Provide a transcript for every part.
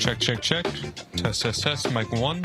Check, check, check. Test, test, test. Mic 1.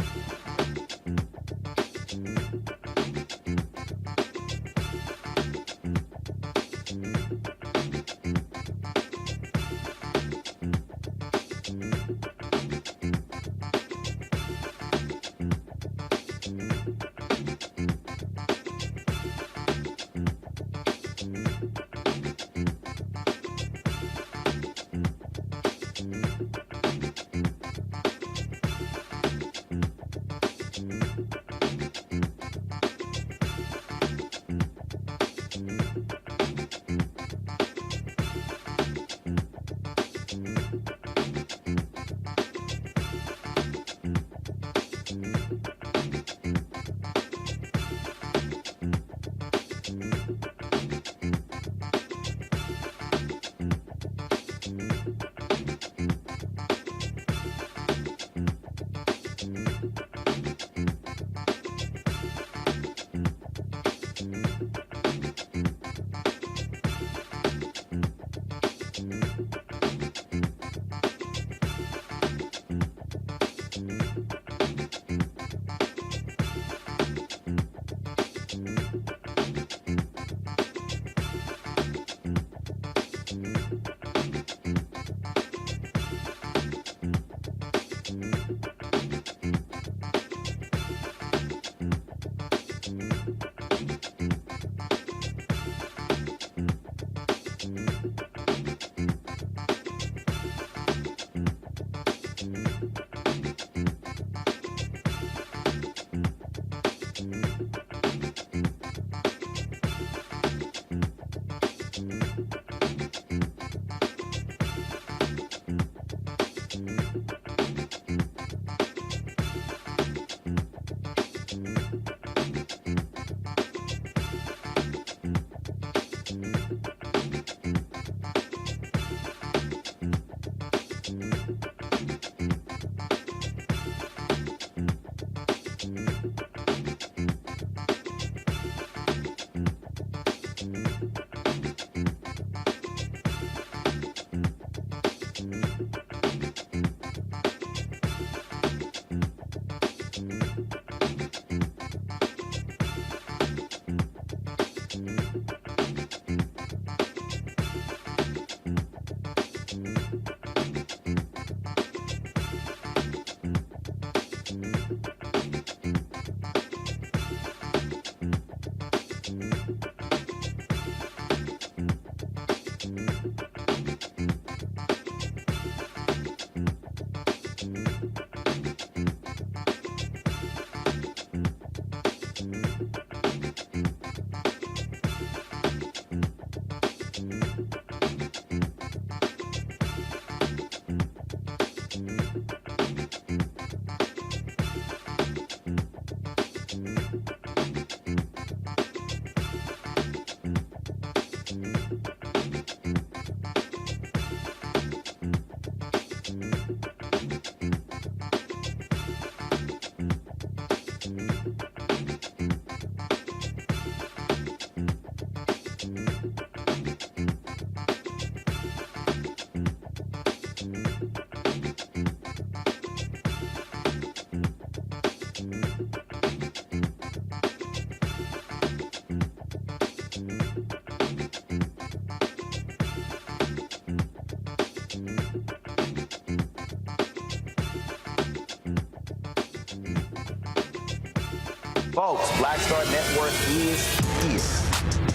Folks, Black Star Network is here.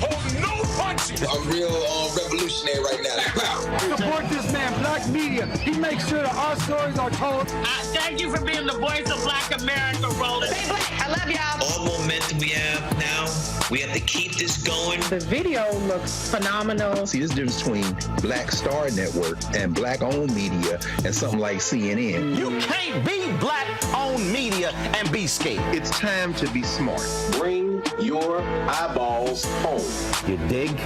Hold no punches! I'm real revolutionary right now. Support this man, Black Media. He makes sure that our stories are told. Thank you for being the voice of Black America, Roland. Stay black. I love y'all. All momentum we have now, we have to keep this going. The video looks phenomenal. See, there's a difference between Black Star Network and Black-owned media and something like CNN. You can't be Black-owned media and be scared. It's time to be smart. Bring your eyeballs home. You dig?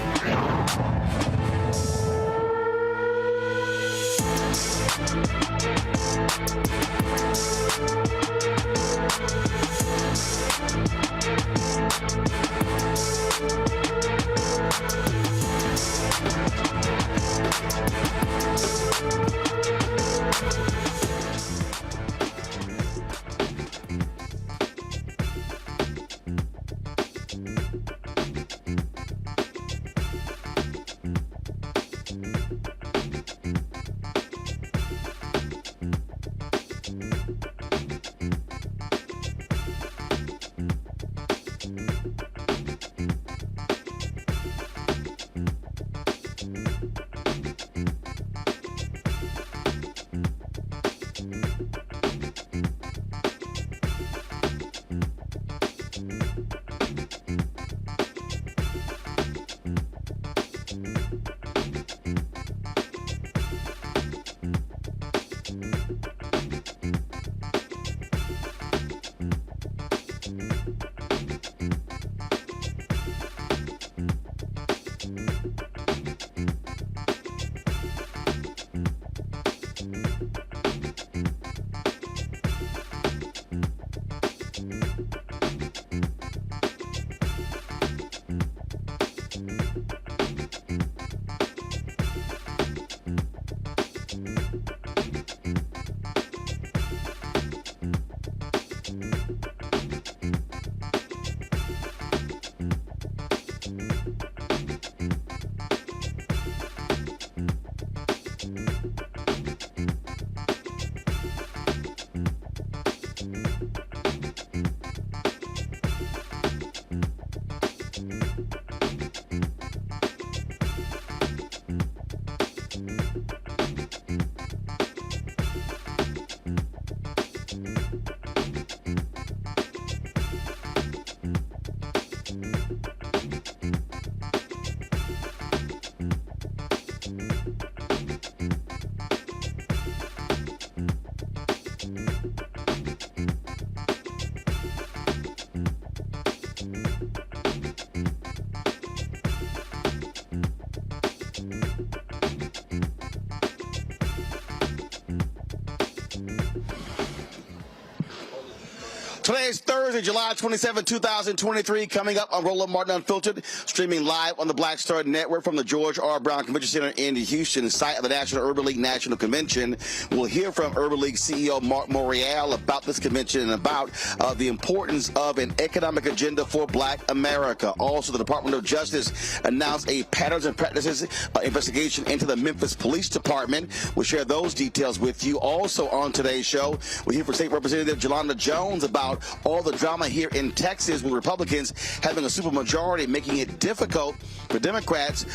Today is Thursday, July 27, 2023. Coming up on Roland Martin Unfiltered, streaming live on the Black Star Network from the George R. Brown Convention Center in Houston, site of the National Urban League National Convention. We'll hear from Urban League CEO Mark Morial about this convention and about the importance of an economic agenda for Black America. Also, the Department of Justice announced a patterns and practices investigation into the Memphis Police Department. We'll share those details with you. Also on today's show, we'll hear from State Representative Jolanda Jones about all the drama here in Texas with Republicans having a supermajority, making it difficult for Democrats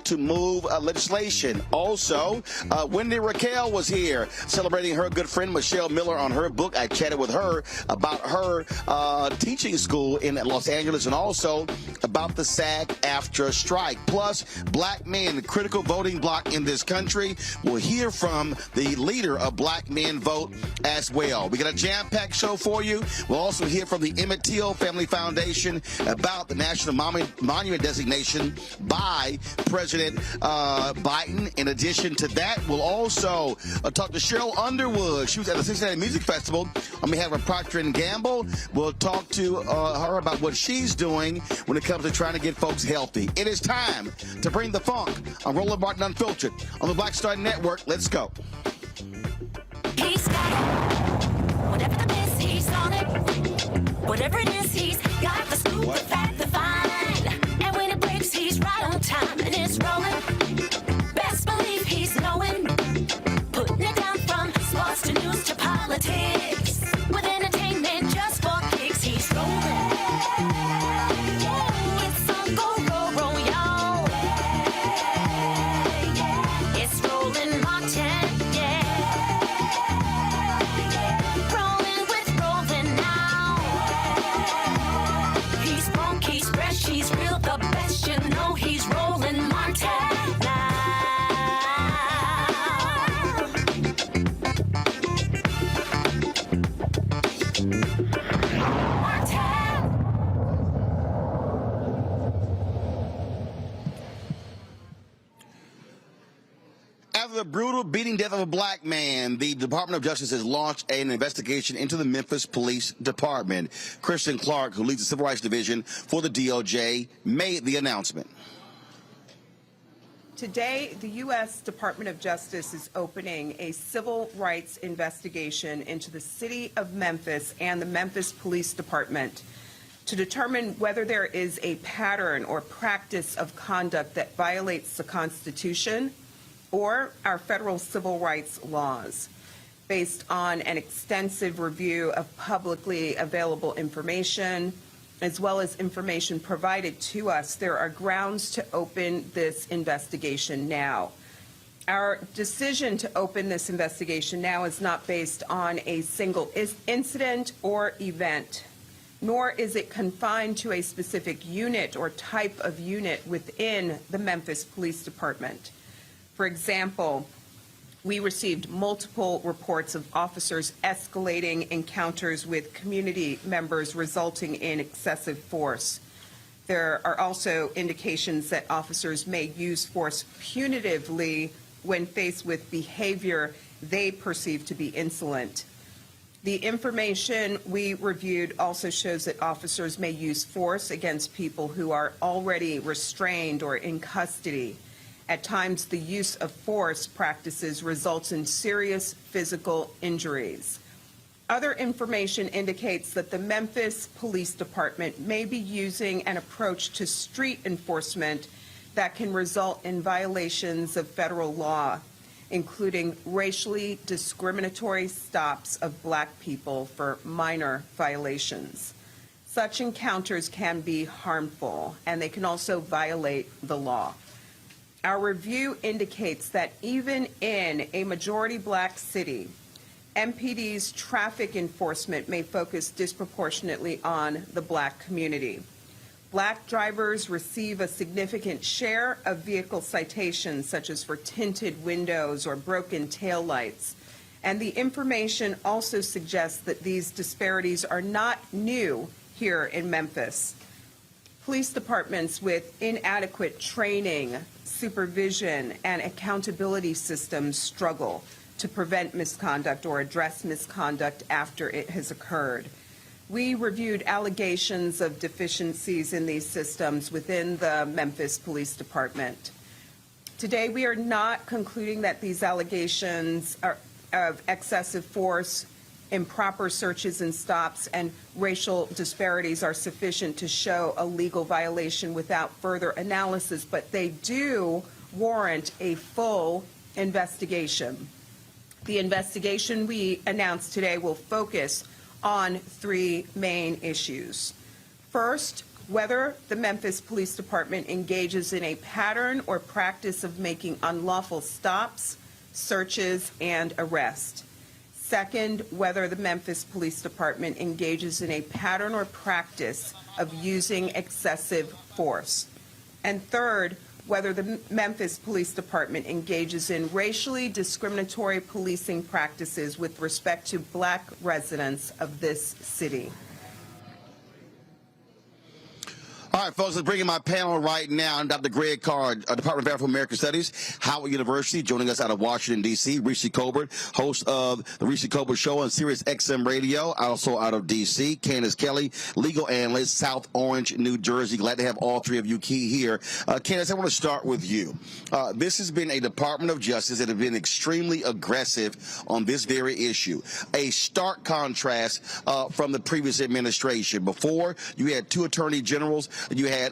to move legislation. Also, Wendy Raquel was here celebrating her good friend Michelle Miller on her book. I chatted with her about her teaching school in Los Angeles and also about the SAG-AFTRA strike. Plus, Black men, critical voting bloc in this country. We'll hear from the leader of Black Men Vote as well. We got a jam-packed show for you. We'll also hear from the Emmett Till Family Foundation about the National Monument designation by President Biden. In addition to that, we'll also talk to Cheryl Underwood. She was at the Cincinnati Music Festival on behalf of Procter & Gamble. We'll talk to her about what she's doing when it comes to trying to get folks healthy. It is time to bring the funk on Roland Martin Unfiltered on the Black Star Network. Let's go. He's got it. Whatever the best, he's on it. Whatever it is, he's got the scoop, the fact, the fine. And when it breaks, he's right on time and it's rolling. Best believe he's knowing. Putting it down from sports to news to politics. With entertainment just for kicks, he's rolling. It's on go, y'all. It's Roland Martin. He's real, the best, you know he's Roland Martin After the brutal beating death of a Black man, the Department of Justice has launched an investigation into the Memphis Police Department. Kristen, Clarke, who leads the Civil Rights Division for the DOJ, made the announcement. Today, the U.S. Department of Justice is opening a civil rights investigation into the city of Memphis and the Memphis Police Department to determine whether there is a pattern or practice of conduct that violates the Constitution or our federal civil rights laws. Based on an extensive review of publicly available information, as well as information provided to us, there are grounds to open this investigation now. Our decision to open this investigation now is not based on a single incident or event, nor is it confined to a specific unit or type of unit within the Memphis Police Department. For example, we received multiple reports of officers escalating encounters with community members resulting in excessive force. There are also indications that officers may use force punitively when faced with behavior they perceive to be insolent. The information we reviewed also shows that officers may use force against people who are already restrained or in custody. At times, the use of force practices results in serious physical injuries. Other information indicates that the Memphis Police Department may be using an approach to street enforcement that can result in violations of federal law, including racially discriminatory stops of Black people for minor violations. Such encounters can be harmful, and they can also violate the law. Our review indicates that even in a majority Black city, MPD's traffic enforcement may focus disproportionately on the Black community. Black drivers receive a significant share of vehicle citations, such as for tinted windows or broken taillights. And the information also suggests that these disparities are not new here in Memphis. Police departments with inadequate training, supervision, and accountability systems struggle to prevent misconduct or address misconduct after it has occurred. we reviewed allegations of deficiencies in these systems within the Memphis Police Department. Today, we are not concluding that these allegations of excessive force, improper searches and stops, and racial disparities are sufficient to show a legal violation without further analysis, but they do warrant a full investigation. The investigation we announced today will focus on three main issues. First, whether the Memphis Police Department engages in a pattern or practice of making unlawful stops, searches, and arrests. Second, whether the Memphis Police Department engages in a pattern or practice of using excessive force. And third, whether the Memphis Police Department engages in racially discriminatory policing practices with respect to black residents of this city. All right, folks, let's bring in my panel right now. I'm Dr. Greg Carr, Department of African American Studies, Howard University, joining us out of Washington, D.C. Reese Colbert, host of the Reese Colbert Show on Sirius XM Radio, also out of D.C. Candace Kelly, legal analyst, South Orange, New Jersey. Glad to have all three of you key here. Candace, I want to start with you. This has been a Department of Justice that has been extremely aggressive on this very issue. A stark contrast from the previous administration. Before, you had two attorney generals. You had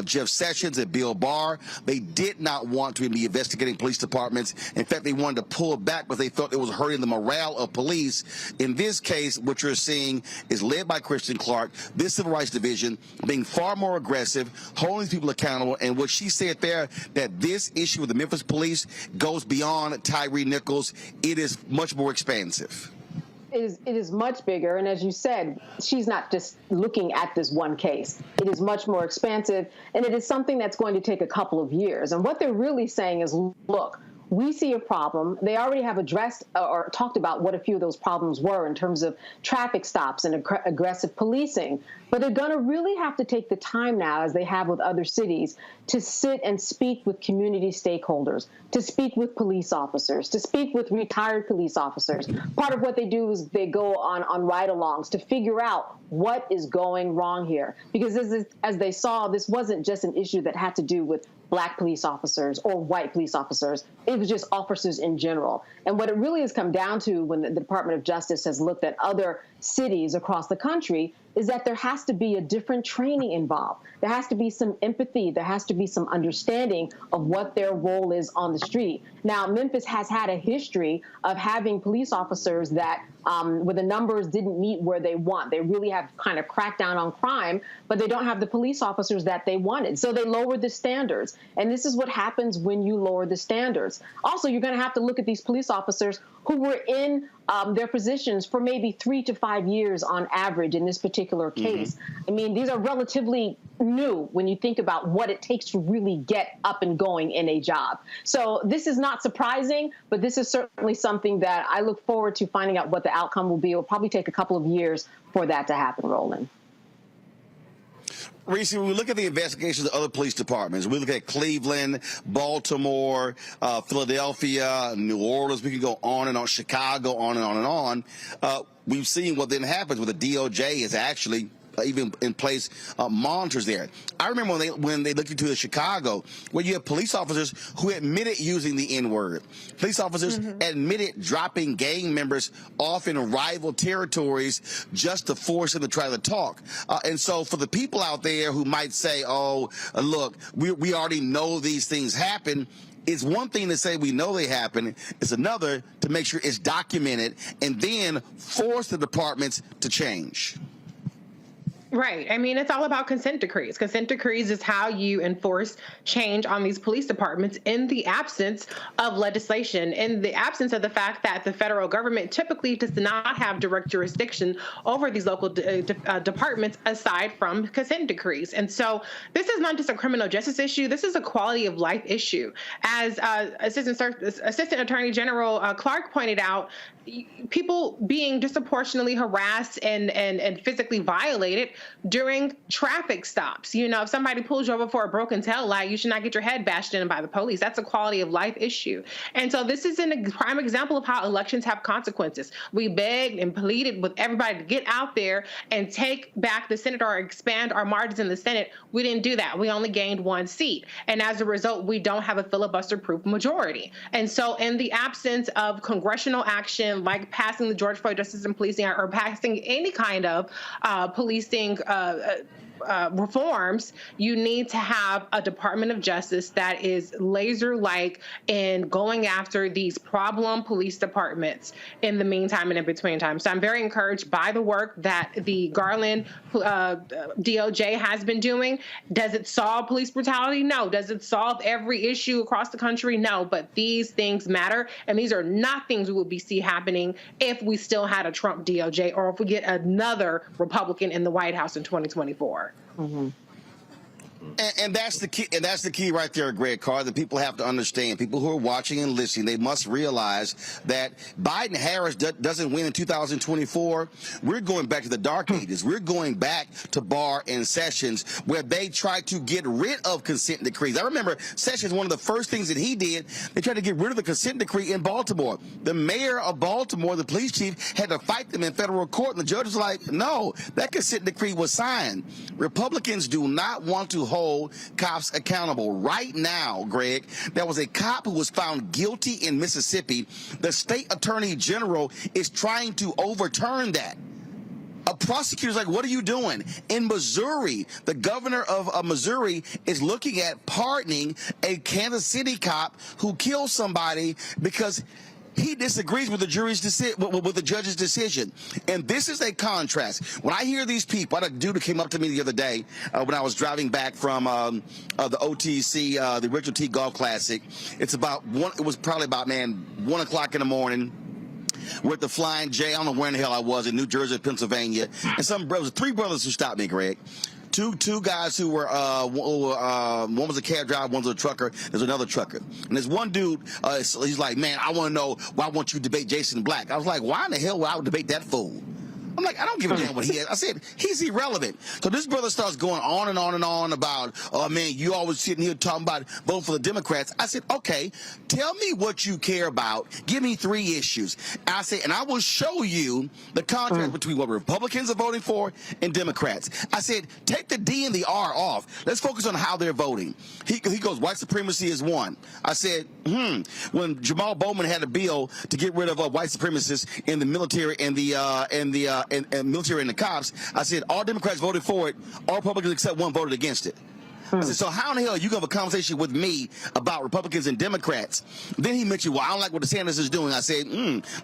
Jeff Sessions and Bill Barr. They did not want to be investigating police departments. In fact, they wanted to pull back because they thought it was hurting the morale of police. In this case, what you're seeing is led by Kristen Clarke, this Civil Rights Division being far more aggressive, holding people accountable. And what she said there, that this issue with the Memphis police goes beyond Tyree Nichols. It is much more expansive. It is much bigger, and as you said, she's not just looking at this one case. It is much more expansive, and it is something that's going to take a couple of years. And what they're really saying is, look, we see a problem. They already have addressed or talked about what a few of those problems were in terms of traffic stops and aggressive policing. But they're going to really have to take the time now, as they have with other cities, to sit and speak with community stakeholders, to speak with police officers, to speak with retired police officers. Part of what they do is they go on ride-alongs to figure out what is going wrong here. Because as they saw, this wasn't just an issue that had to do with black police officers or white police officers. It was just officers in general. And what it really has come down to when the Department of Justice has looked at other cities across the country is that there has to be a different training involved. There has to be some empathy. There has to be some understanding of what their role is on the street. Now, Memphis has had a history of having police officers that, where the numbers didn't meet where they want. They really have kind of cracked down on crime, but they don't have the police officers that they wanted. So they lowered the standards. And this is what happens when you lower the standards. Also, you're going to have to look at these police officers who were in their positions for maybe 3 to 5 years on average in this particular case. I mean, these are relatively new when you think about what it takes to really get up and going in a job. So this is not surprising, but this is certainly something that I look forward to finding out what the outcome will be. It will probably take a couple of years for that to happen, Roland. Reese, when we look at the investigations of other police departments, we look at Cleveland, Baltimore, Philadelphia, New Orleans, we can go on and on, Chicago, on and on and on. We've seen what then happens when the DOJ is actually even in place monitors there. I remember when they looked into the Chicago, where you have police officers who admitted using the N-word. Police officers admitted dropping gang members off in rival territories just to force them to try to talk. And so for the people out there who might say, oh, look, we already know these things happen, it's one thing to say we know they happen. It's another to make sure it's documented and then force the departments to change. Right. I mean, it's all about consent decrees. Consent decrees is how you enforce change on these police departments in the absence of legislation, in the absence of the fact that the federal government typically does not have direct jurisdiction over these local departments aside from consent decrees. And so this is not just a criminal justice issue. This is a quality of life issue. As Assistant Attorney General Clarke pointed out, people being disproportionately harassed and physically violated during traffic stops. You know, if somebody pulls you over for a broken tail light, you should not get your head bashed in by the police. That's a quality of life issue. And so this is a prime example of how elections have consequences. We begged and pleaded with everybody to get out there and take back the Senate or expand our margins in the Senate. We didn't do that. We only gained 1 seat. And as a result, we don't have a filibuster-proof majority. And so in the absence of congressional action, like passing the George Floyd Justice and Policing Act or passing any kind of policing reforms, you need to have a Department of Justice that is laser-like in going after these problem police departments in the meantime and in between time. So I'm very encouraged by the work that the Garland DOJ has been doing. Does it solve police brutality? No. Does it solve every issue across the country? No. But these things matter, and these are not things we would see happening if we still had a Trump DOJ or if we get another Republican in the White House in 2024. Mm-hmm. And that's the key. And that's the key right there, Greg Carr, that people have to understand. People who are watching and listening, they must realize that Biden-Harris doesn't win in 2024. We're going back to the dark ages. We're going back to Barr and Sessions, where they tried to get rid of consent decrees. I remember Sessions, one of the first things that he did, they tried to get rid of the consent decree in Baltimore. The mayor of Baltimore, the police chief, had to fight them in federal court, and the judge was like, no, that consent decree was signed. Republicans do not want to hold cops accountable. Right now, Greg, there was a cop who was found guilty in Mississippi. The state attorney general is trying to overturn that. A prosecutor's like, what are you doing? In Missouri, the governor of Missouri is looking at pardoning a Kansas City cop who killed somebody because he disagrees with the with the judge's decision. And this is a contrast. When I hear these people, I had a dude who came up to me the other day when I was driving back from the OTC, the Richard T. Golf Classic. It was probably about, 1 o'clock in the morning. We're at the Flying J. I don't know where in the hell I was, in New Jersey, Pennsylvania. And some brothers, 3 brothers who stopped me, Greg. Two guys who were, one was a cab driver, one was a trucker. There's another trucker. And there's one dude, he's like, man, I want to know why won't you debate Jason Black? I was like, why in the hell would I debate that fool? I'm like, I don't give a damn what he is. I said, he's irrelevant. So this brother starts going on and on and on about, oh, man, you always sitting here talking about voting for the Democrats. I said, okay, tell me what you care about. Give me 3 issues. I said, and I will show you the contrast between what Republicans are voting for and Democrats. I said, take the D and the R off. Let's focus on how they're voting. He goes, white supremacy is one. I said, when Jamal Bowman had a bill to get rid of white supremacists in the military and the military and the cops, I said, all Democrats voted for it, all Republicans except one voted against it. I said, so how in the hell are you going to have a conversation with me about Republicans and Democrats? Then he mentioned, well, I don't like what DeSantis is doing. I said,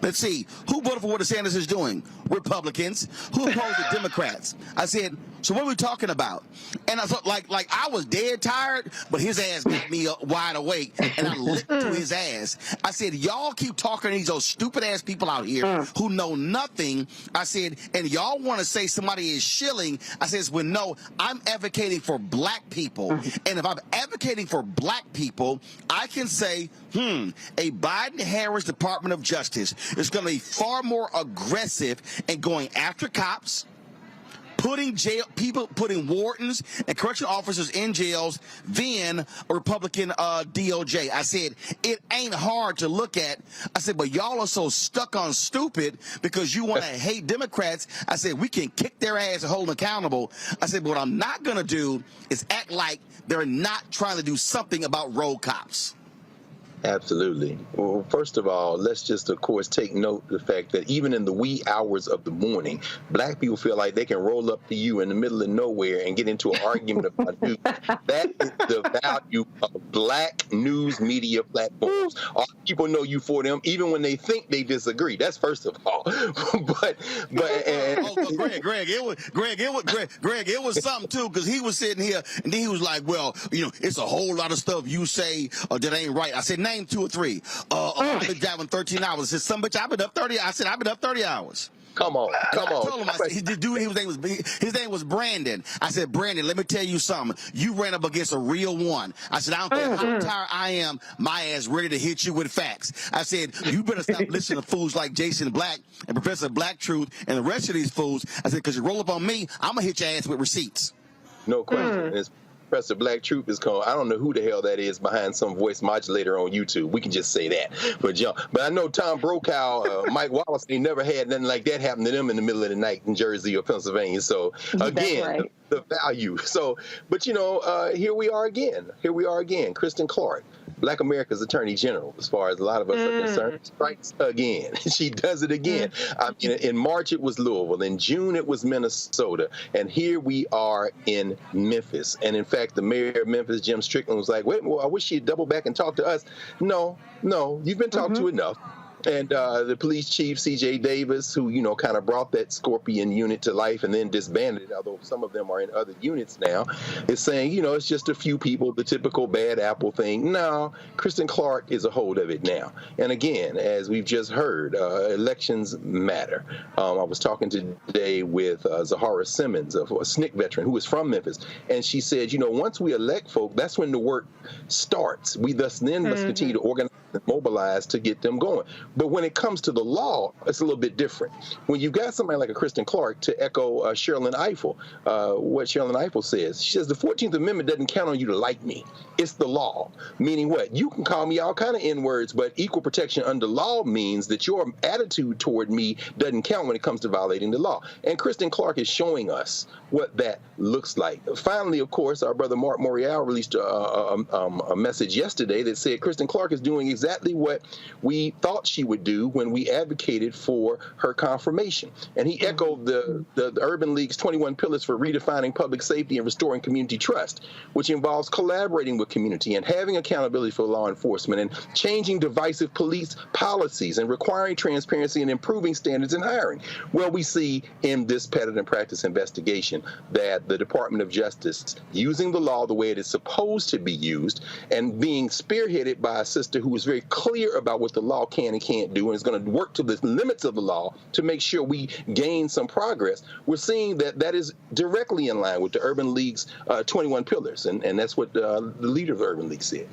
let's see. Who voted for what DeSantis is doing? Republicans. Who opposed the Democrats? I said, so what are we talking about? And I thought, like I was dead tired, but his ass got me wide awake, and I licked to his ass. I said, y'all keep talking to those stupid-ass people out here who know nothing. I said, and y'all want to say somebody is shilling. I said, well, no, I'm advocating for black people. And if I'm advocating for black people, I can say, a Biden-Harris Department of Justice is going to be far more aggressive in going after cops, putting wardens and correctional officers in jails than a Republican DOJ. I said, it ain't hard to look at. I said, but y'all are so stuck on stupid because you want to hate Democrats. I said, we can kick their ass and hold them accountable. I said, but what I'm not going to do is act like they're not trying to do something about road cops. Absolutely. Well, first of all, let's just, of course, take note of the fact that even in the wee hours of the morning, black people feel like they can roll up to you in the middle of nowhere and get into an argument about news. That is the value of black news media platforms. All people know you for them, even when they think they disagree. That's first of all. But Greg, it was something too, because he was sitting here and then he was like, well, it's a whole lot of stuff you say that ain't right. I said, name 2 or 3. I've been driving 13 hours. I said, some bitch, I've been up 30. I said, I've been up 30 hours. Come on. I told him, I said, his name was Brandon. I said, Brandon, let me tell you something. You ran up against a real one. I said, I don't care how tired I am, my ass ready to hit you with facts. I said, you better stop listening to fools like Jason Black and Professor Black Truth and the rest of these fools. I said, because you roll up on me, I'm going to hit your ass with receipts. No question. It's Professor Black Truth is called. I don't know who the hell that is behind some voice modulator on YouTube. We can just say that. But I know Tom Brokaw, Mike Wallace, they never had nothing like that happen to them in the middle of the night in Jersey or Pennsylvania. So again, right. the value. So, but here we are again. Kristen Clarke, Black America's Attorney General, as far as a lot of us are concerned, strikes again. She does it again. In March, it was Louisville. In June, it was Minnesota. And here we are in Memphis. And in fact, the mayor of Memphis, Jim Strickland, was like, wait, well, I wish she'd double back and talk to us. No, you've been talked to enough. And the police chief, C.J. Davis, who, kind of brought that Scorpion unit to life and then disbanded it, although some of them are in other units now, is saying, it's just a few people, the typical bad apple thing. No, Kristen Clarke is a hold of it now. And again, as we've just heard, elections matter. I was talking today with Zahara Simmons, a SNCC veteran who is from Memphis, and she said, once we elect folk, that's when the work starts. We thus then must continue to organize and mobilize to get them going. But when it comes to the law, it's a little bit different. When you've got somebody like a Kristen Clarke, to echo Sherrilyn Ifill, what Sherrilyn Ifill says, she says the 14th Amendment doesn't count on you to like me. It's the law. Meaning what? You can call me all kind of N-words, but equal protection under law means that your attitude toward me doesn't count when it comes to violating the law. And Kristen Clarke is showing us what that looks like. Finally, of course, our brother Mark Morial released a message yesterday that said Kristen Clarke is doing exactly what we thought she would do when we advocated for her confirmation. And he echoed the Urban League's 21 pillars for redefining public safety and restoring community trust, which involves collaborating with community and having accountability for law enforcement and changing divisive police policies and requiring transparency and improving standards in hiring. Well, we see in this pattern and practice investigation that the Department of Justice, using the law the way it is supposed to be used and being spearheaded by a sister who is very clear about what the law can and can't do and is going to work to the limits of the law to make sure we gain some progress, we're seeing that is directly in line with the Urban League's 21 pillars. And that's what the leader of the Urban League said.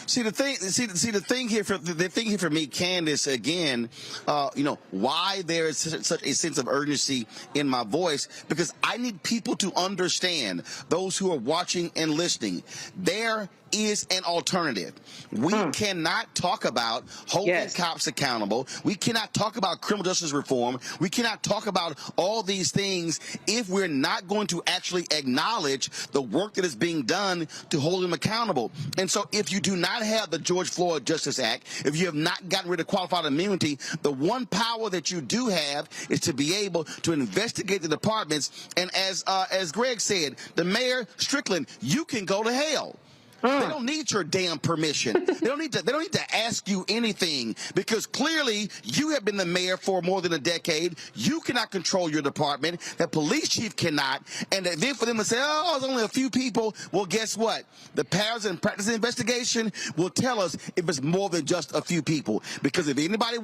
See the thing here for me, Candace, again, why there is such a sense of urgency in my voice, because I need people to understand, those who are watching and listening, there is an alternative. We cannot talk about holding cops accountable. We cannot talk about criminal justice reform. We cannot talk about all these things if we're not going to actually acknowledge the work that is being done to hold them accountable. And so if you do not have the George Floyd Justice Act, if you have not gotten rid of qualified immunity, the one power that you do have is to be able to investigate the departments. And as Greg said, the mayor, Strickland, you can go to hell. They don't need your damn permission. They don't need to ask you anything, because clearly you have been the mayor for more than a decade. You cannot control your department. The police chief cannot. And then for them to say, oh, it's only a few people. Well, guess what? The powers and practice of investigation will tell us if it's more than just a few people. Because if anybody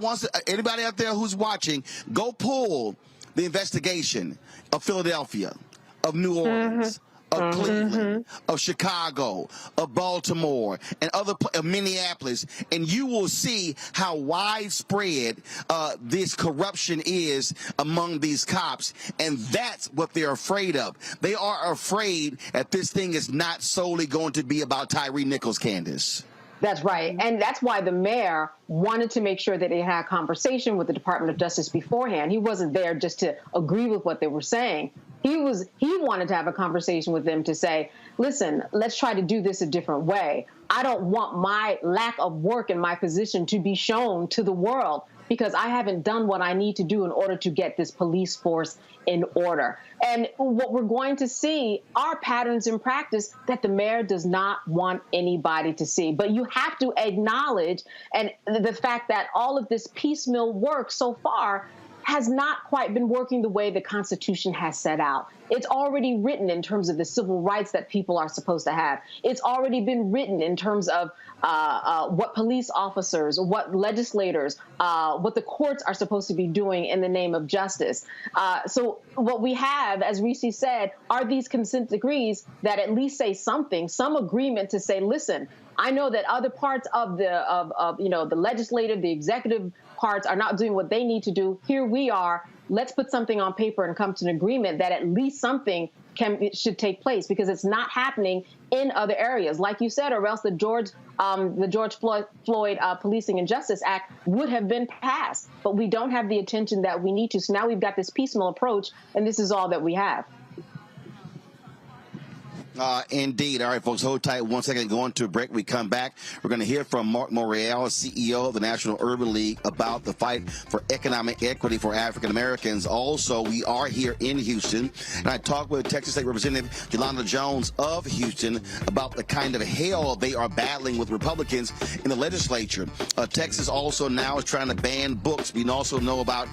out there who's watching, go pull the investigation of Philadelphia, of New Orleans, of Cleveland, of Chicago, of Baltimore, and of Minneapolis, and you will see how widespread this corruption is among these cops, and that's what they're afraid of. They are afraid that this thing is not solely going to be about Tyree Nichols, Candace. That's right. And that's why the mayor wanted to make sure that he had a conversation with the Department of Justice beforehand. He wasn't there just to agree with what they were saying. He wanted to have a conversation with them to say, listen, let's try to do this a different way. I don't want my lack of work in my position to be shown to the world, because I haven't done what I need to do in order to get this police force in order. And what we're going to see are patterns in practice that the mayor does not want anybody to see. But you have to acknowledge the fact that all of this piecemeal work so far has not quite been working the way the Constitution has set out. It's already written in terms of the civil rights that people are supposed to have. It's already been written in terms of what police officers, what legislators, what the courts are supposed to be doing in the name of justice. So what we have, as Reese said, are these consent decrees that at least say something, some agreement to say, listen, I know that other parts of the legislative, the executive parts are not doing what they need to do. Here we are. Let's put something on paper and come to an agreement that at least something should take place, because it's not happening in other areas, like you said, or else the George Floyd Policing and Justice Act would have been passed. But we don't have the attention that we need to. So now we've got this piecemeal approach, and this is all that we have. Indeed. All right, folks, hold tight 1 second. Going to a break. We come back. We're going to hear from Mark Morial, CEO of the National Urban League, about the fight for economic equity for African Americans. Also, we are here in Houston, and I talked with Texas State Representative Yolanda Jones of Houston about the kind of hell they are battling with Republicans in the legislature. Texas also now is trying to ban books. We also know about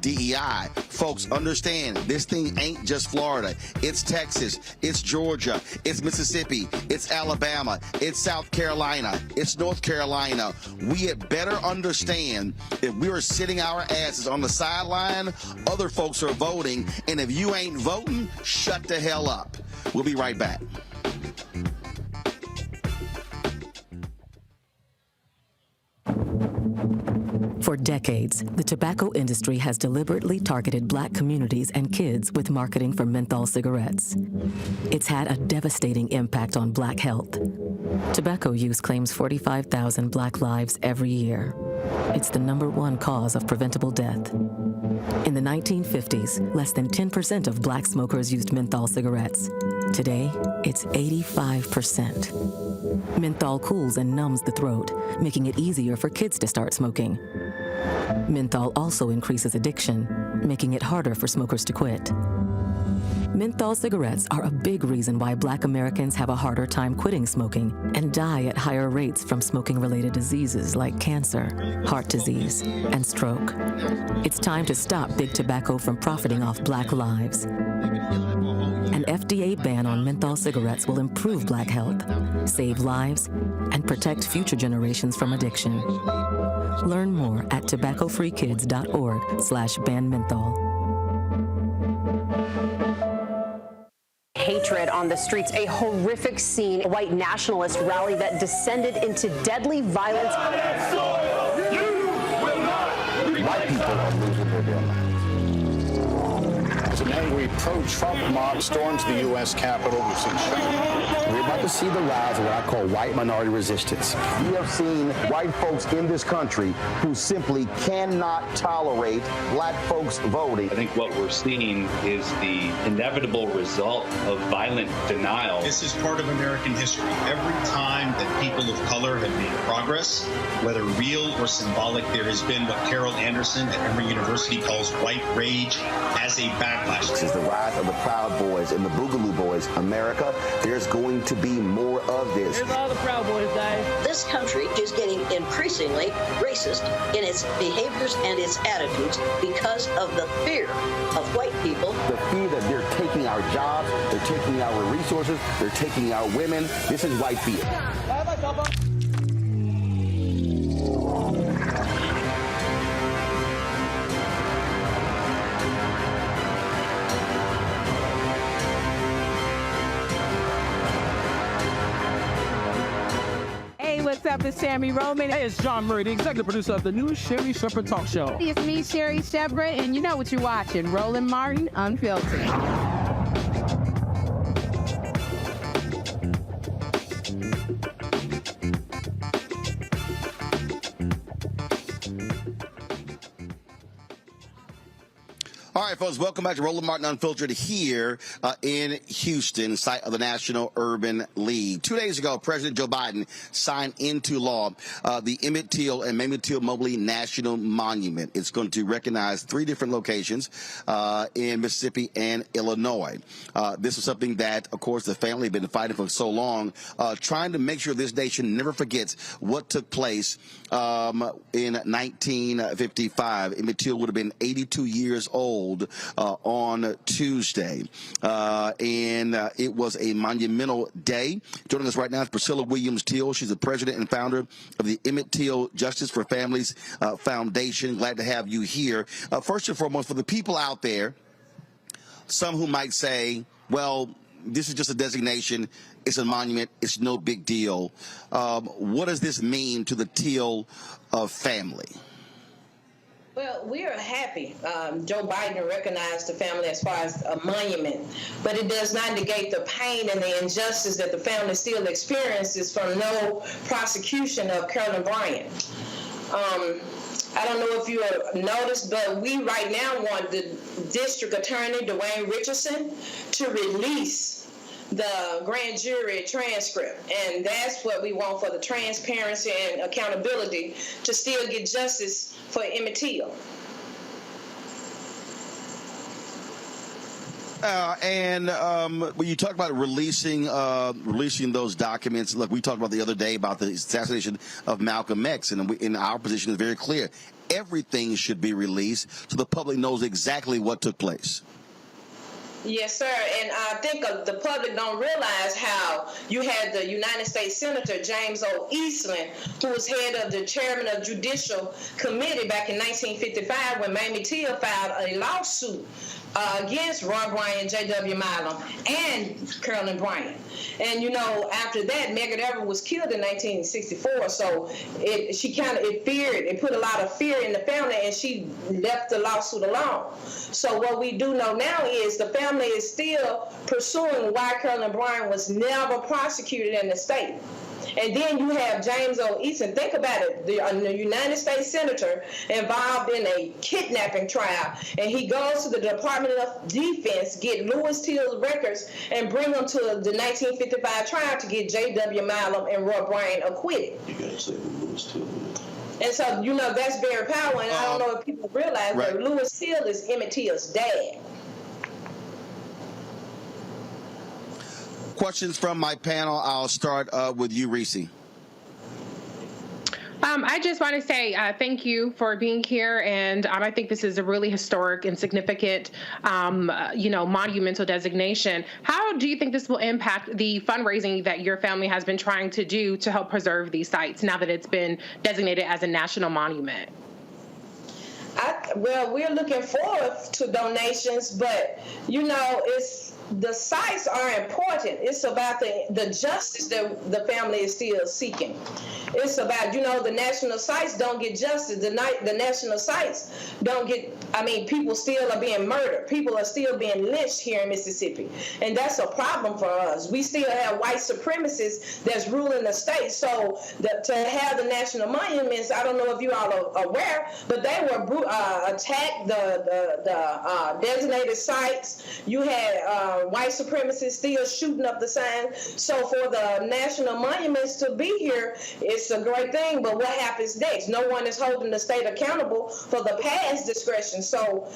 DEI. Folks, understand, this thing ain't just Florida. It's Texas. It's Georgia. It's Mississippi, it's Alabama, it's South Carolina, it's North Carolina. We had better understand, if we are sitting our asses on the sideline, other folks are voting, and if you ain't voting, shut the hell up. We'll be right back. For decades, the tobacco industry has deliberately targeted black communities and kids with marketing for menthol cigarettes. It's had a devastating impact on black health. Tobacco use claims 45,000 black lives every year. It's the #1 cause of preventable death. In the 1950s, less than 10% of black smokers used menthol cigarettes. Today, it's 85%. Menthol cools and numbs the throat, making it easier for kids to start smoking. Menthol also increases addiction, making it harder for smokers to quit. Menthol cigarettes are a big reason why black Americans have a harder time quitting smoking and die at higher rates from smoking-related diseases like cancer, heart disease, and stroke. It's time to stop big tobacco from profiting off black lives. An FDA ban on menthol cigarettes will improve black health, save lives, and protect future generations from addiction. Learn more at tobaccofreekids.org/ban menthol. Hatred on the streets, a horrific scene, a white nationalist rally that descended into deadly violence. White people are losing their lives. As an angry pro-Trump mob storms the U.S. Capitol, we've seen we're about to see the rise of what I call white minority resistance. We have seen white folks in this country who simply cannot tolerate black folks voting. I think what we're seeing is the inevitable result of violent denial. This is part of American history. Every time that people of color have made progress, whether real or symbolic, there has been what Carol Anderson at Emory University calls white rage as a backlash. This is the rise of the Proud Boys and the Boogaloo Boys. America, there's going to be more of this. Here's all the Proud Boys, guys. This country is getting increasingly racist in its behaviors and its attitudes because of the fear of white people. The fear that they're taking our jobs, they're taking our resources, they're taking our women. This is white fear. What's up? It's Tammy Roman. Hey, it's John Murray, the executive producer of the new Sherry Shepherd Talk Show. It's me, Sherry Shepherd, and you know what you're watching, Roland Martin Unfiltered. All All right, folks, welcome back to Roland Martin Unfiltered here in Houston, site of the National Urban League. 2 days ago, President Joe Biden signed into law the Emmett Till and Mamie Till-Mobley National Monument. It's going to recognize 3 different locations in Mississippi and Illinois. This is something that, of course, the family have been fighting for so long, trying to make sure this nation never forgets what took place in 1955. Emmett Till would have been 82 years old on Tuesday, and it was a monumental day. Joining us right now is Priscilla Williams Till. She's the president and founder of the Emmett Till Justice for Families Foundation. Glad to have you here. First and foremost, for the people out there, some who might say, well, this is just a designation, it's a monument, it's no big deal. What does this mean to the Till family? Well, we are happy Joe Biden recognized the family as far as a monument, but it does not negate the pain and the injustice that the family still experiences from no prosecution of Carolyn Bryant. I don't know if you have noticed, but we right now want the district attorney, Dwayne Richardson, to release the grand jury transcript, and that's what we want for the transparency and accountability to still get justice for Emmett Till. When you talk about releasing those documents, look, we talked about the other day about the assassination of Malcolm X, and in our position is very clear. Everything should be released so the public knows exactly what took place. Yes, sir. And I think the public don't realize how you had the United States Senator James O. Eastland, who was head of the chairman of Judicial Committee back in 1955 when Mamie Till filed a lawsuit against Roy Bryant, J.W. Milam, and Carolyn Bryant. And, you know, after that, Medgar Evers was killed in 1964. So it put a lot of fear in the family, and she left the lawsuit alone. So what we do know now is the family is still pursuing why Carolyn Bryant was never prosecuted in the state. And then you have James O. Eastland. Think about it, the United States Senator involved in a kidnapping trial, and he goes to the Department of Defense, get Louis Till's records, and bring them to the 1955 trial to get J.W. Milam and Roy Bryant acquitted. You gotta say who Louis Till is. And so, you know, that's very powerful, and I don't know if people realize that Louis Till is Emmett Till's dad. Questions from my panel. I'll start with you, Reese. I just want to say thank you for being here, and I think this is a really historic and significant, monumental designation. How do you think this will impact the fundraising that your family has been trying to do to help preserve these sites now that it's been designated as a national monument? Well, we're looking forward to donations, but, you know, the sites are important. It's about the justice that the family is still seeking. It's about, you know, the national sites don't get justice. The national sites don't get, people still are being murdered. People are still being lynched here in Mississippi. And that's a problem for us. We still have white supremacists that's ruling the state. So to have the national monuments, I don't know if you all are aware, but they were attacked, the designated sites. You had white supremacists still shooting up the sign. So for the national monuments to be here, it's a great thing, but what happens next? No one is holding the state accountable for the past discretion. So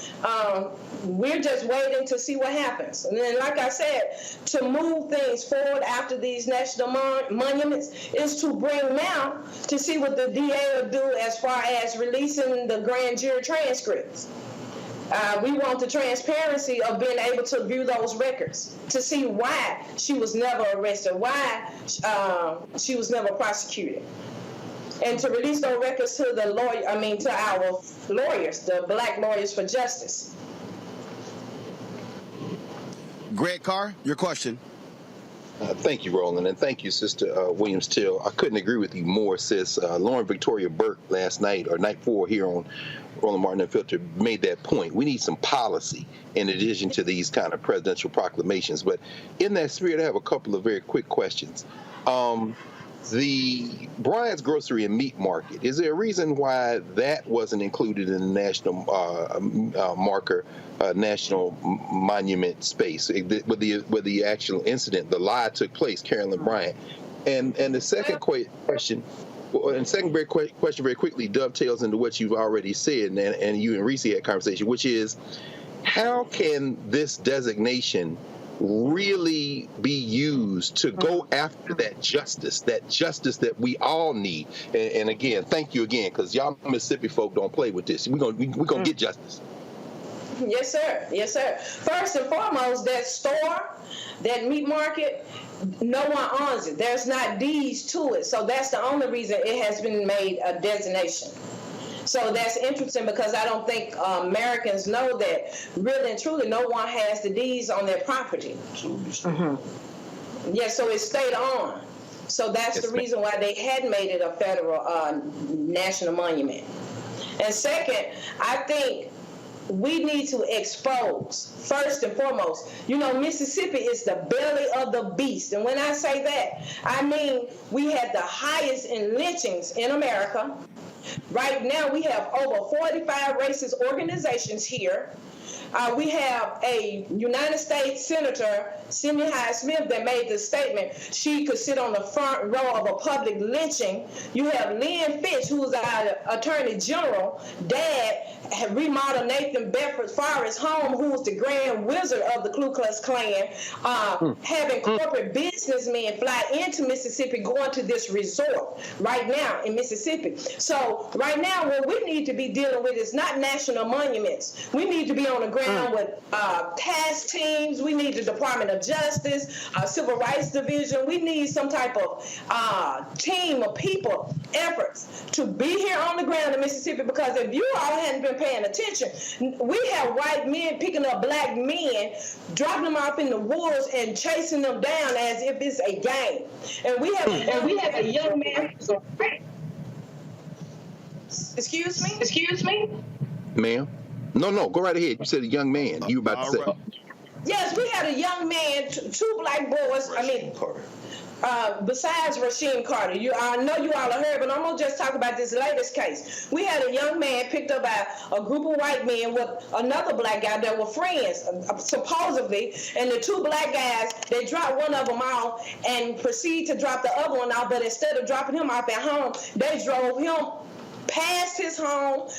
we're just waiting to see what happens. And then, like I said, to move things forward after these national monuments is to bring now to see what the DA will do as far as releasing the grand jury transcripts. We want the transparency of being able to view those records to see why she was never arrested, why she was never prosecuted, and to release those records to to our lawyers, the Black Lawyers for Justice. Greg Carr, your question. Thank you, Roland, and thank you, Sister Williams Till. I couldn't agree with you more, sis. Lauren Victoria Burke last night, or night 4 here on Roland Martin Unfiltered, made that point. We need some policy in addition to these kind of presidential proclamations. But in that spirit, I have a couple of very quick questions. The Bryant's Grocery and Meat Market, is there a reason why that wasn't included in the national national monument space where the actual incident, the lie took place, Carolyn Bryant? And the second question, very quickly dovetails into what you've already said, and you and Reese had a conversation, which is, how can this designation really be used to go after that justice that we all need? And again, thank you again, because y'all Mississippi folk don't play with this. We're gonna get justice. Yes, sir. Yes, sir. First and foremost, that store, that meat market, no one owns it. There's not deeds to it. So that's the only reason it has been made a designation. So that's interesting, because I don't think Americans know that really and truly no one has the deeds on their property. Yeah, so it stayed on. So that's the reason why they had made it a federal national monument. And second, I think we need to expose, first and foremost, Mississippi is the belly of the beast. And when I say that, I mean we had the highest in lynchings in America. Right now, we have over 45 racist organizations here. We have a United States Senator, Cindy Hyde-Smith, that made the statement she could sit on the front row of a public lynching. You have Lynn Fitch, who is our Attorney General. Dad had remodeled Nathan Bedford Forrest's home, who was the grand wizard of the Ku Klux Klan, having corporate businessmen fly into Mississippi, going to this resort right now in Mississippi. So right now, what we need to be dealing with is not national monuments. We need to be on the ground with task teams. We need the Department of Justice, Civil Rights Division. We need some type of team of people, efforts to be here on the ground in Mississippi, because if you all hadn't been paying attention, we have white men picking up black men, dropping them off in the woods and chasing them down as if it's a game. And we have a young man. Excuse me? Ma'am? No, go right ahead. You said a young man. You were about to say. Right. Yes, we had a young man, two black boys. Besides Rasheem Carter, I know you all have heard, but I'm going to just talk about this latest case. We had a young man picked up by a group of white men with another black guy that were friends, supposedly, and the two black guys, they dropped one of them off and proceeded to drop the other one off, but instead of dropping him off at home, they drove him past his home,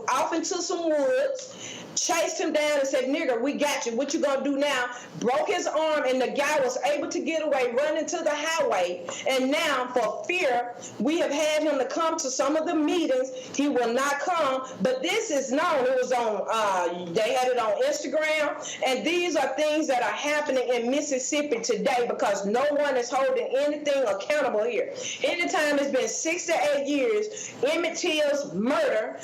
off into some woods, chased him down and said, "Nigger, we got you. What you gonna do now?" Broke his arm, and the guy was able to get away, running to the highway. And now, for fear, we have had him to come to some of the meetings. He will not come, but this is known. It was on, they had it on Instagram, and these are things that are happening in Mississippi today because no one is holding anything accountable here. Anytime it's been 6 to 8 years, Emmett Till's murder,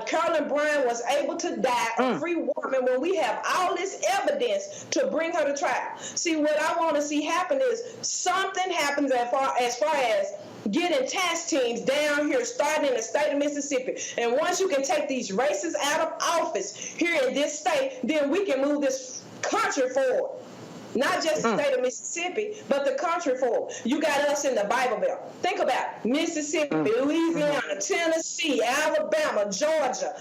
Carolyn Bryant was able to die, a free woman, when we have all this evidence to bring her to trial. See, what I want to see happen is something happens as far as getting task teams down here, starting in the state of Mississippi. And once you can take these racists out of office here in this state, then we can move this country forward. Not just the state of Mississippi, but the country forward. You got us in the Bible Belt. Think about it. Mississippi, Louisiana, Tennessee, Alabama, Georgia,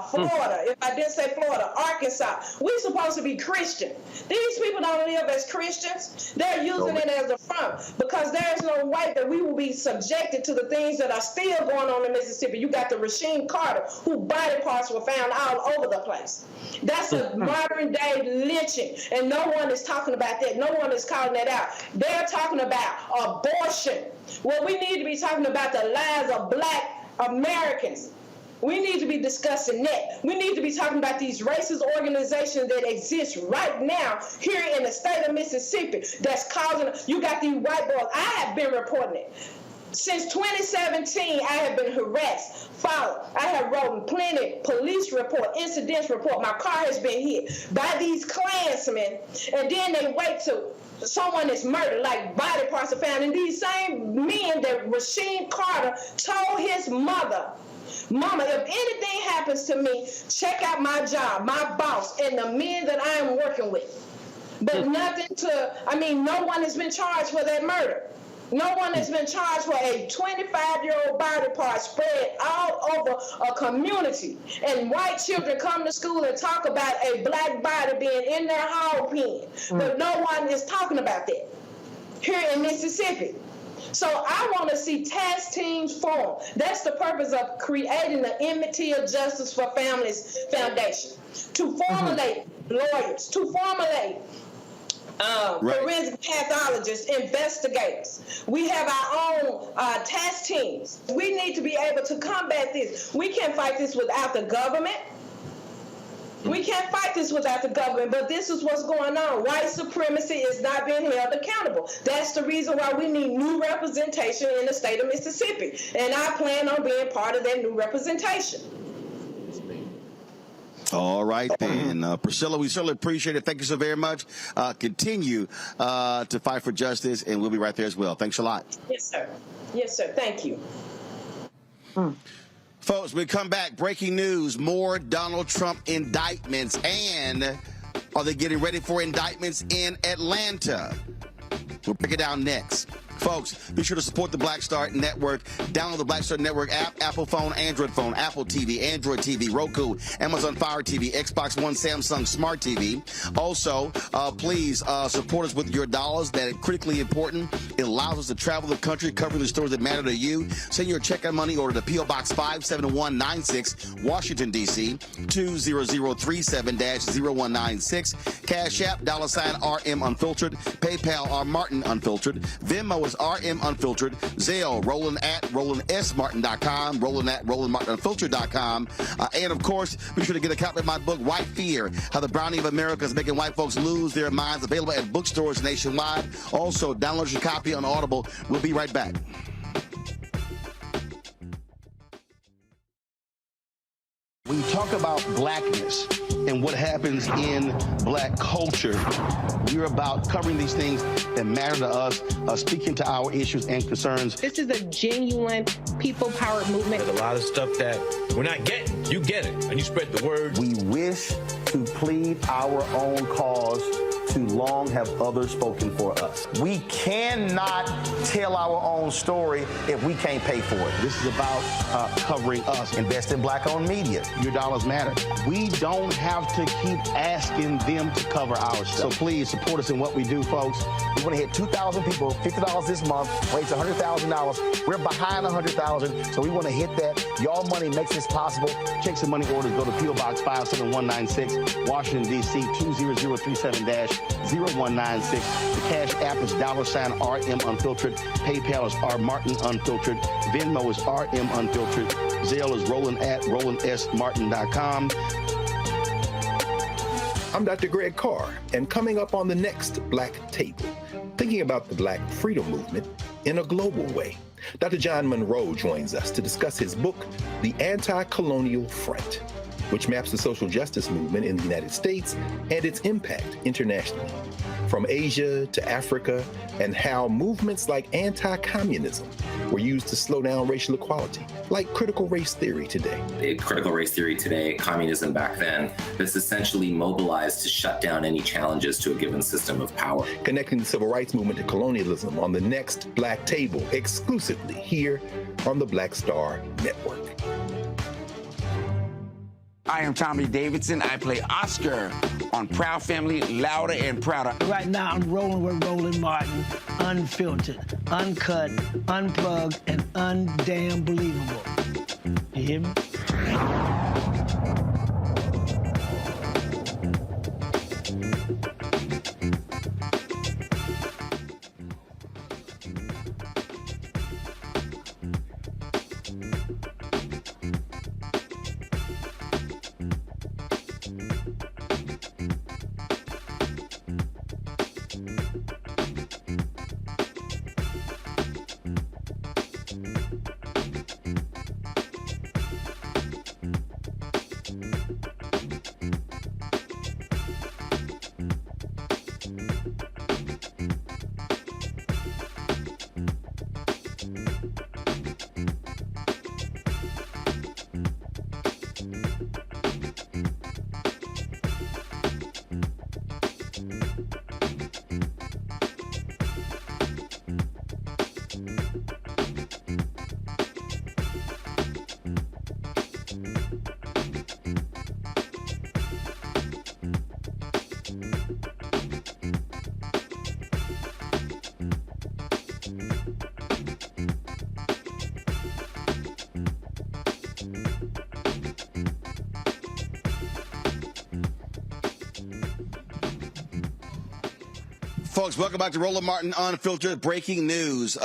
Florida. If I didn't say Florida, Arkansas. We're supposed to be Christian. These people don't live as Christians. They're using it as a front because there is no way that we will be subjected to the things that are still going on in Mississippi. You got the Rasheem Carter, whose body parts were found all over the place. That's a modern day lynching, and no one is talking about that. No one is calling that out. They're talking about abortion. Well, we need to be talking about the lives of black Americans. We need to be discussing that. We need to be talking about these racist organizations that exist right now here in the state of Mississippi that's causing, you got these white boys. I have been reporting it. Since 2017, I have been harassed, followed. I have written plenty police report, incidents report. My car has been hit by these Klansmen, and then they wait till someone is murdered, like body parts are found. And these same men that Rasheem Carter told his mother, "Mama, if anything happens to me, check out my job, my boss, and the men that I am working with." But no one has been charged for that murder. No one has been charged for a 25-year-old body part spread all over a community. And white children come to school and talk about a black body being in their hog pen. But no one is talking about that here in Mississippi. So I want to see task teams form. That's the purpose of creating the Emmett Till Justice for Families Foundation, to formulate lawyers, to formulate forensic pathologists, investigators. We have our own task teams. We need to be able to combat this. We can't fight this without the government. We can't fight this without the government, but this is what's going on. White supremacy is not being held accountable. That's the reason why we need new representation in the state of Mississippi. And I plan on being part of that new representation. All right, then. Priscilla, we certainly appreciate it. Thank you so very much. Continue to fight for justice, and we'll be right there as well. Thanks a lot. Yes, sir. Yes, sir. Thank you. Folks, we come back. Breaking news. More Donald Trump indictments. And are they getting ready for indictments in Atlanta? We'll break it down next. Folks, be sure to support the Black Star Network. Download the Black Star Network app, Apple phone, Apple TV, Android TV, Roku, Amazon Fire TV, Xbox One, Samsung Smart TV. Also, please support us with your dollars. That is critically important. It allows us to travel the country, covering the stories that matter to you. Send your check and money order to P.O. Box 57196, Washington, D.C., 20037-0196. Cash App, $RM Unfiltered. PayPal, R. Martin Unfiltered. Venmo is RM Unfiltered. Zelle, Roland at RolandSMartin.com. Roland at RolandMartinUnfiltered.com. And of course, be sure to get a copy of my book, White Fear, How the Brownie of America is Making White Folks Lose Their Minds. Available at bookstores nationwide. Also, download your copy on Audible. We'll be right back. When you talk about blackness and what happens in black culture, we're about covering these things that matter to us, speaking to our issues and concerns. This is a genuine people-powered movement. There's a lot of stuff that we're not getting. You get it, and you spread the word. We wish to plead our own cause. Too long have others spoken for us. We cannot tell our own story if we can't pay for it. This is about covering us. Invest in black-owned media. Your dollars matter. We don't have to keep asking them to cover our stuff. So please support us in what we do, folks. We want to hit 2,000 people, $50 this month, raise $100,000. We're behind 100,000, so we want to hit that. Y'all money makes this possible. Checks and money orders go to P.O. Box 57196, Washington, D.C., 20037-0196. The Cash App is $RM Unfiltered. PayPal is R. Martin Unfiltered. Venmo is RM Unfiltered. Zelle is Roland at RolandSMartin.com. I'm Dr. Greg Carr, and coming up on the next Black Table, thinking about the Black freedom movement in a global way. Dr. John Monroe joins us to discuss his book, The Anti-Colonial Front, which maps the social justice movement in the United States and its impact internationally, from Asia to Africa, and how movements like anti-communism were used to slow down racial equality, like critical race theory today. Critical race theory today, communism back then, this essentially mobilized to shut down any challenges to a given system of power. Connecting the civil rights movement to colonialism on the next Black Table, exclusively here on the Black Star Network. I am Tommy Davidson. I play Oscar on Proud Family, Louder and Prouder. Right now, I'm rolling with Roland Martin, unfiltered, uncut, unplugged, and undamn believable. You hear me? folks, welcome back to Roland Martin Unfiltered. Breaking news.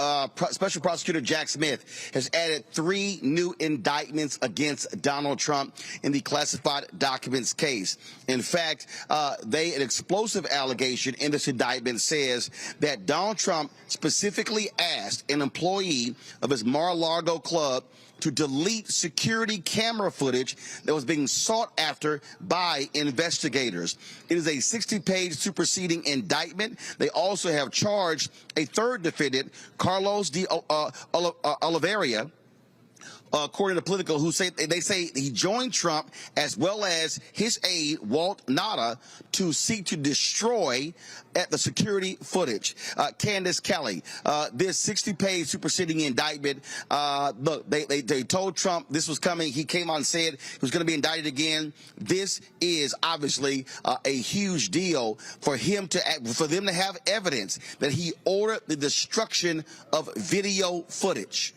Special Prosecutor Jack Smith has added 3 new indictments against Donald Trump in the classified documents case. In fact, an explosive allegation in this indictment says that Donald Trump specifically asked an employee of his Mar-a-Lago club to delete security camera footage that was being sought after by investigators. It is a 60-page superseding indictment. They also have charged a third defendant, Carlos de Oliveira, according to Politico, they say he joined Trump as well as his aide, Walt Nada, to seek to destroy the security footage. Candace Kelly, this 60-page superseding indictment, look, they told Trump this was coming. He came out and said he was going to be indicted again. This is obviously a huge deal for them to have evidence that he ordered the destruction of video footage.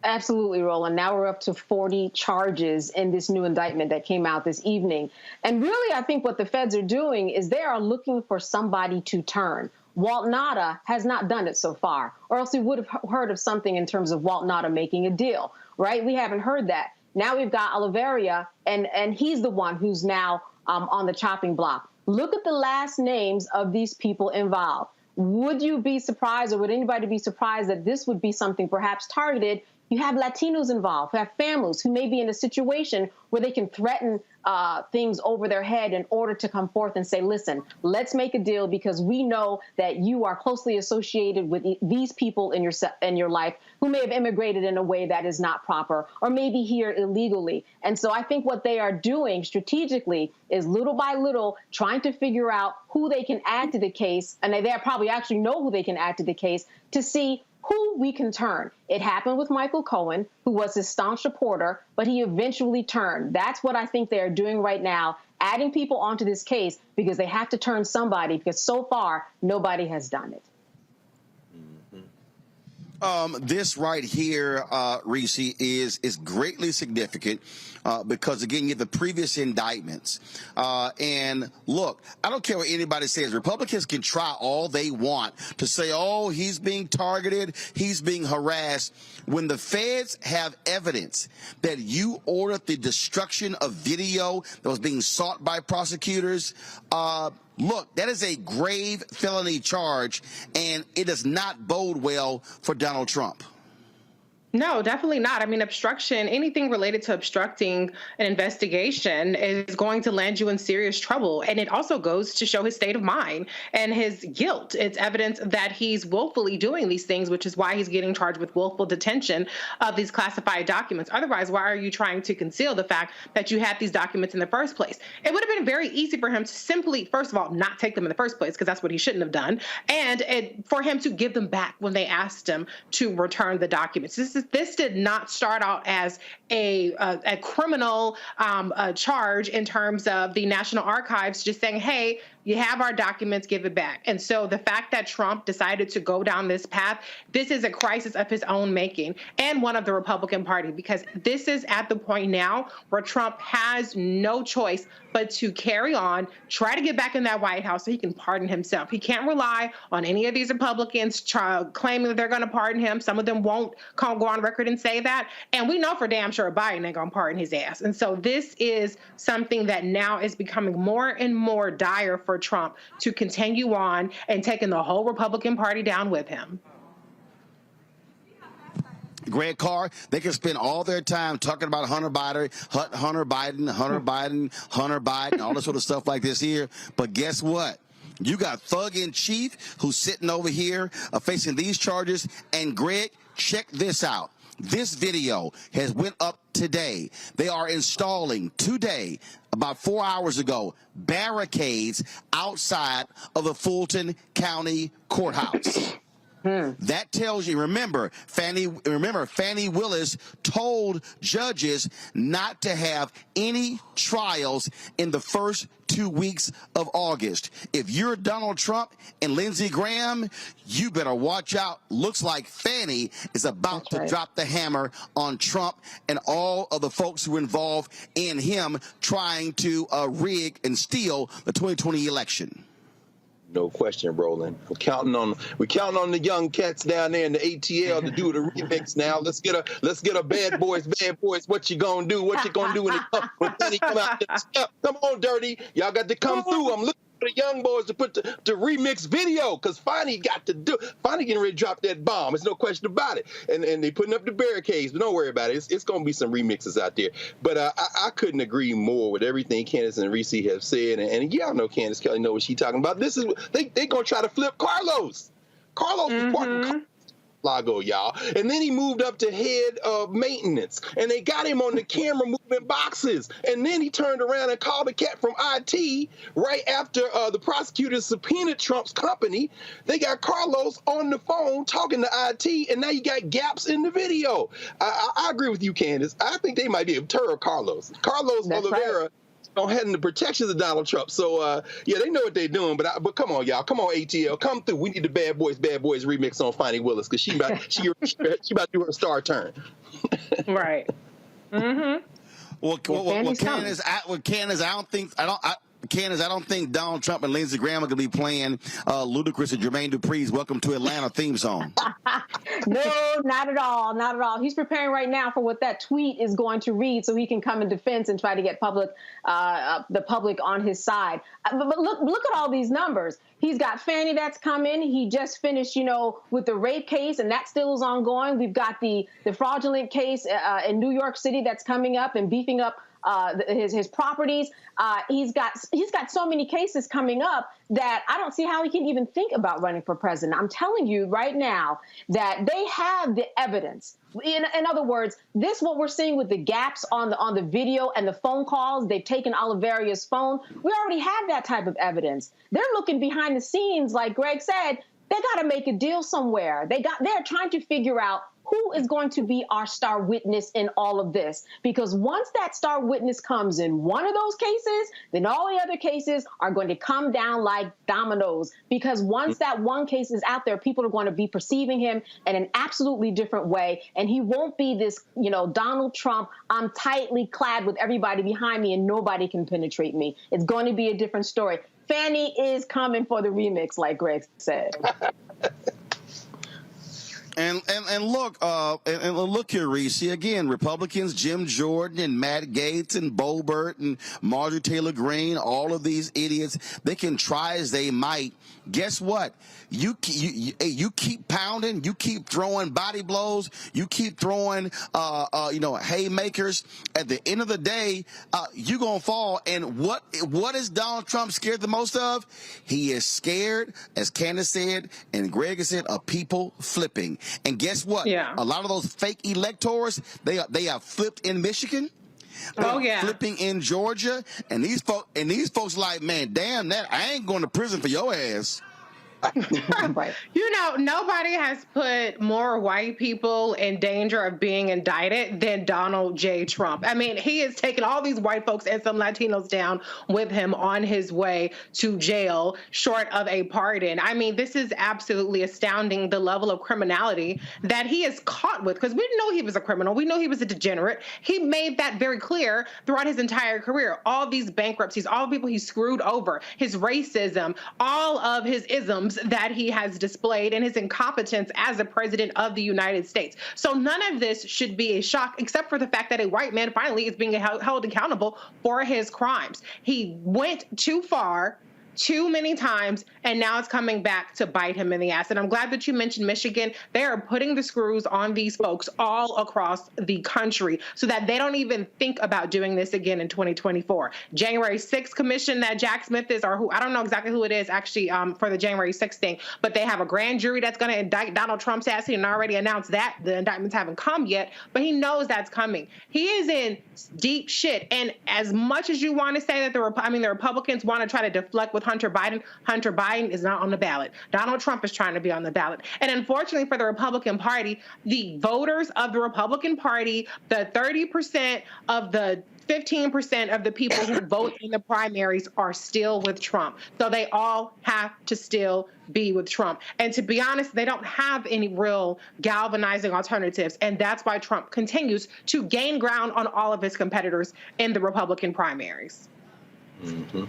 Absolutely, Roland. Now we're up to 40 charges in this new indictment that came out this evening. And really, I think what the feds are doing is they are looking for somebody to turn. Walt Nada has not done it so far, or else we would have heard of something in terms of Walt Nada making a deal, right? We haven't heard that. Now we've got Oliveira, and he's the one who's now on the chopping block. Look at the last names of these people involved. Would you be surprised, or would anybody be surprised that this would be something perhaps targeted? You have Latinos involved, who have families, who may be in a situation where they can threaten things over their head in order to come forth and say, listen, let's make a deal because we know that you are closely associated with these people in your life who may have immigrated in a way that is not proper or maybe here illegally. And so I think what they are doing strategically is little by little trying to figure out who they can add to the case. And they probably actually know who they can add to the case to see who we can turn. It happened with Michael Cohen, who was his staunch supporter, but he eventually turned. That's what I think they're doing right now, adding people onto this case because they have to turn somebody, because so far, nobody has done it. This right here, Reese, is greatly significant because, again, you have the previous indictments. And look, I don't care what anybody says. Republicans can try all they want to say, oh, he's being targeted, he's being harassed. When the feds have evidence that you ordered the destruction of video that was being sought by prosecutors, look, that is a grave felony charge, and it does not bode well for Donald Trump. No, definitely not. I mean, obstruction, anything related to obstructing an investigation is going to land you in serious trouble. And it also goes to show his state of mind and his guilt. It's evidence that he's willfully doing these things, which is why he's getting charged with willful detention of these classified documents. Otherwise, why are you trying to conceal the fact that you had these documents in the first place? It would have been very easy for him to simply, first of all, not take them in the first place, because that's what he shouldn't have done, and for him to give them back when they asked him to return the documents. This did not start out as a criminal charge in terms of the National Archives just saying, hey, you have our documents, give it back. And so the fact that Trump decided to go down this path, this is a crisis of his own making and one of the Republican Party, because this is at the point now where Trump has no choice but to carry on, try to get back in that White House so he can pardon himself. He can't rely on any of these Republicans claiming that they're going to pardon him. Some of them won't go on record and say that. And we know for damn sure Biden ain't going to pardon his ass. And so this is something that now is becoming more and more dire for Trump to continue on and taking the whole Republican Party down with him. Greg Carr, they can spend all their time talking about Hunter Biden, all this sort of stuff like this here. But guess what? You got Thug in Chief who's sitting over here facing these charges. And Greg, check this out. This video has went up today. They are installing today, about 4 hours ago, barricades outside of the Fulton County Courthouse. That tells you, remember, Fannie Willis told judges not to have any trials in the first 2 weeks of August. If you're Donald Trump and Lindsey Graham, you better watch out. Looks like Fannie is about to drop the hammer on Trump and all of the folks who are involved in him trying to rig and steal the 2020 election. No question, Roland. We're counting on the young cats down there in the ATL to do the remix now. Let's get a bad boys. What you gonna do? What you gonna do when they come out? Come on, Dirty. Y'all got to come through. I'm looking for the young boys to put the remix video, because Fonny getting ready to drop that bomb. There's no question about it. And they putting up the barricades, but don't worry about it. It's gonna be some remixes out there. But I couldn't agree more with everything Candace and Reese have said. And y'all know Candace Kelly know what she's talking about. This is they gonna try to flip Carlos. Carlos was part Lago, y'all. And then he moved up to head of maintenance. And they got him on the camera moving boxes. And then he turned around and called the cat from IT right after the prosecutors subpoenaed Trump's company. They got Carlos on the phone talking to IT, and now you got gaps in the video. I agree with you, Candace. I think they might be able to deter Carlos. Carlos Oliveira don't have the protections of Donald Trump. So, yeah, they know what they're doing. But come on, y'all. Come on, ATL. Come through. We need the Bad Boys remix on Fonny Willis, because she about to do her star turn. Right. Mm-hmm. Well, Candace, I don't think Donald Trump and Lindsey Graham are going to be playing Ludacris and Jermaine Dupri's "Welcome to Atlanta" theme song. No, not at all. Not at all. He's preparing right now for what that tweet is going to read, so he can come in defense and try to get the public on his side. But look at all these numbers. He's got Fannie that's coming. He just finished, with the rape case, and that still is ongoing. We've got the fraudulent case in New York City that's coming up and beefing up his properties. He's got so many cases coming up that I don't see how he can even think about running for president. I'm telling you right now that they have the evidence. In other words, what we're seeing with the gaps on the video and the phone calls, they've taken Oliveria's phone. We already have that type of evidence. They're looking behind the scenes, like Greg said. They got to make a deal somewhere. They're trying to figure out who is going to be our star witness in all of this. Because once that star witness comes in one of those cases, then all the other cases are going to come down like dominoes. Because once that one case is out there, people are going to be perceiving him in an absolutely different way. And he won't be this, Donald Trump, I'm tightly clad with everybody behind me and nobody can penetrate me. It's going to be a different story. Fanny is coming for the remix, like Greg said. And look here, Reese. Again, Republicans, Jim Jordan and Matt Gaetz and Boebert and Marjorie Taylor Greene, all of these idiots, they can try as they might. Guess what? You keep pounding, you keep throwing body blows, you keep throwing haymakers. At the end of the day, you're gonna fall. And what is Donald Trump scared the most of? He is scared, as Candace said and Greg has said, of people flipping. And guess what? Yeah. A lot of those fake electors, they are flipped in Michigan. Flipping in Georgia, and these folks like, man, damn that, I ain't going to prison for your ass. Right. Nobody has put more white people in danger of being indicted than Donald J. Trump. I mean, he has taken all these white folks and some Latinos down with him on his way to jail, short of a pardon. I mean, this is absolutely astounding, the level of criminality that he is caught with, because we didn't know he was a criminal. We know he was a degenerate. He made that very clear throughout his entire career. All these bankruptcies, all the people he screwed over, his racism, all of his isms that he has displayed, and his incompetence as a president of the United States. So none of this should be a shock, except for the fact that a white man finally is being held accountable for his crimes. He went too far, too many times, and now it's coming back to bite him in the ass. And I'm glad that you mentioned Michigan. They are putting the screws on these folks all across the country so that they don't even think about doing this again in 2024. January 6th commission that Jack Smith is, or who, I don't know exactly who it is actually for the January 6th thing, but they have a grand jury that's going to indict Donald Trump's ass. He already announced that. The indictments haven't come yet, but he knows that's coming. He is in deep shit. And as much as you want to say that the Republicans want to try to deflect with Hunter Biden is not on the ballot. Donald Trump is trying to be on the ballot. And unfortunately for the Republican Party, the voters of the Republican Party, the 30% of the 15% of the people who vote in the primaries are still with Trump. So they all have to still be with Trump. And to be honest, they don't have any real galvanizing alternatives. And that's why Trump continues to gain ground on all of his competitors in the Republican primaries. Mm-hmm.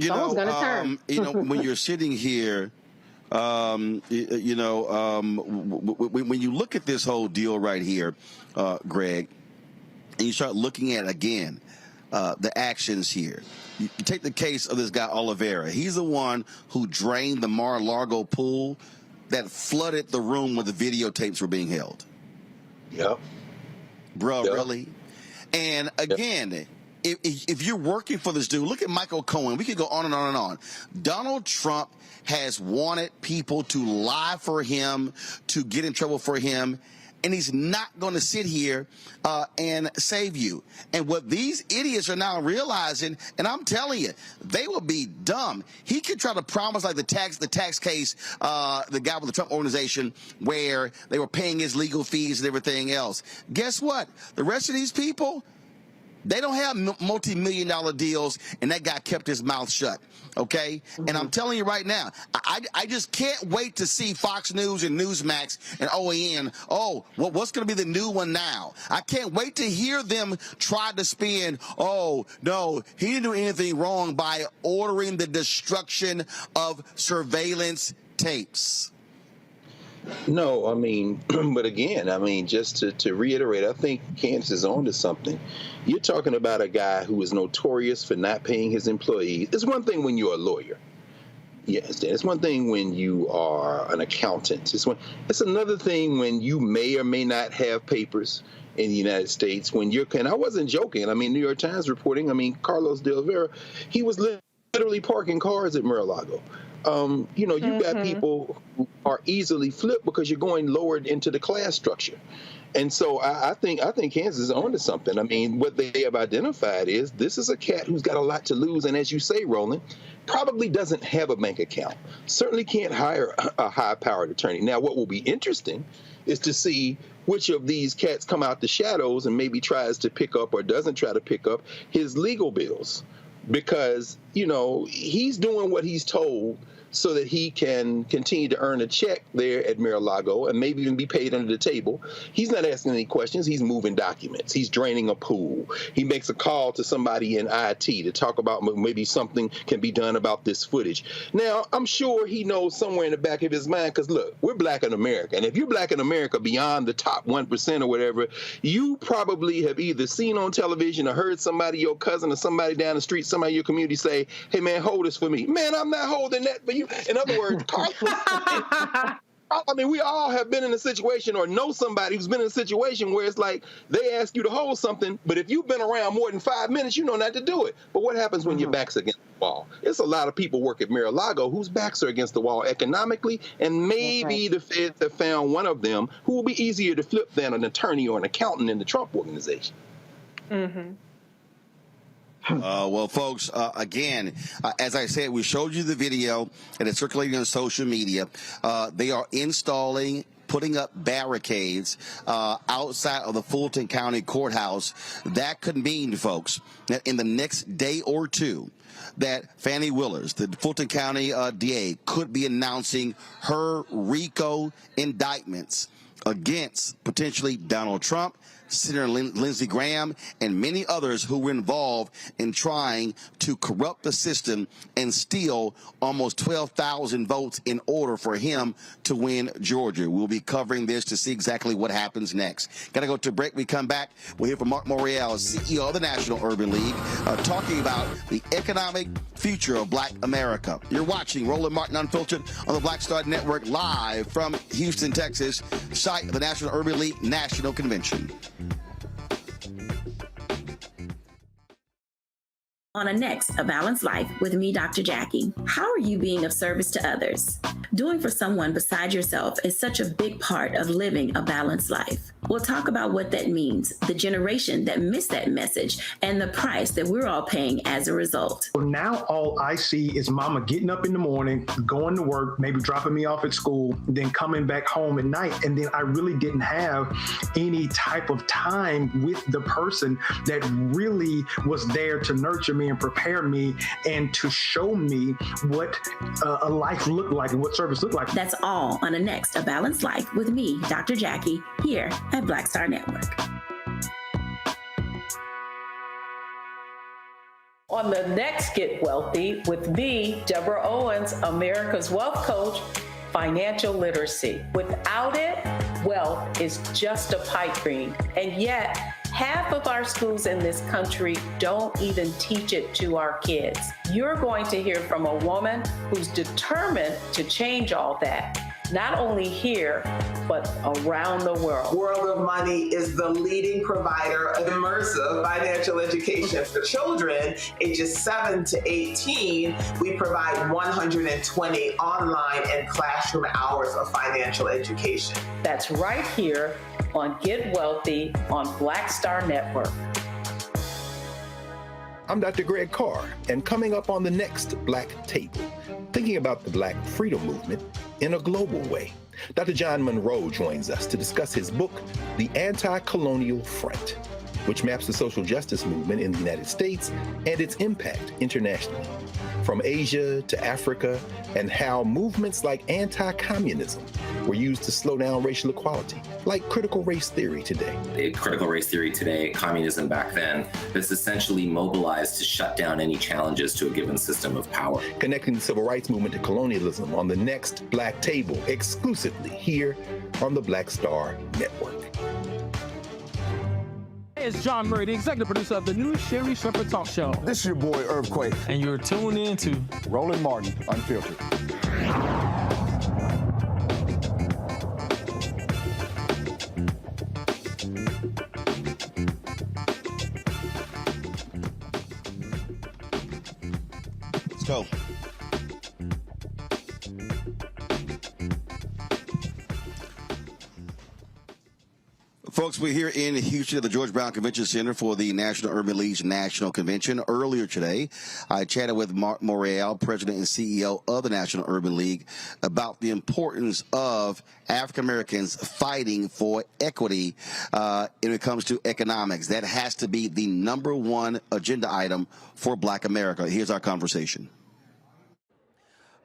Someone's going to turn. When you're sitting here, when you look at this whole deal right here, Greg, and you start looking at, again, the actions here. You take the case of this guy, Oliveira. He's the one who drained the Mar-a-Lago pool that flooded the room where the videotapes were being held. Yep. Bro, really? And again, if you're working for this dude, look at Michael Cohen. We could go on and on and on. Donald Trump has wanted people to lie for him, to get in trouble for him, and he's not going to sit here and save you. And what these idiots are now realizing, and I'm telling you, they will be dumb. He could try to promise, like the tax case, the guy with the Trump organization, where they were paying his legal fees and everything else. Guess what? The rest of these people, they don't have multi-million-dollar deals, and that guy kept his mouth shut, okay? And I'm telling you right now, I just can't wait to see Fox News and Newsmax and OAN, what's going to be the new one now? I can't wait to hear them try to spin, oh, no, he didn't do anything wrong by ordering the destruction of surveillance tapes. No, I mean, but again, I mean, just to reiterate, I think Candace is on to something. You're talking about a guy who is notorious for not paying his employees. It's one thing when you're a lawyer. Yes, it's one thing when you are an accountant. It's another thing when you may or may not have papers in the United States. And I wasn't joking. I mean, New York Times reporting, I mean, Carlos de Oliveira, he was literally parking cars at Mar-a-Lago. You've got people who are easily flipped because you're going lower into the class structure. And so I think Kansas is onto something. I mean, what they have identified is this is a cat who's got a lot to lose. And as you say, Roland, probably doesn't have a bank account, certainly can't hire a high-powered attorney. Now, what will be interesting is to see which of these cats come out the shadows and maybe tries to pick up or doesn't try to pick up his legal bills. Because, he's doing what he's told so that he can continue to earn a check there at Mar-a-Lago and maybe even be paid under the table. He's not asking any questions. He's moving documents. He's draining a pool. He makes a call to somebody in IT to talk about maybe something can be done about this footage. Now, I'm sure he knows somewhere in the back of his mind, because, look, we're black in America. And if you're black in America beyond the top 1% or whatever, you probably have either seen on television or heard somebody, your cousin or somebody down the street, somebody in your community say, hey, man, hold this for me. Man, I'm not holding that for you. In other words, I mean, we all have been in a situation or know somebody who's been in a situation where it's like they ask you to hold something, but if you've been around more than 5 minutes, you know not to do it. But what happens when your back's against the wall? It's a lot of people work at Mar-a-Lago whose backs are against the wall economically, and maybe the feds have found one of them who will be easier to flip than an attorney or an accountant in the Trump organization. Mm-hmm. Well, folks, again, as I said, we showed you the video and it's circulating on social media. They are putting up barricades outside of the Fulton County Courthouse. That could mean, folks, that in the next day or two, that Fannie Willers, the Fulton County DA, could be announcing her RICO indictments against potentially Donald Trump, Senator Lindsey Graham, and many others who were involved in trying to corrupt the system and steal almost 12,000 votes in order for him to win Georgia. We'll be covering this to see exactly what happens next. Got to go to a break. We come back. We'll hear from Mark Morial, CEO of the National Urban League, talking about the economic future of Black America. You're watching Roland Martin Unfiltered on the Black Star Network, live from Houston, Texas, site of the National Urban League National Convention. On A Balanced Life with me, Dr. Jackie. How are you being of service to others? Doing for someone beside yourself is such a big part of living a balanced life. We'll talk about what that means, the generation that missed that message, and the price that we're all paying as a result. Now all I see is mama getting up in the morning, going to work, maybe dropping me off at school, then coming back home at night. And then I really didn't have any type of time with the person that really was there to nurture me and prepare me and to show me what a life looked like and what service looked like. That's all on A Balanced Life with me, Dr. Jackie, here at Black Star Network. On the next Get Wealthy with me, Deborah Owens, America's Wealth Coach, financial literacy. Without it, wealth is just a pipe dream. And yet, half of our schools in this country don't even teach it to our kids. You're going to hear from a woman who's determined to change all that, not only here, but around the world. World of Money is the leading provider of immersive financial education for children ages 7 to 18. We provide 120 online and classroom hours of financial education. That's right here on Get Wealthy on Black Star Network. I'm Dr. Greg Carr, and coming up on the next Black Table, thinking about the Black freedom movement in a global way. Dr. John Monroe joins us to discuss his book, The Anti-Colonial Front, which maps the social justice movement in the United States and its impact internationally, from Asia to Africa, and how movements like anti-communism were used to slow down racial equality, like critical race theory today. Critical race theory today, communism back then, that's essentially mobilized to shut down any challenges to a given system of power. Connecting the civil rights movement to colonialism on the next Black Table, exclusively here on the Black Star Network. Hey, it's John Murray, the executive producer of the new Sherry Shepherd Talk Show. This is your boy, Earthquake. And you're tuned in to Roland Martin, Unfiltered. Let's go. Folks, we're here in Houston at the George Brown Convention Center for the National Urban League's National Convention. Earlier today, I chatted with Mark Morreale, President and CEO of the National Urban League, about the importance of African Americans fighting for equity when it comes to economics. That has to be the #1 agenda item for Black America. Here's our conversation.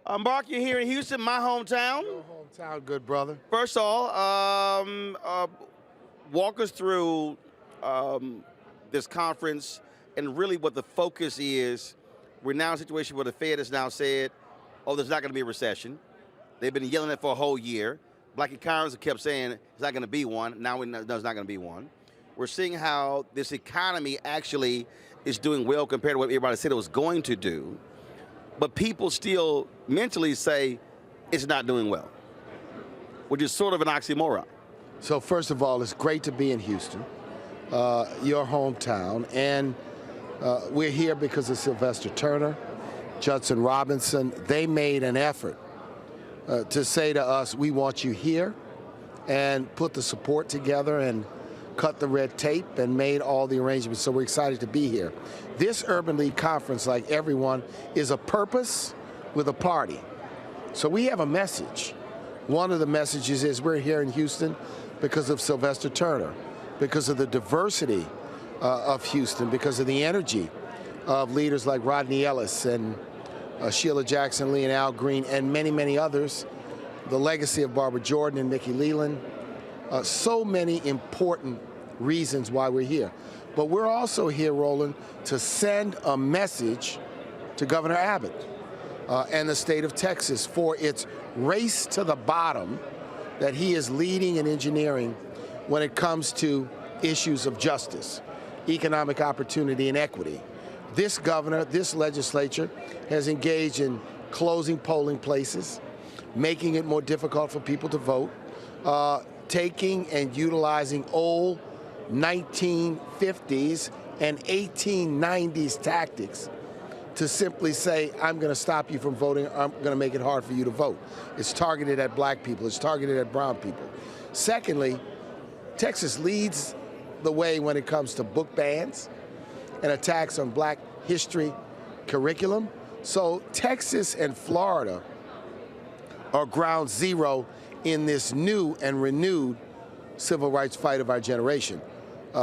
Mark, you're here in Houston, my hometown. Your hometown, good brother. First of all, walk us through this conference and really what the focus is. We're now in a situation where the Fed has now said, oh, there's not going to be a recession. They've been yelling it for a whole year. Black economists have kept saying it's not going to be one. Now we know there's not going to be one. We're seeing how this economy actually is doing well compared to what everybody said it was going to do. But people still mentally say it's not doing well, which is sort of an oxymoron. So first of all, it's great to be in Houston, your hometown, and we're here because of Sylvester Turner, Judson Robinson. They made an effort to say to us, we want you here, and put the support together and cut the red tape and made all the arrangements. So we're excited to be here. This Urban League conference, like everyone, is a purpose with a party. So we have a message. One of the messages is we're here in Houston because of Sylvester Turner, because of the diversity of Houston, because of the energy of leaders like Rodney Ellis and Sheila Jackson Lee and Al Green and many, many others, the legacy of Barbara Jordan and Nikki Leland. So many important reasons why we're here. But we're also here, Roland, to send a message to Governor Abbott and the state of Texas for its race to the bottom that he is leading and engineering when it comes to issues of justice, economic opportunity, and equity. This governor, this legislature has engaged in closing polling places, making it more difficult for people to vote, taking and utilizing old 1950s and 1890s tactics to simply say, I'm going to stop you from voting, I'm going to make it hard for you to vote. It's targeted at black people, it's targeted at brown people. Secondly, Texas leads the way when it comes to book bans and attacks on black history curriculum. So Texas and Florida are ground zero in this new and renewed civil rights fight of our generation.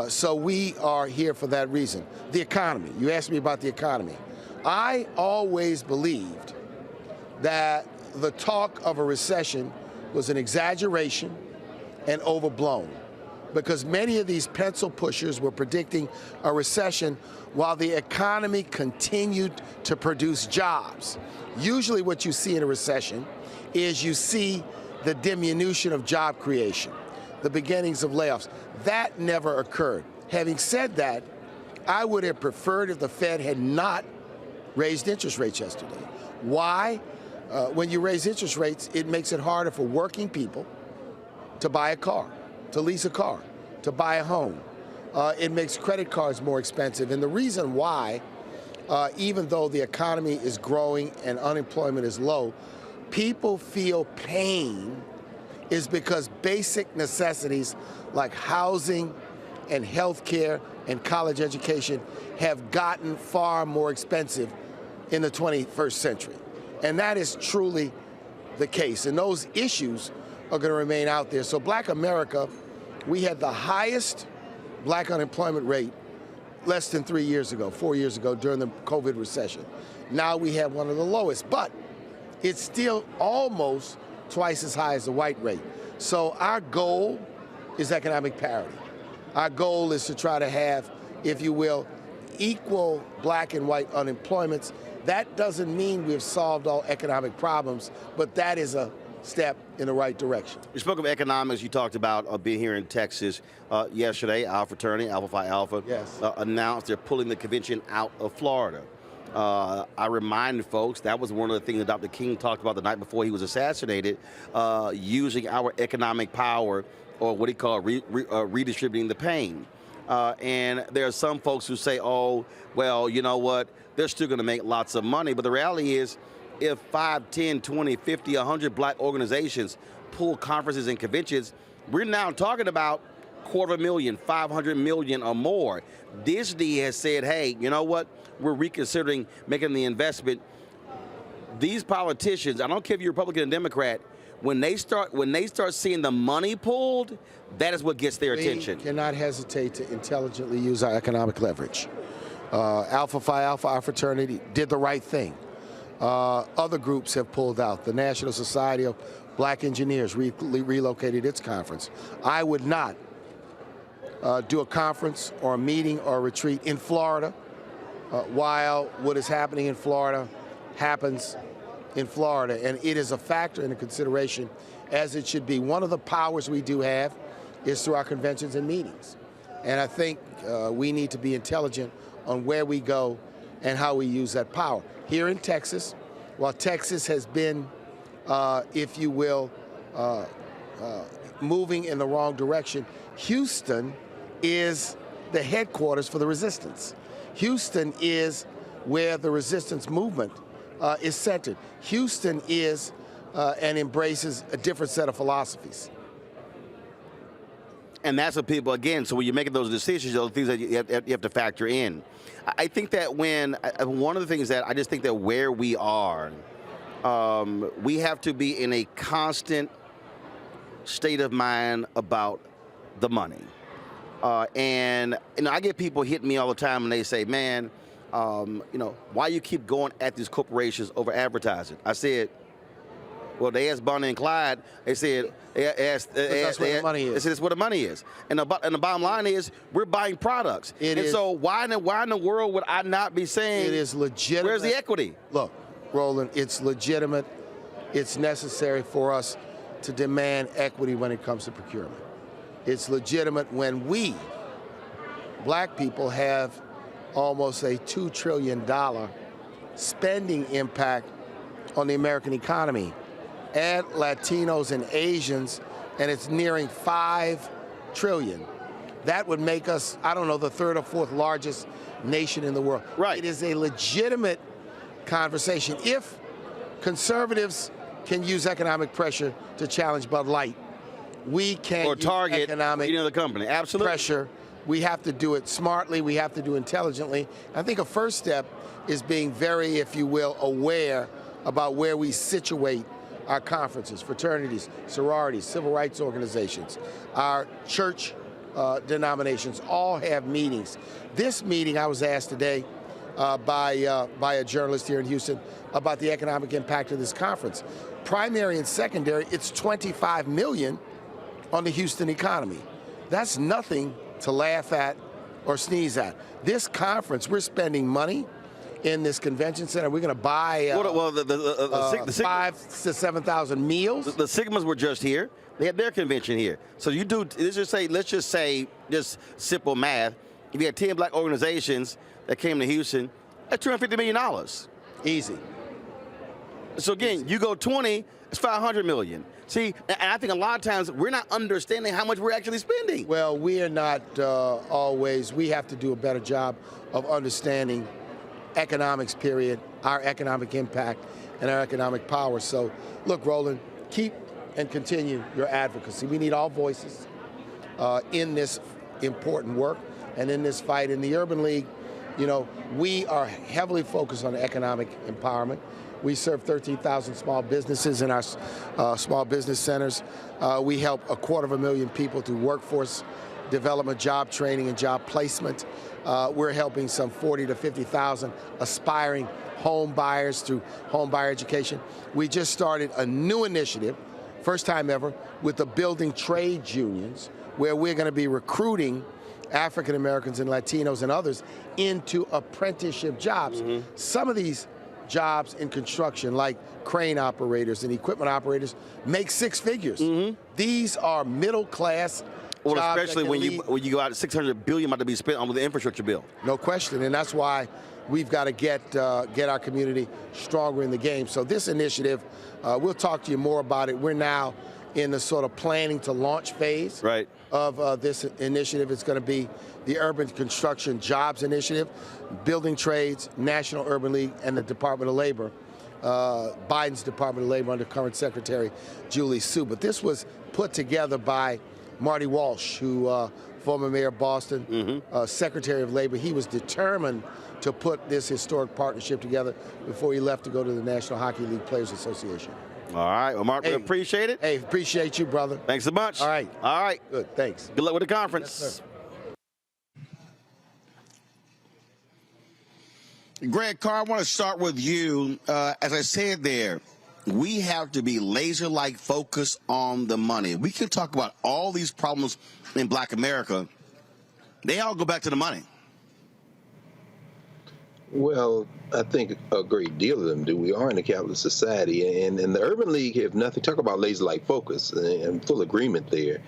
So we are here for that reason. The economy, you asked me about the economy. I always believed that the talk of a recession was an exaggeration and overblown. because many of these pencil pushers were predicting a recession while the economy continued to produce jobs. Usually what you see in a recession is you see the diminution of job creation, the beginnings of layoffs. That never occurred. Having said that, I would have preferred if the Fed had not raised interest rates yesterday. Why? When you raise interest rates, it makes it harder for working people to buy a car, to lease a car, to buy a home. It makes credit cards more expensive. And the reason why, even though the economy is growing and unemployment is low, people feel pain is because basic necessities like housing and health care and college education have gotten far more expensive in the 21st century. And that is truly the case. And those issues are going to remain out there. So Black America, we had the highest Black unemployment rate less than 4 years ago during the COVID recession. Now we have one of the lowest, but it's still almost twice as high as the white rate. So our goal is economic parity. Our goal is to try to have, if you will, equal Black and white unemployments. That doesn't mean we've solved all economic problems, but that is a step in the right direction. You spoke of economics. You talked about being here in Texas yesterday. Our fraternity, Alpha Phi Alpha, yes, announced they're pulling the convention out of Florida. I reminded folks that was one of the things that Dr. King talked about the night before he was assassinated, using our economic power, or what he called redistributing the pain. And there are some folks who say, oh, well, you know what, they're still going to make lots of money. But the reality is, if 5, 10, 20, 50, 100 Black organizations pull conferences and conventions, we're now talking about $250,000, 500 million or more. Disney has said, hey, you know what, we're reconsidering making the investment. These politicians, I don't care if you're Republican or Democrat, when they start seeing the money pulled, that is what gets their attention. We cannot hesitate to intelligently use our economic leverage. Alpha Phi Alpha, our fraternity, did the right thing. Other groups have pulled out. The National Society of Black Engineers relocated its conference. I would not do a conference or a meeting or a retreat in Florida while what is happening in Florida happens in Florida. And it is a factor and a consideration, as it should be. One of the powers we do have is through our conventions and meetings. And I think we need to be intelligent on where we go and how we use that power. Here in Texas, while Texas has been, if you will, moving in the wrong direction, Houston is the headquarters for the resistance. Houston is where the resistance movement is centered. Houston is and embraces a different set of philosophies. And that's what people, again, so when you're making those decisions, those things that you have to factor in. I think that one of the things that I just think that where we are, we have to be in a constant state of mind about the money. And I get people hitting me all the time and they say, man, why you keep going at these corporations over advertising? I said, well, they asked Bonnie and Clyde. They said, that's where the money is. They said it's where the money is. And the bottom line is, we're buying products. So why in the world would I not be saying, it is legitimate? Where's the equity? Look, Roland, it's legitimate. It's necessary for us to demand equity when it comes to procurement. It's legitimate when we, Black people, have almost a $2 trillion spending impact on the American economy. Add Latinos and Asians, and it's nearing $5 trillion. That would make us, I don't know, the third or fourth largest nation in the world. Right. It is a legitimate conversation. If conservatives can use economic pressure to challenge Bud Light, we can or target economic the company. Absolutely. Pressure. We have to do it smartly. We have to do it intelligently. I think a first step is being very, if you will, aware about where we situate our conferences, fraternities, sororities, civil rights organizations, our church denominations all have meetings. This meeting, I was asked today by a journalist here in Houston about the economic impact of this conference. Primary and secondary, it's $25 million on the Houston economy. That's nothing to laugh at or sneeze at. This conference, we're spending money in this convention center. We're going to buy 5,000 to 7,000 meals. The Sigmas were just here. They had their convention here. So you do, let's just say, just simple math. If you had 10 black organizations that came to Houston, that's $250 million. Easy. So again, you go 20, it's $500 million. See, and I think a lot of times we're not understanding how much we're actually spending. Well, we are not always. We have to do a better job of understanding economics, period, our economic impact and our economic power. So, look, Roland, keep and continue your advocacy. We need all voices in this important work and in this fight. In the Urban League, you know, we are heavily focused on economic empowerment. We serve 13,000 small businesses in our small business centers. We help 250,000 people through workforce development, job training, and job placement. We're helping some 40,000 to 50,000 aspiring home buyers through home buyer education. We just started a new initiative, first time ever, with the Building Trades Unions, where we're going to be recruiting African Americans and Latinos and others into apprenticeship jobs. Some of these jobs in construction, like crane operators and equipment operators, make six figures. These are middle class. Well, especially when you go out, $600 billion about to be spent on the infrastructure bill. No question, and that's why we've got to get our community stronger in the game. So this initiative, we'll talk to you more about it. We're now in the sort of planning to launch phase of this initiative. It's going to be the Urban Construction Jobs Initiative, Building Trades, National Urban League, and the Department of Labor, Biden's Department of Labor under current Secretary Julie Su. But this was put together by Marty Walsh, who former mayor of Boston, Secretary of Labor. He was determined to put this historic partnership together before he left to go to the National Hockey League Players Association. All right. Well, Mark, we appreciate it. Hey, appreciate you, brother. Thanks so much. All right. All right. Good. Thanks. Good luck with the conference. Yes, sir. Greg Carr, I want to start with you. As I said there, we have to be laser-like focused on the money. We can talk about all these problems in Black America. They all go back to the money. Well, I think a great deal of them do. We are in a capitalist society, and the Urban League have nothing. Talk about laser-like focus, and I'm full agreement there.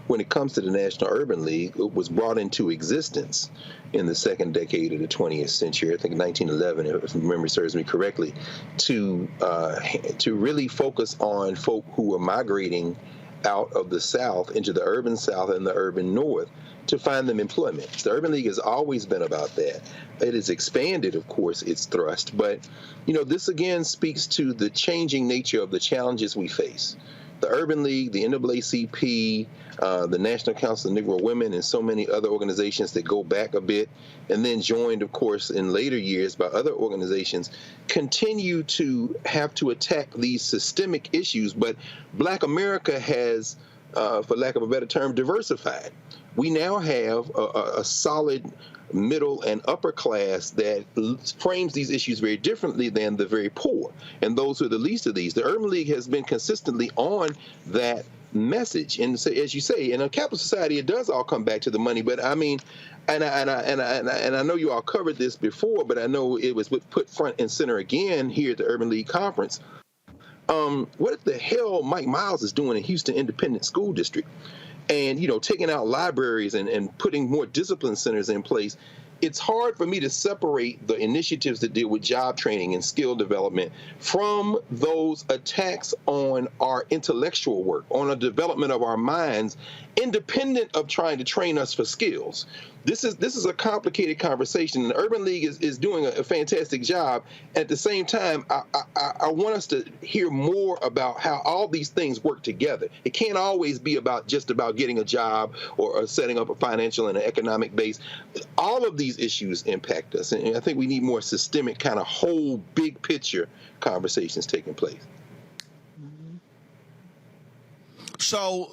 When it comes to the National Urban League, it was brought into existence in the second decade of the 20th century, I think 1911, if memory serves me correctly, to really focus on folk who were migrating out of the South into the urban South and the urban North to find them employment. The Urban League has always been about that. It has expanded, of course, its thrust, but this again speaks to the changing nature of the challenges we face. The Urban League, the NAACP, the National Council of Negro Women, and so many other organizations that go back a bit, and then joined, of course, in later years by other organizations, continue to have to attack these systemic issues. But Black America has, for lack of a better term, diversified. We now have a solid middle and upper class that frames these issues very differently than the very poor and those who are the least of these. The Urban League has been consistently on that message, and so, as you say, in a capitalist society, it does all come back to the money. But I mean, and I know you all covered this before, but I know it was put front and center again here at the Urban League conference. What the hell Mike Miles is doing in Houston Independent School District? And, taking out libraries and putting more discipline centers in place, it's hard for me to separate the initiatives that deal with job training and skill development from those attacks on our intellectual work, on the development of our minds, independent of trying to train us for skills. This is a complicated conversation. The Urban League is doing a fantastic job. At the same time, I want us to hear more about how all these things work together. It can't always be just about getting a job or setting up a financial and an economic base. All of these issues impact us, and I think we need more systemic, kind of whole, big picture conversations taking place. So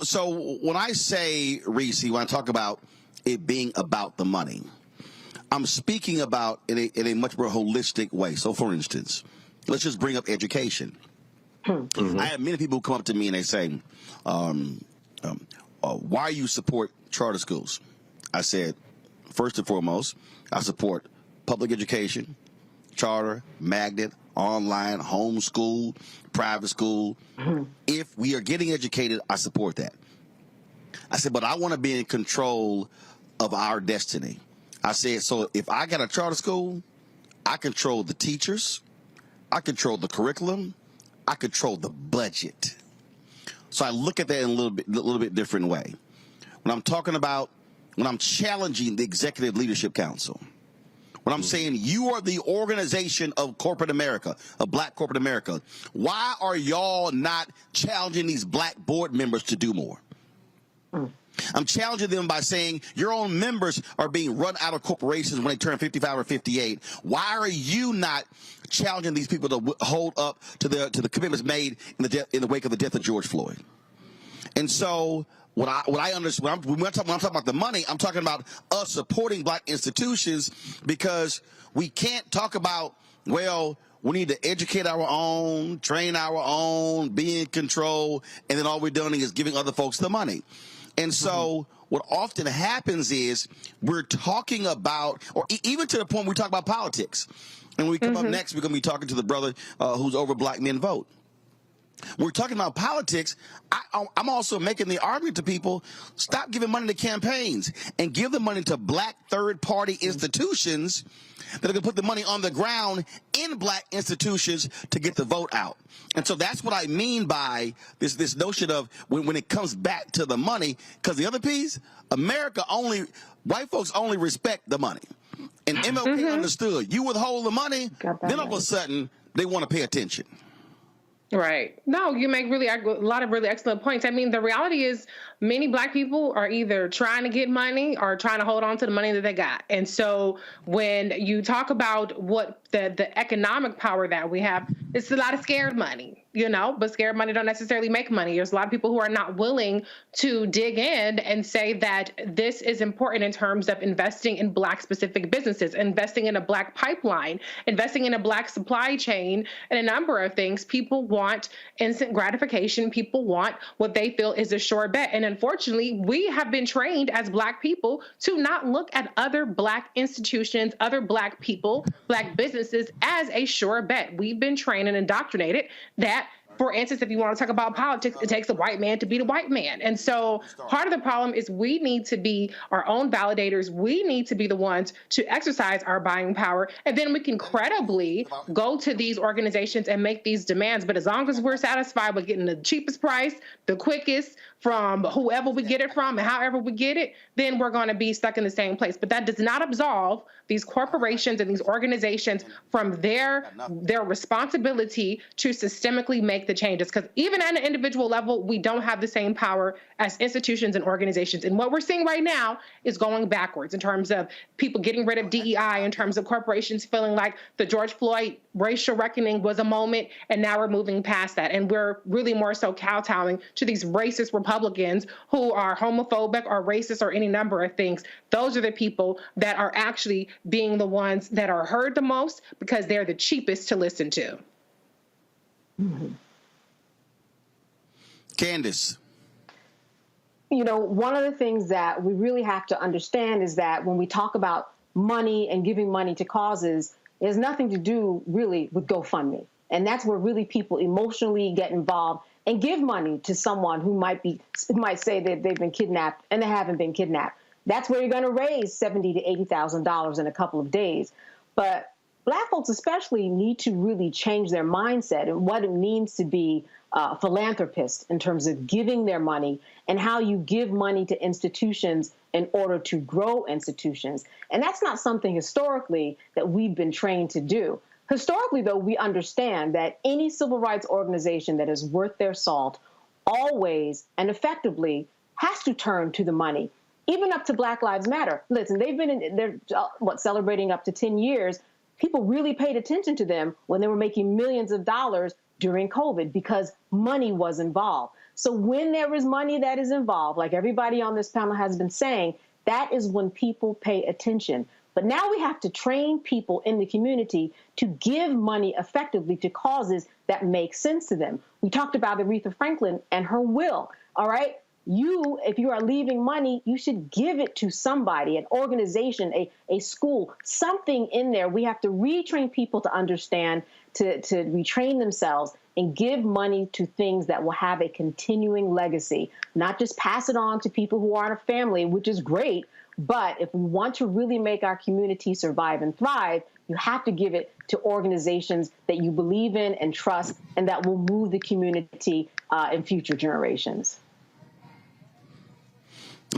when I say, Reese, when I talk about it being about the money, I'm speaking about in a much more holistic way. So, for instance, let's just bring up education. I have many people who come up to me and they say, why you support charter schools. I said, first and foremost, I support public education, charter, magnet, online, homeschool, private school. If we are getting educated, I support that. I said, but I want to be in control of our destiny. I said, so if I got a charter school, I control the teachers, I control the curriculum, I control the budget. So I look at that in a little bit different way. When I'm talking about, when I'm challenging the Executive Leadership Council, when I'm saying you are the organization of corporate America, of black corporate America, why are y'all not challenging these black board members to do more? I'm challenging them by saying your own members are being run out of corporations when they turn 55 or 58. Why are you not challenging these people to hold up to the commitments made in the wake of the death of George Floyd? And so what I understand when I'm talking about the money, I'm talking about us supporting black institutions, because we can't talk about, well, we need to educate our own, train our own, be in control, and then all we're doing is giving other folks the money. And so what often happens is we're talking about, or even to the point we talk about politics. And when we come up next, we're going to be talking to the brother who's over Black Men Vote. When we're talking about politics, I'm also making the argument to people, stop giving money to campaigns and give the money to black third-party institutions that are going to put the money on the ground in black institutions to get the vote out. And so that's what I mean by this notion of when it comes back to the money, because the other piece, white folks only respect the money. And MLK understood, you withhold the money, then all of a sudden they want to pay attention. Right. No, you make a lot of really excellent points. I mean, the reality is many black people are either trying to get money or trying to hold on to the money that they got. And so when you talk about what the economic power that we have, it's a lot of scared money, but scared money don't necessarily make money. There's a lot of people who are not willing to dig in and say that this is important in terms of investing in black specific businesses, investing in a black pipeline, investing in a black supply chain, and a number of things. People want instant gratification. People want what they feel is a sure bet. And unfortunately, we have been trained as black people to not look at other black institutions, other black people, black businesses as a sure bet. We've been trained and indoctrinated that, for instance, if you want to talk about politics, it takes a white man to be the white man. And so part of the problem is we need to be our own validators. We need to be the ones to exercise our buying power. And then we can credibly go to these organizations and make these demands. But as long as we're satisfied with getting the cheapest price, the quickest, from whoever we get it from and however we get it, then we're going to be stuck in the same place. But that does not absolve these corporations and these organizations from their responsibility to systemically make the changes. Because even at an individual level, we don't have the same power as institutions and organizations. And what we're seeing right now is going backwards in terms of people getting rid of DEI, in terms of corporations feeling like the George Floyd racial reckoning was a moment, and now we're moving past that. And we're really more so kowtowing to these racist Republicans who are homophobic or racist or any number of things. Those are the people that are actually being the ones that are heard the most because they're the cheapest to listen to. Candace. One of the things that we really have to understand is that when we talk about money and giving money to causes, it has nothing to do really with GoFundMe. And that's where really people emotionally get involved and give money to someone who might say that they've been kidnapped and they haven't been kidnapped. That's where you're going to raise $70,000 to $80,000 in a couple of days. But black folks especially need to really change their mindset and what it means to be a philanthropist in terms of giving their money and how you give money to institutions in order to grow institutions. And that's not something historically that we've been trained to do. Historically, though, we understand that any civil rights organization that is worth their salt always and effectively has to turn to the money, even up to Black Lives Matter. Listen, they're celebrating up to 10 years. People really paid attention to them when they were making millions of dollars during COVID because money was involved. So when there is money that is involved, like everybody on this panel has been saying, that is when people pay attention. But now we have to train people in the community to give money effectively to causes that make sense to them. We talked about Aretha Franklin and her will, all right? If you are leaving money, you should give it to somebody, an organization, a school, something in there. We have to retrain people to understand, to retrain themselves and give money to things that will have a continuing legacy, not just pass it on to people who aren't a family, which is great. But if we want to really make our community survive and thrive, you have to give it to organizations that you believe in and trust, and that will move the community in future generations.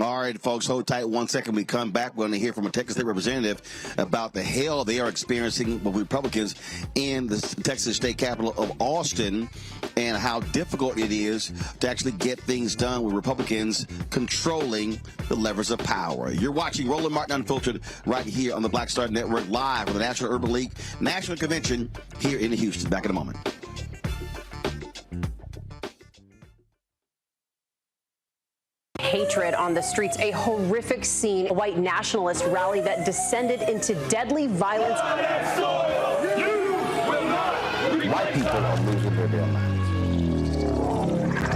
All right, folks, hold tight 1 second. We come back. We're going to hear from a Texas state representative about the hell they are experiencing with Republicans in the Texas state capital of Austin and how difficult it is to actually get things done with Republicans controlling the levers of power. You're watching Roland Martin Unfiltered right here on the Black Star Network, live from the National Urban League National Convention here in Houston. Back in a moment. Hatred on the streets, a horrific scene, a white nationalist rally that descended into deadly violence. White people are losing their damn minds.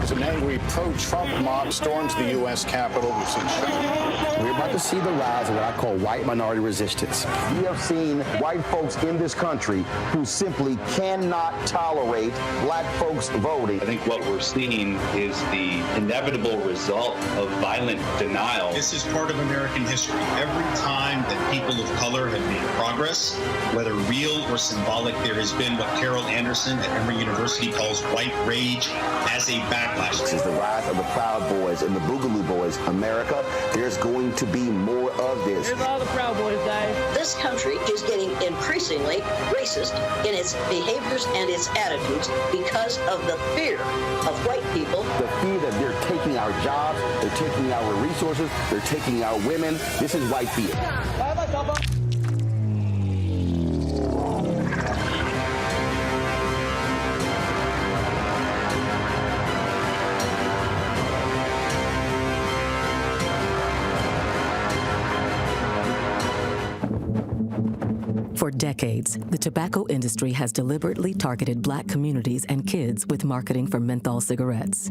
An angry pro-Trump mob storms the U.S. Capitol. We're about to see the rise of what I call white minority resistance. We have seen white folks in this country who simply cannot tolerate black folks voting. I think what we're seeing is the inevitable result of violent denial. This is part of American history. Every time that people of color have made progress, whether real or symbolic, there has been what Carol Anderson at Emory University calls white rage as a backlash. This is the rise of the Proud Boys and the Boogaloo Boys. America, there's going to be more of this. Here's all the Proud Boys, guys. This country is getting increasingly racist in its behaviors and its attitudes because of the fear of white people. The fear that they're taking our jobs, they're taking our resources, they're taking our women. This is white fear. For decades, the tobacco industry has deliberately targeted black communities and kids with marketing for menthol cigarettes.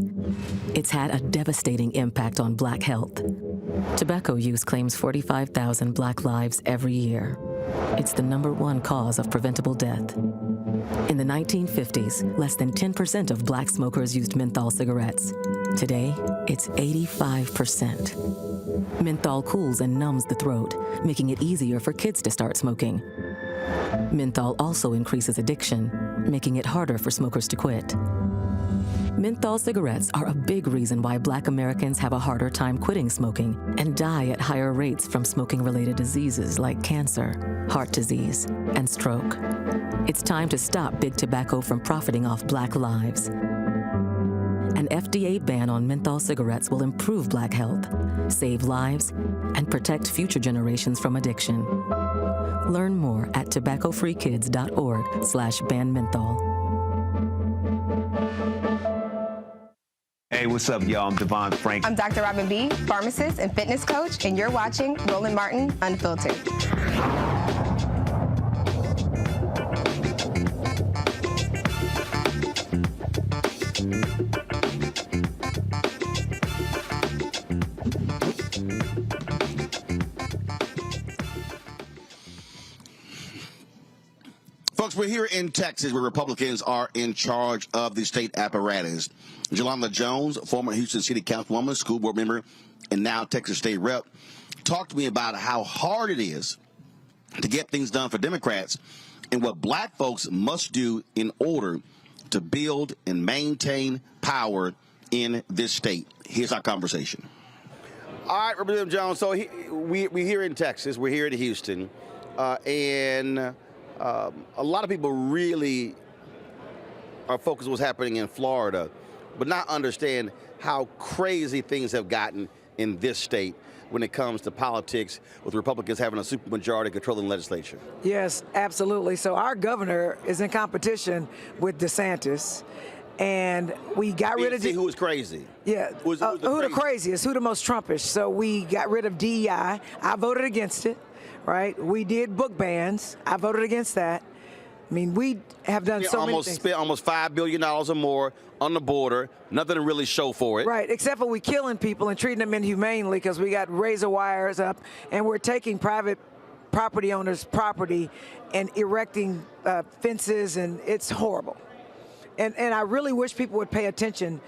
It's had a devastating impact on black health. Tobacco use claims 45,000 black lives every year. It's the #1 cause of preventable death. In the 1950s, less than 10% of black smokers used menthol cigarettes. Today, it's 85%. Menthol cools and numbs the throat, making it easier for kids to start smoking. Menthol also increases addiction, making it harder for smokers to quit. Menthol cigarettes are a big reason why black Americans have a harder time quitting smoking and die at higher rates from smoking-related diseases like cancer, heart disease, and stroke. It's time to stop big tobacco from profiting off black lives. An FDA ban on menthol cigarettes will improve black health, save lives, and protect future generations from addiction. Learn more at tobaccofreekids.org/ban menthol. Hey, what's up, y'all? I'm Devon Frank. I'm Dr. Robin B., pharmacist and fitness coach, and you're watching Roland Martin Unfiltered. Folks, we're here in Texas where Republicans are in charge of the state apparatus. Jelanda Jones, former Houston City Councilwoman, school board member, and now Texas State Rep, talked to me about how hard it is to get things done for Democrats and what black folks must do in order to build and maintain power in this state. Here's our conversation. All right, Representative Jones, so we're here in Texas, we're here in Houston, and a lot of people really are focused on what's happening in Florida, but not understand how crazy things have gotten in this state when it comes to politics, with Republicans having a supermajority controlling the legislature. Yes, absolutely. So our governor is in competition with DeSantis, and we got rid of... See who was crazy. Yeah, who the craziest, who the most Trumpish. So we got rid of DEI. I voted against it, right? We did book bans. I voted against that. I mean, we have done so many things. Spent almost $5 billion or more on the border. Nothing to really show for it. Right, except for we killing people and treating them inhumanely because we got razor wires up and we're taking private property owners' property and erecting fences, and it's horrible. And I really wish people would pay attention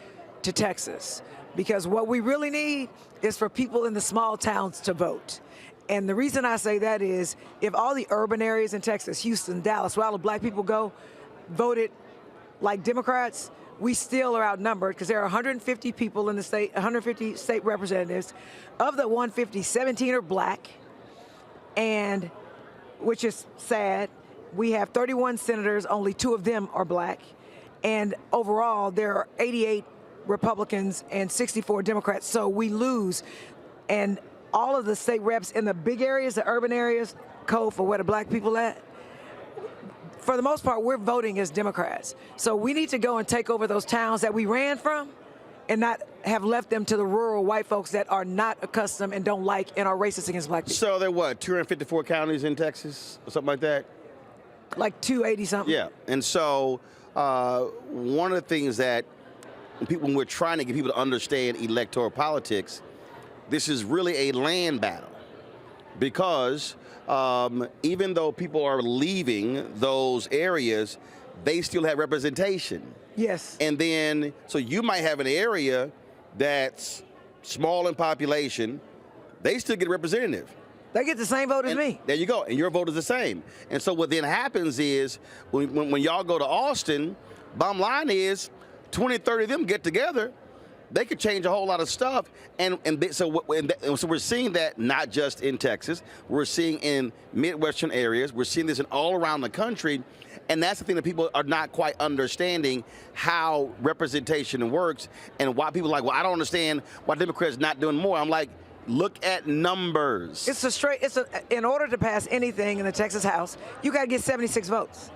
to Texas, because what we really need is for people in the small towns to vote. And the reason I say that is if all the urban areas in Texas, Houston, Dallas, where all the black people go, voted like Democrats, we still are outnumbered because there are 150 people in the state, 150 state representatives. Of the 150, 17 are black, and which is sad. We have 31 senators, only 2 of them are black. And overall, there are 88 Republicans and 64 Democrats. So we lose. And all of the state reps in the big areas, the urban areas, code for where the black people at, for the most part, we're voting as Democrats. So we need to go and take over those towns that we ran from and not have left them to the rural white folks that are not accustomed and don't like and are racist against black people. So there what, 254 counties in Texas or something like that? Like 280 something. Yeah, and so one of the things that when we're trying to get people to understand electoral politics, this is really a land battle, because even though people are leaving those areas, they still have representation. Yes. And then, so you might have an area that's small in population, they still get a representative. They get the same vote as me. There you go, and your vote is the same. And so what then happens is, when y'all go to Austin, bottom line is, 20, 30 of them get together, they could change a whole lot of stuff. So we're seeing that not just in Texas, we're seeing in Midwestern areas, we're seeing this in all around the country, and that's the thing that people are not quite understanding, how representation works, and why people are like, well, I don't understand why Democrats not doing more. I'm like, look at numbers. In order to pass anything in the Texas House, you got to get 76 votes,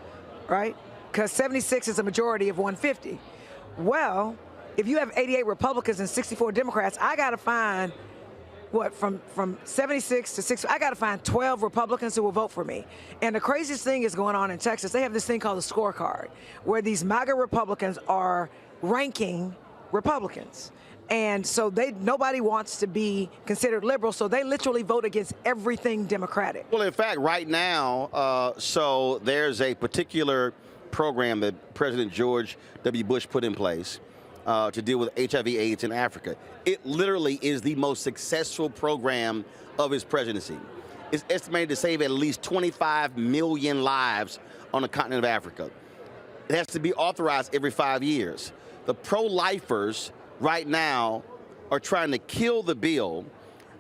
right? Because 76 is a majority of 150. Well, if you have 88 Republicans and 64 Democrats, I got to find, from 76 to 6, I got to find 12 Republicans who will vote for me. And the craziest thing is going on in Texas. They have this thing called a scorecard, where these MAGA Republicans are ranking Republicans. And so nobody wants to be considered liberal, so they literally vote against everything Democratic. Well, in fact, right now, so there's a particular program that President George W. Bush put in place to deal with HIV/AIDS in Africa. It literally is the most successful program of his presidency. It's estimated to save at least 25 million lives on the continent of Africa. It has to be authorized every 5 years. The pro-lifers right now are trying to kill the bill.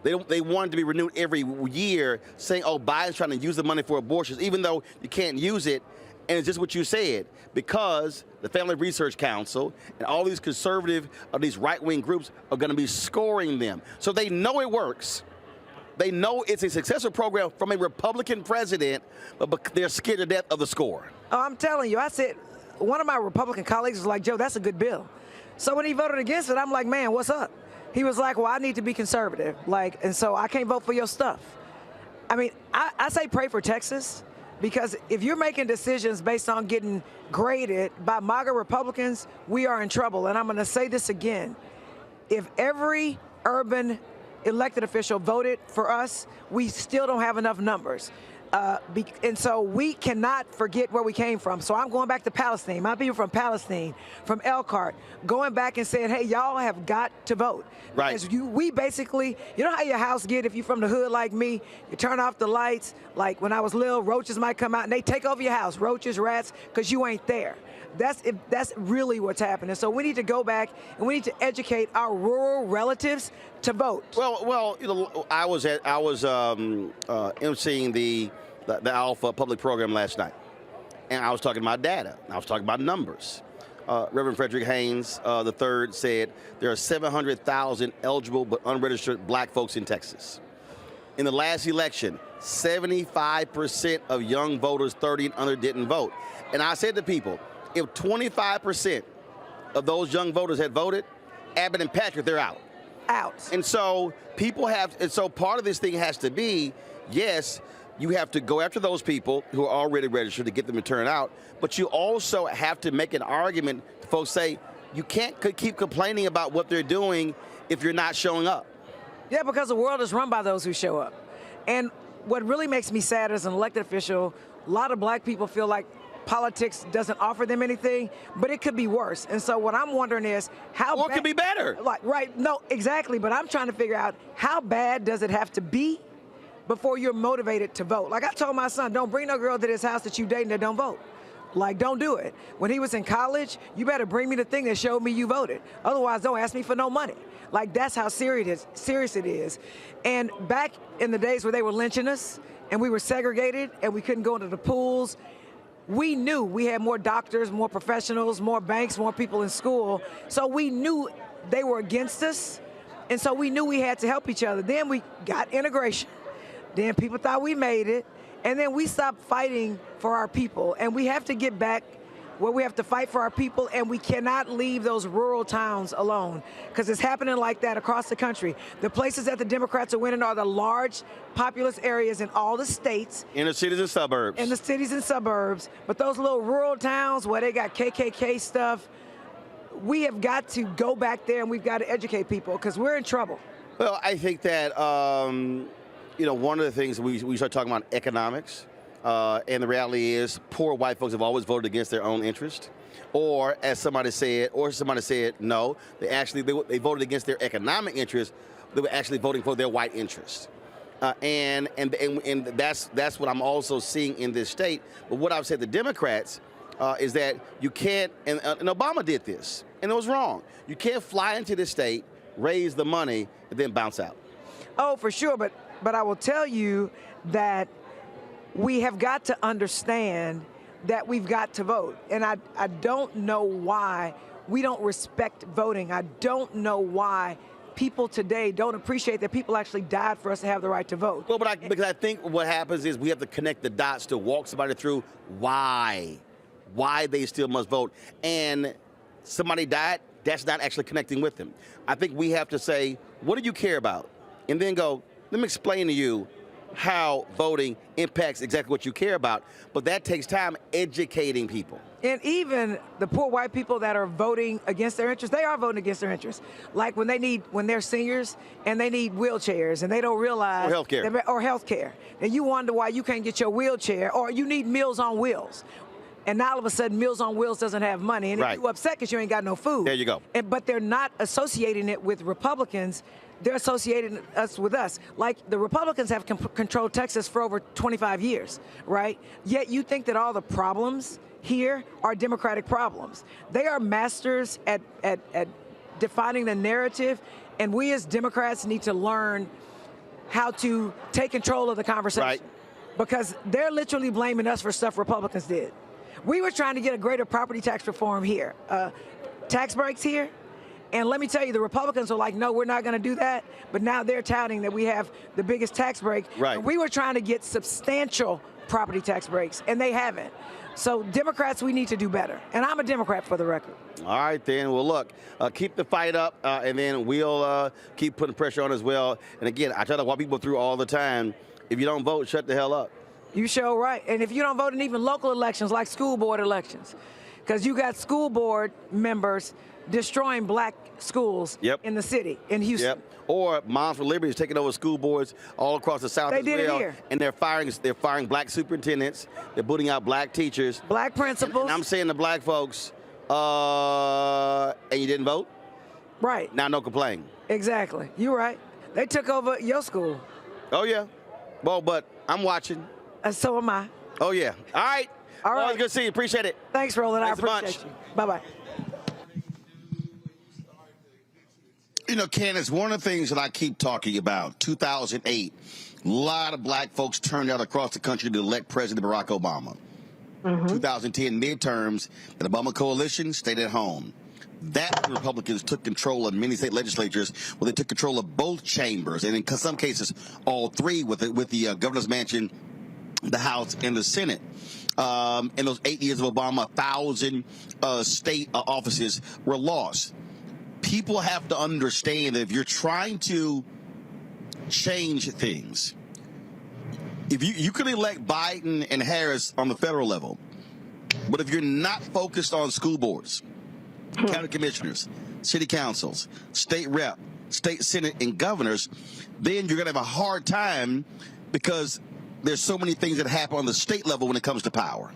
They want it to be renewed every year, saying, oh, Biden's trying to use the money for abortions, even though you can't use it. And it's just what you said, because the Family Research Council and all these conservative or these right-wing groups are going to be scoring them. So they know it works. They know it's a successful program from a Republican president, but they're scared to death of the score. Oh, I'm telling you, I said, one of my Republican colleagues was like, Joe, that's a good bill. So when he voted against it, I'm like, man, what's up? He was like, well, I need to be conservative. And so I can't vote for your stuff. I mean, I say pray for Texas. Because if you're making decisions based on getting graded by MAGA Republicans, we are in trouble. And I'm going to say this again. If every urban elected official voted for us, we still don't have enough numbers. And so we cannot forget where we came from. So I'm going back to Palestine. My people from Palestine, from Elkhart, going back and saying, hey, y'all have got to vote. Right. Because we basically, you know how your house get if you're from the hood like me, you turn off the lights, like when I was little, roaches might come out and they take over your house, roaches, rats, because you ain't there. That's really what's happening. So we need to go back and we need to educate our rural relatives to vote. Well, you know, I was emceeing the Alpha public program last night, and I was talking about data. I was talking about numbers. Reverend Frederick Haynes III said there are 700,000 eligible but unregistered black folks in Texas. In the last election, 75% of young voters 30 and under didn't vote. And I said to people, if 25% of those young voters had voted, Abbott and Patrick, they're out. Out. And so part of this thing has to be, yes, you have to go after those people who are already registered to get them to turn out, but you also have to make an argument. Folks say you can't keep complaining about what they're doing if you're not showing up. Yeah, because the world is run by those who show up. And what really makes me sad as an elected official, a lot of black people feel like politics doesn't offer them anything, but it could be worse. And so what I'm wondering is how Or it could be better. Right, no, exactly. But I'm trying to figure out how bad does it have to be before you're motivated to vote. Like I told my son, don't bring no girl to this house that you dating that don't vote. Like, don't do it. When he was in college, you better bring me the thing that showed me you voted. Otherwise, don't ask me for no money. Like, that's how serious it is. And back in the days where they were lynching us and we were segregated and we couldn't go into the pools, we knew we had more doctors, more professionals, more banks, more people in school. So we knew they were against us. And so we knew we had to help each other. Then we got integration. Then people thought we made it. And then we stopped fighting for our people. And we have to get back where we have to fight for our people, and we cannot leave those rural towns alone, because it's happening like that across the country. The places that the Democrats are winning are the large, populous areas in all the states. Inner cities and suburbs. In the cities and suburbs. But those little rural towns where they got KKK stuff, we have got to go back there and we've got to educate people, because we're in trouble. Well, I think that, one of the things we start talking about economics. And the reality is poor white folks have always voted against their own interest. Or, as somebody said, no, they voted against their economic interest. They were actually voting for their white interest. And that's what I'm also seeing in this state. But what I've said to Democrats is that you can't, and Obama did this, and it was wrong. You can't fly into this state, raise the money, and then bounce out. Oh, for sure. But I will tell you that we have got to understand that we've got to vote. And I don't know why we don't respect voting. I don't know why people today don't appreciate that people actually died for us to have the right to vote. Well, because I think what happens is we have to connect the dots to walk somebody through why they still must vote. And somebody died, that's not actually connecting with them. I think we have to say, what do you care about? And then go, let me explain to you how voting impacts exactly what you care about. But that takes time educating people. And even the poor white people that are voting against their interests, they are voting against their interests. Like when they're seniors and they need wheelchairs and they don't realize. Or health care. And you wonder why you can't get your wheelchair, or you need Meals on Wheels. And now all of a sudden, Meals on Wheels doesn't have money. And you're upset because you ain't got no food. There you go. But they're not associating it with Republicans. They're associating us with us. Like the Republicans have controlled Texas for over 25 years, right? Yet you think that all the problems here are Democratic problems. They are masters at defining the narrative, and we as Democrats need to learn how to take control of the conversation. Right. Because they're literally blaming us for stuff Republicans did. We were trying to get a greater property tax reform here, tax breaks here. And let me tell you, the Republicans are like, no, we're not going to do that. But now they're touting that we have the biggest tax break. Right. And we were trying to get substantial property tax breaks, and they haven't. So Democrats, we need to do better. And I'm a Democrat, for the record. All right, then. Well, look, keep the fight up, and then we'll keep putting pressure on as well. And again, I try to walk people through all the time. If you don't vote, shut the hell up. You sure right. And if you don't vote in even local elections, like school board elections, because you got school board members destroying black schools in the city, in Houston. Yep. Or Moms for Liberty is taking over school boards all across the South as well. It here. And they're firing black superintendents. They're booting out black teachers. Black principals. And I'm saying to black folks, and you didn't vote? Right. Now no complain. Exactly. You're right. They took over your school. Oh, yeah. Well, but I'm watching. So am I. Oh, yeah. All right. All right. Well, good to see you. Appreciate it. Thanks, Roland. Thanks I appreciate you. Bye-bye. You know, Candace, one of the things that I keep talking about, 2008, a lot of black folks turned out across the country to elect President Barack Obama. 2010 midterms, the Obama coalition stayed at home. That Republicans took control of many state legislatures, where they took control of both chambers, and in some cases, all three, with the governor's mansion, the House, and the Senate. In those 8 years of Obama, 1,000 state offices were lost. People have to understand that if you're trying to change things, if you could elect Biden and Harris on the federal level, but if you're not focused on school boards, county commissioners, city councils, state rep, state senate, and governors, then you're going to have a hard time because there's so many things that happen on the state level when it comes to power.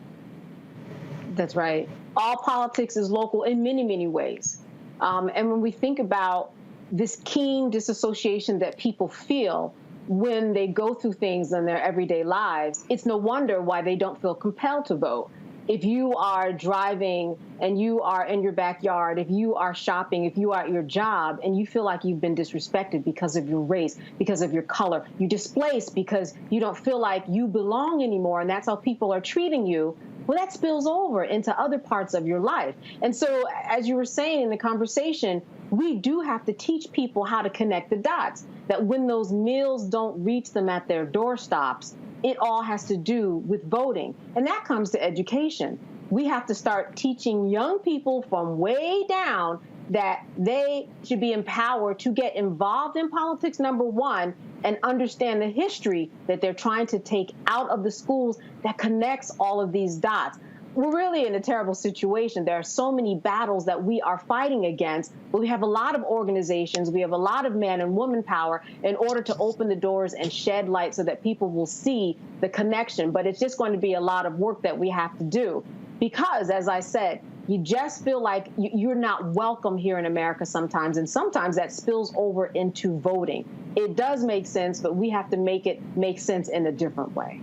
That's right. All politics is local in many, many ways. And when we think about this keen disassociation that people feel when they go through things in their everyday lives, it's no wonder why they don't feel compelled to vote. If you are driving and you are in your backyard, if you are shopping, if you are at your job and you feel like you've been disrespected because of your race, because of your color, you're displaced because you don't feel like you belong anymore, and that's how people are treating you, well, that spills over into other parts of your life. And so, as you were saying in the conversation, we do have to teach people how to connect the dots, that when those meals don't reach them at their doorstops, it all has to do with voting. And that comes to education. We have to start teaching young people from way down that they should be empowered to get involved in politics, number one, and understand the history that they're trying to take out of the schools that connects all of these dots. We're really in a terrible situation. There are so many battles that we are fighting against, but we have a lot of organizations, we have a lot of man and woman power in order to open the doors and shed light so that people will see the connection. But it's just going to be a lot of work that we have to do because, as I said, you just feel like you're not welcome here in America sometimes, and sometimes that spills over into voting. It does make sense, but we have to make it make sense in a different way.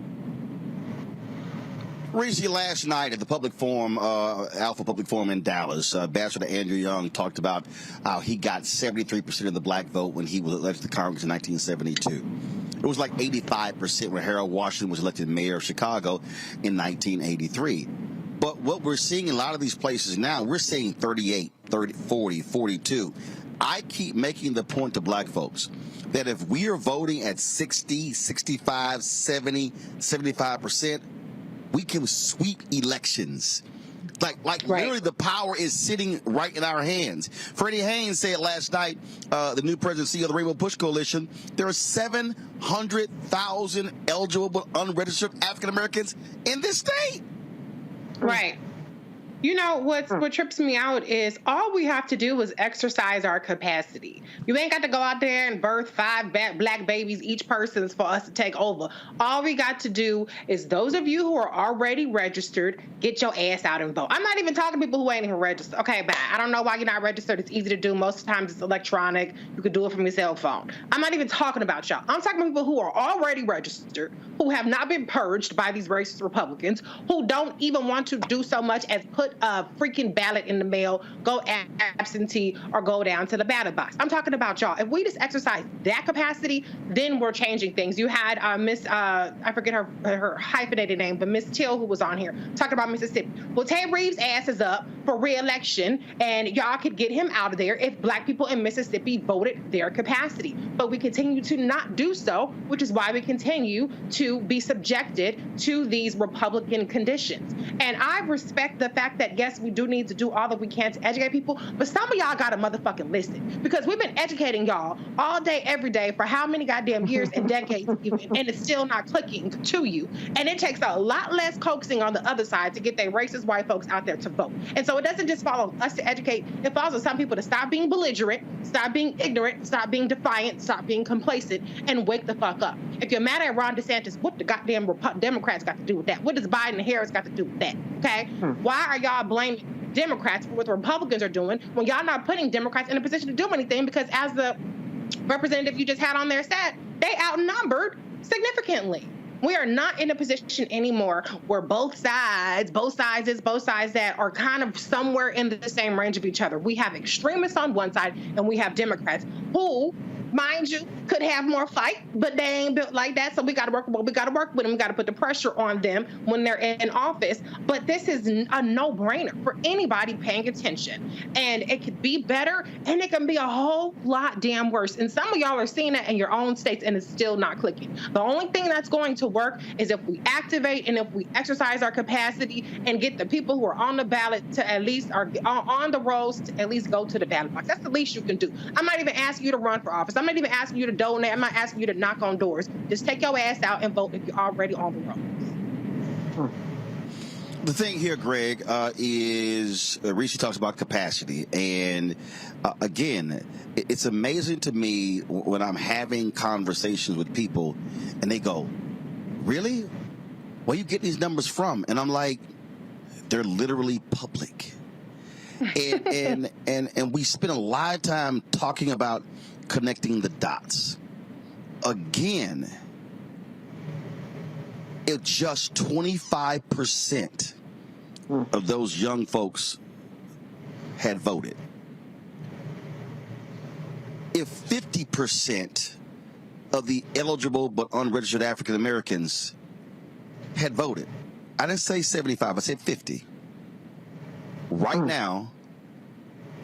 Reese, last night at the public forum, Alpha Public Forum in Dallas, Ambassador Andrew Young talked about how he got 73% of the black vote when he was elected to Congress in 1972. It was like 85% when Harold Washington was elected mayor of Chicago in 1983. But what we're seeing in a lot of these places now, we're seeing 38, 30, 40, 42. I keep making the point to black folks that if we are voting at 60, 65, 70, 75%, we can sweep elections. Like right. Literally the power is sitting right in our hands. Freddie Haynes said last night, the new president and CEO of the Rainbow Push Coalition, there are 700,000 eligible unregistered African Americans in this state. Right. You know, what trips me out is all we have to do is exercise our capacity. You ain't got to go out there and birth 5 black babies, each person's for us to take over. All we got to do is those of you who are already registered, get your ass out and vote. I'm not even talking to people who ain't even registered. Okay, bye. I don't know why you're not registered. It's easy to do. Most of the times it's electronic. You could do it from your cell phone. I'm not even talking about y'all. I'm talking about people who are already registered, who have not been purged by these racist Republicans, who don't even want to do so much as put a freaking ballot in the mail, go absentee, or go down to the ballot box. I'm talking about y'all. If we just exercise that capacity, then we're changing things. You had Miss, I forget her hyphenated name, but Miss Till, who was on here, talking about Mississippi. Well, Ted Reeves' ass is up for re-election, and y'all could get him out of there if black people in Mississippi voted their capacity. But we continue to not do so, which is why we continue to be subjected to these Republican conditions. And I respect the fact that, yes, we do need to do all that we can to educate people, but some of y'all gotta motherfucking listen, because we've been educating y'all all day, every day for how many goddamn years and decades even, and it's still not clicking to you. And it takes a lot less coaxing on the other side to get their racist white folks out there to vote. And so it doesn't just fall on us to educate, it falls on some people to stop being belligerent, stop being ignorant, stop being defiant, stop being complacent, and wake the fuck up. If you're mad at Ron DeSantis, what the goddamn Democrats got to do with that? What does Biden and Harris got to do with that? Okay? Why are y'all blaming Democrats for what the Republicans are doing when y'all not putting Democrats in a position to do anything? Because as the representative you just had on there said, they outnumbered significantly. We are not in a position anymore where both sides that are kind of somewhere in the same range of each other. We have extremists on one side and we have Democrats who, mind you, could have more fight, but they ain't built like that. So we got to work with them. We got to put the pressure on them when they're in office. But this is a no-brainer for anybody paying attention. And it could be better, and it can be a whole lot damn worse. And some of y'all are seeing that in your own states, and it's still not clicking. The only thing that's going to work is if we activate and if we exercise our capacity and get the people who are on the ballot to at least, are on the rolls to at least go to the ballot box. That's the least you can do. I'm not even asking you to run for office. I'm not even asking you to donate. I'm not asking you to knock on doors. Just take your ass out and vote if you're already on the road. The thing here, Greg, is Rishi talks about capacity. And again, it's amazing to me when I'm having conversations with people and they go, really? Where you get these numbers from? And I'm like, they're literally public. And we spend a lot of time talking about connecting the dots. Again, if just 25% of those young folks had voted, if 50% of the eligible but unregistered African Americans had voted, I didn't say 75, I said 50. Right now,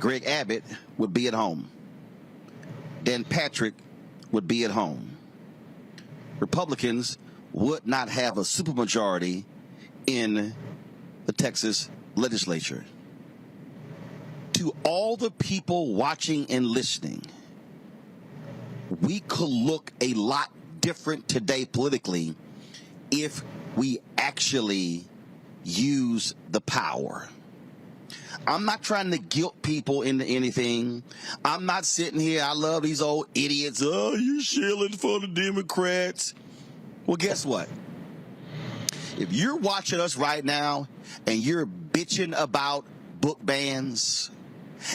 Greg Abbott would be at home. Dan Patrick would be at home. Republicans would not have a supermajority in the Texas legislature. To all the people watching and listening, we could look a lot different today politically if we actually use the power. I'm not trying to guilt people into anything. I'm not sitting here, I love these old idiots. Oh, you're shilling for the Democrats. Well, guess what? If you're watching us right now and you're bitching about book bans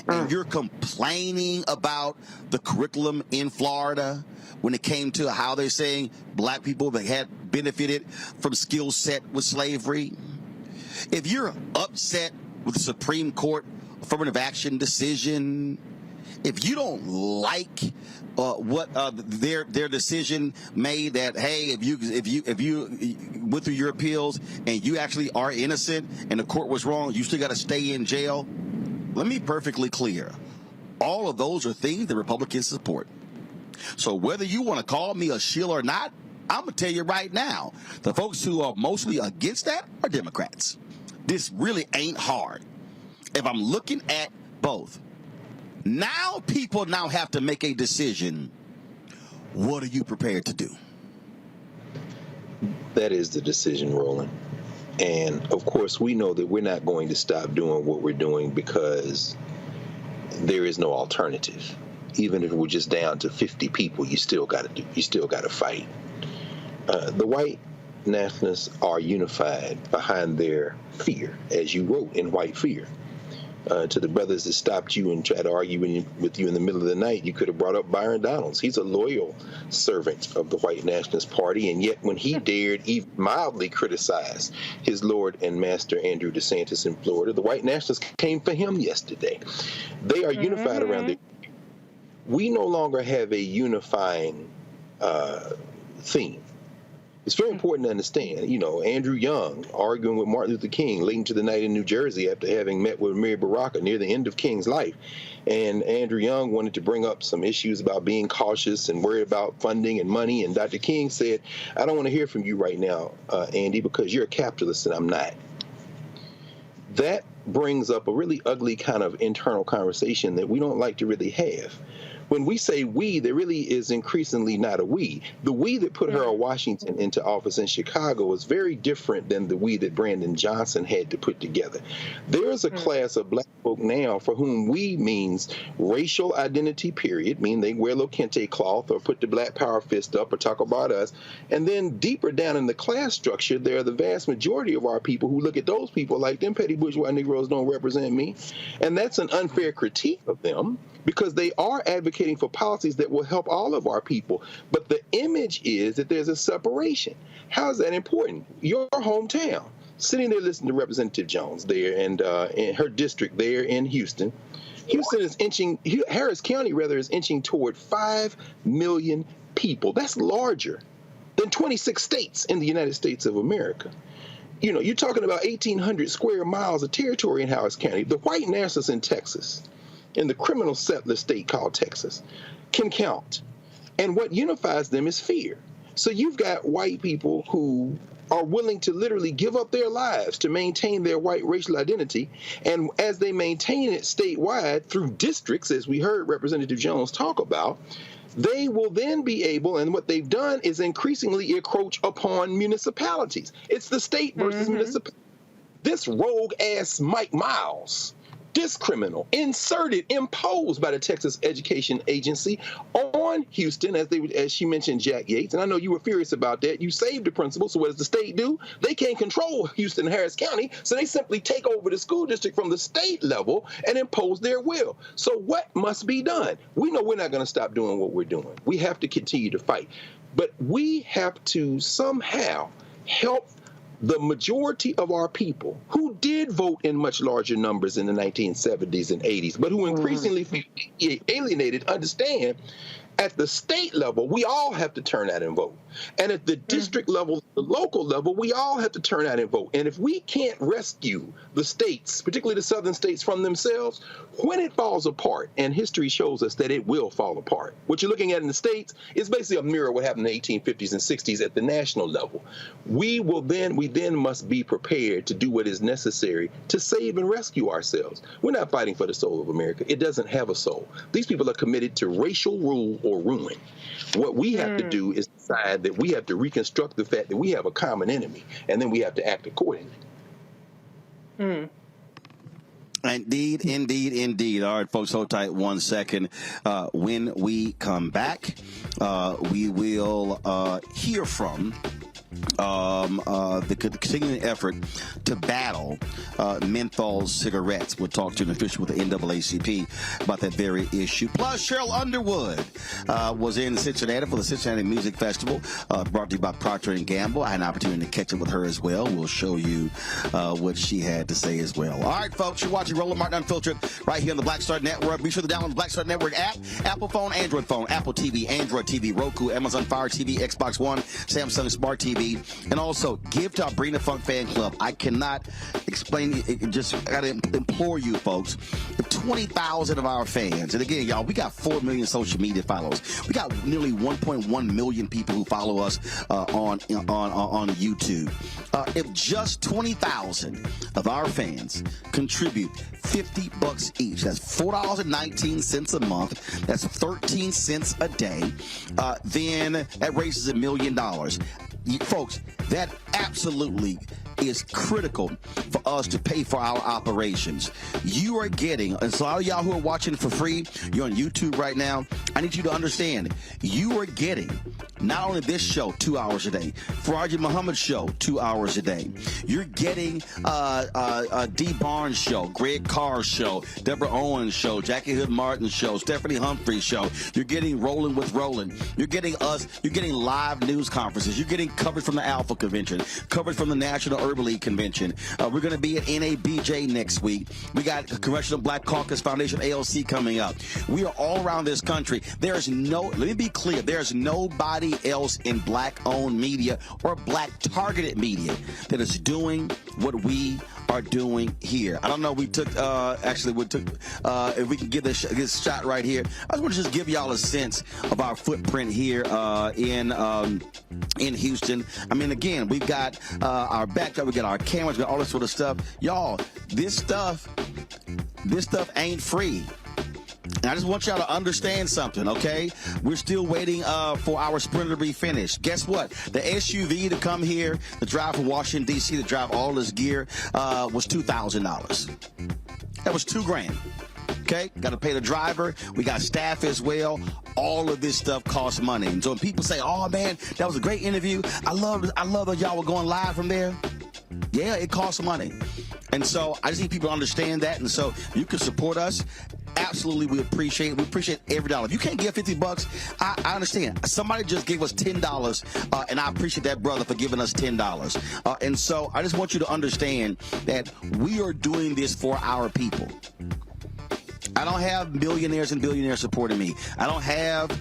and you're complaining about the curriculum in Florida when it came to how they're saying black people that had benefited from skill set with slavery, if you're upset with the Supreme Court affirmative action decision, if you don't like what their decision made that, hey, if you went through your appeals and you actually are innocent and the court was wrong, you still got to stay in jail. Let me be perfectly clear. All of those are things that Republicans support. So whether you want to call me a shill or not, I'm going to tell you right now, the folks who are mostly against that are Democrats. This really ain't hard. If I'm looking at both, now people now have to make a decision. What are you prepared to do? That is the decision, Roland. And of course, we know that we're not going to stop doing what we're doing because there is no alternative. Even if we're just down to 50 people, you still got to fight. The white nationalists are unified behind their fear, as you wrote in White Fear. To the brothers that stopped you and tried to argue with you in the middle of the night, you could have brought up Byron Donalds. He's a loyal servant of the White Nationalist Party, and yet when he dared even mildly criticize his Lord and Master Andrew DeSantis in Florida, the White Nationalists came for him yesterday. They are unified around it. We no longer have a unifying theme. It's very important to understand, Andrew Young arguing with Martin Luther King late into the night in New Jersey after having met with Mary Baraka near the end of King's life. And Andrew Young wanted to bring up some issues about being cautious and worried about funding and money. And Dr. King said, I don't want to hear from you right now, Andy, because you're a capitalist and I'm not. That brings up a really ugly kind of internal conversation that we don't like to really have. When we say we, there really is increasingly not a we. The we that put Harold Washington into office in Chicago is very different than the we that Brandon Johnson had to put together. There is a class of black folk now for whom we means racial identity, period, meaning they wear little kente cloth or put the black power fist up or talk about us. And then deeper down in the class structure, there are the vast majority of our people who look at those people like them petty bourgeois Negroes don't represent me. And that's an unfair critique of them, because they are advocating for policies that will help all of our people. But the image is that there's a separation. How is that important? Your hometown, sitting there listening to Representative Jones there and in her district there in Houston. Harris County is inching toward 5 million people. That's larger than 26 states in the United States of America. You're talking about 1,800 square miles of territory in Harris County. The white nationalists in Texas, in the criminal settler state called Texas, can count. And what unifies them is fear. So you've got white people who are willing to literally give up their lives to maintain their white racial identity. And as they maintain it statewide through districts, as we heard Representative Jones talk about, they will then be able, and what they've done is increasingly encroach upon municipalities. It's the state versus municipality. This rogue-ass Mike Miles, this criminal, imposed by the Texas Education Agency on Houston, as she mentioned Jack Yates, and I know you were furious about that. You saved the principal, so what does the state do? They can't control Houston and Harris County, so they simply take over the school district from the state level and impose their will. So what must be done? We know we're not going to stop doing what we're doing. We have to continue to fight. But we have to somehow help the majority of our people who did vote in much larger numbers in the 1970s and 80s, but who increasingly feel alienated, understand at the state level, we all have to turn out and vote. And at the district level, the local level, we all have to turn out and vote. And if we can't rescue the states, particularly the southern states, from themselves, when it falls apart, and history shows us that it will fall apart, what you're looking at in the states is basically a mirror of what happened in the 1850s and 60s at the national level. We then must be prepared to do what is necessary to save and rescue ourselves. We're not fighting for the soul of America. It doesn't have a soul. These people are committed to racial rule or ruin. What we have to do is decide that we have to reconstruct the fact that we have a common enemy, and then we have to act accordingly. Indeed, indeed, indeed. All right, folks, hold tight 1 second. When we come back, we will hear from the continuing effort to battle menthol cigarettes. We'll talk to an official with the NAACP about that very issue. Plus, Cheryl Underwood was in Cincinnati for the Cincinnati Music Festival, brought to you by Procter & Gamble. I had an opportunity to catch up with her as well. We'll show you what she had to say as well. All right, folks, you're watching Roland Martin Unfiltered right here on the Black Star Network. Be sure to download the Black Star Network app, Apple phone, Android phone, Apple TV, Android TV, Roku, Amazon Fire TV, Xbox One, Samsung Smart TV. And also, give to our Bring the Funk fan club. I cannot explain it. Just got to implore you, folks. 20,000 of our fans, and again, y'all, we got 4 million social media followers. We got nearly 1.1 million people who follow us on YouTube. If just 20,000 of our fans contribute $50 each, that's $4.19 a month. That's 13 cents a day. Then that raises $1 million. Folks, that absolutely is critical for us to pay for our operations. You are getting, and so all y'all who are watching for free, you're on YouTube right now, I need you to understand, you are getting not only this show 2 hours a day, Faraji Muhammad's show 2 hours a day. You're getting D. Barnes' show, Greg Carr's show, Deborah Owens' show, Jackie Hood Martin's show, Stephanie Humphrey's show. You're getting Rolling with Roland. You're getting us. You're getting live news conferences. You're getting coverage from the Alpha Convention, coverage from the National Urban League Convention. We're going to be at NABJ next week. We got Congressional Black Caucus Foundation, ALC, coming up. We are all around this country. There's no, let me be clear, there's nobody else in black-owned media or black-targeted media that is doing what we are doing here. I don't know, we took, if we can get this shot right here. I just want to just give y'all a sense of our footprint here in Houston. I mean, again, we've got our backdrop, we got our cameras, we got all this sort of stuff. Y'all, this stuff ain't free. And I just want y'all to understand something, okay? We're still waiting for our Sprinter to be finished. Guess what? The SUV to come here, to drive from Washington, D.C., to drive all this gear was $2,000. That was $2,000. Okay, got to pay the driver. We got staff as well. All of this stuff costs money. And so when people say, "Oh man, that was a great interview. I love that y'all were going live from there." Yeah, it costs money. And so I just need people to understand that. And so you can support us. Absolutely, we appreciate it. We appreciate every dollar. If you can't give $50, I understand. Somebody just gave us $10, and I appreciate that brother for giving us $10. And so I just want you to understand that we are doing this for our people. I don't have millionaires and billionaires supporting me. I don't have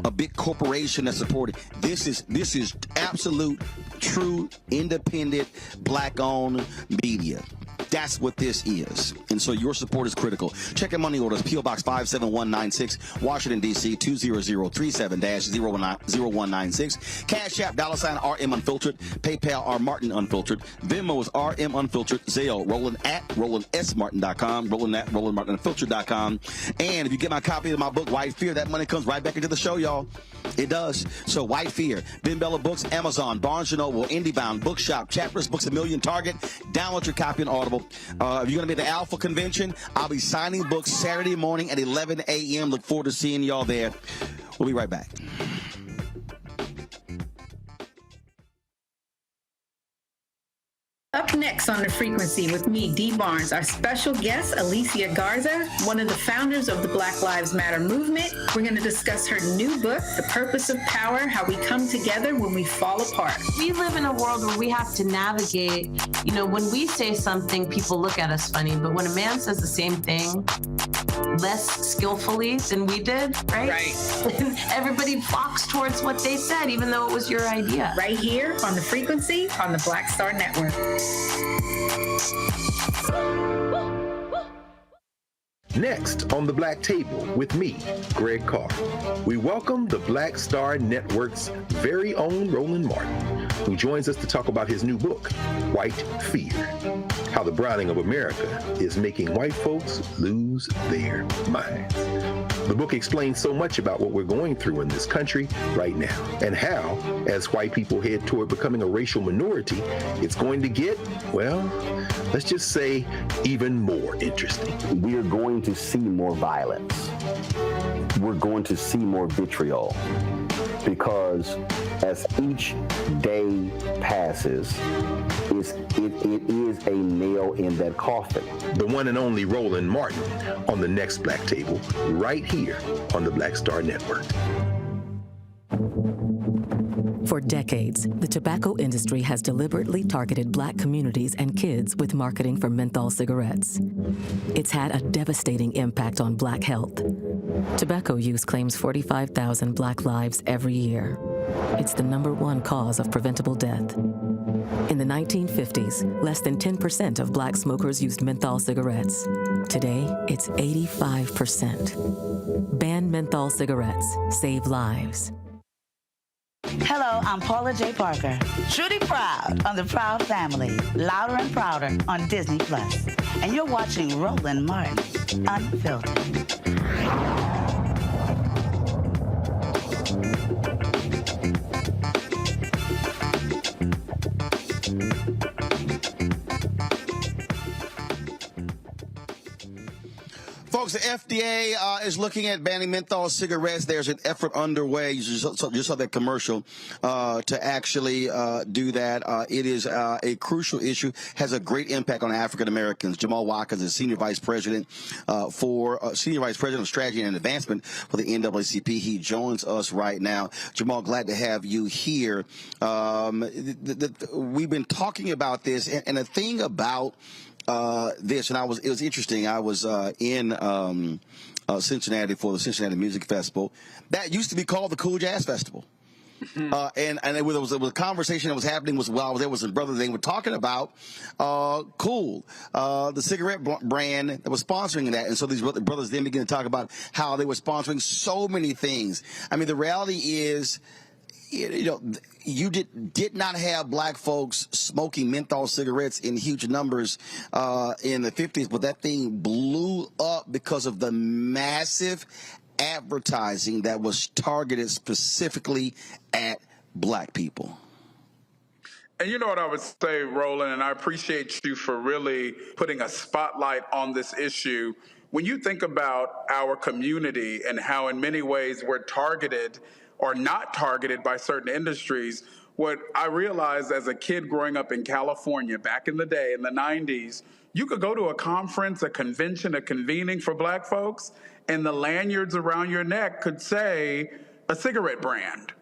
a big corporation that's supporting. This is absolute, true, independent, black-owned media. That's what this is. And so your support is critical. Check in money orders, P.O. Box 57196, Washington, D.C. 20037-0196. Cash App, $RM Unfiltered. PayPal, R Martin Unfiltered. Venmo is RM Unfiltered. Zelle, Roland at RolandSMartin.com. Roland at RolandMartinUnfiltered.com. And if you get my copy of my book, White Fear, that money comes right back into the show, y'all. It does. So White Fear, Ben Bella Books, Amazon, Barnes & Noble, IndieBound, Bookshop, Chapters, Books A Million, Target. Download your copy on Audible. If you're going to be at the Alpha Convention, I'll be signing books Saturday morning at 11 a.m. Look forward to seeing y'all there. We'll be right back. Up next on The Frequency with me, Dee Barnes, our special guest, Alicia Garza, one of the founders of the Black Lives Matter movement. We're going to discuss her new book, The Purpose of Power, How We Come Together When We Fall Apart. We live in a world where we have to navigate, when we say something, people look at us funny, but when a man says the same thing less skillfully than we did, right? Everybody flocks towards what they said, even though it was your idea. Right here on The Frequency on the Black Star Network. Next on the Black Table with me, Greg Carr, we welcome the Black Star Network's very own Roland Martin, who joins us to talk about his new book, White Fear, How the Browning of America is Making White Folks Lose Their Minds. The book explains so much about what we're going through in this country right now, and how, as white people head toward becoming a racial minority, it's going to get, well, let's just say, even more interesting. We are going to see more violence. We're going to see more vitriol, because as each day passes, it is a nail in that coffin. The one and only Roland Martin on the next Black Table, right here on the Black Star Network. For decades, the tobacco industry has deliberately targeted Black communities and kids with marketing for menthol cigarettes. It's had a devastating impact on Black health. Tobacco use claims 45,000 Black lives every year. It's the #1 cause of preventable death. In the 1950s, less than 10% of Black smokers used menthol cigarettes. Today, it's 85%. Ban menthol cigarettes. Save lives. Hello, I'm Paula J. Parker. Truly proud on the Proud Family, Louder and Prouder on Disney+. And you're watching Roland Martin, Unfiltered. Folks, the FDA is looking at banning menthol cigarettes. There's an effort underway. You just saw that commercial to actually do that. It is a crucial issue, has a great impact on African Americans. Jamal Watkins is Senior Vice President of Strategy and Advancement for the NAACP. He joins us right now. Jamal, glad to have you here. We've been talking about this, and the thing about this, and it was interesting. I was in Cincinnati for the Cincinnati Music Festival. That used to be called the Cool Jazz Festival. And there was a conversation that was happening while I was there with some brothers. They were talking about Cool, the cigarette brand that was sponsoring that. And so these brothers then began to talk about how they were sponsoring so many things. I mean, the reality is, you did not have Black folks smoking menthol cigarettes in huge numbers in the 50s, but that thing blew up because of the massive advertising that was targeted specifically at Black people. And you know what I would say, Roland, and I appreciate you for really putting a spotlight on this issue. When you think about our community and how in many ways we're targeted or not targeted by certain industries, what I realized as a kid growing up in California back in the day, in the 90s, you could go to a conference, a convention, a convening for Black folks, and the lanyards around your neck could say a cigarette brand.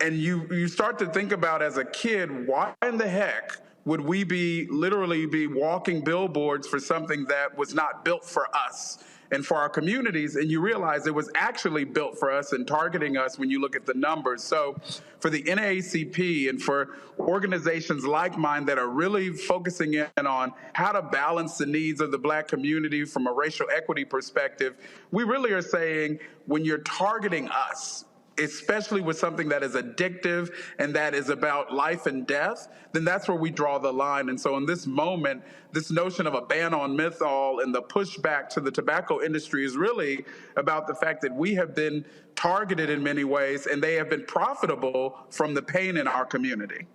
And you start to think about as a kid, why in the heck would we literally be walking billboards for something that was not built for us? and for our communities, and you realize it was actually built for us and targeting us when you look at the numbers. So for the NAACP and for organizations like mine that are really focusing in on how to balance the needs of the Black community from a racial equity perspective, we really are saying when you're targeting us, especially with something that is addictive and that is about life and death, then that's where we draw the line. And so in this moment, this notion of a ban on menthol and the pushback to the tobacco industry is really about the fact that we have been targeted in many ways and they have been profitable from the pain in our community.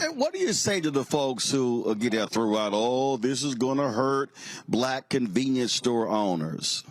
And what do you say to the folks who get that throw out, oh, this is going to hurt Black convenience store owners?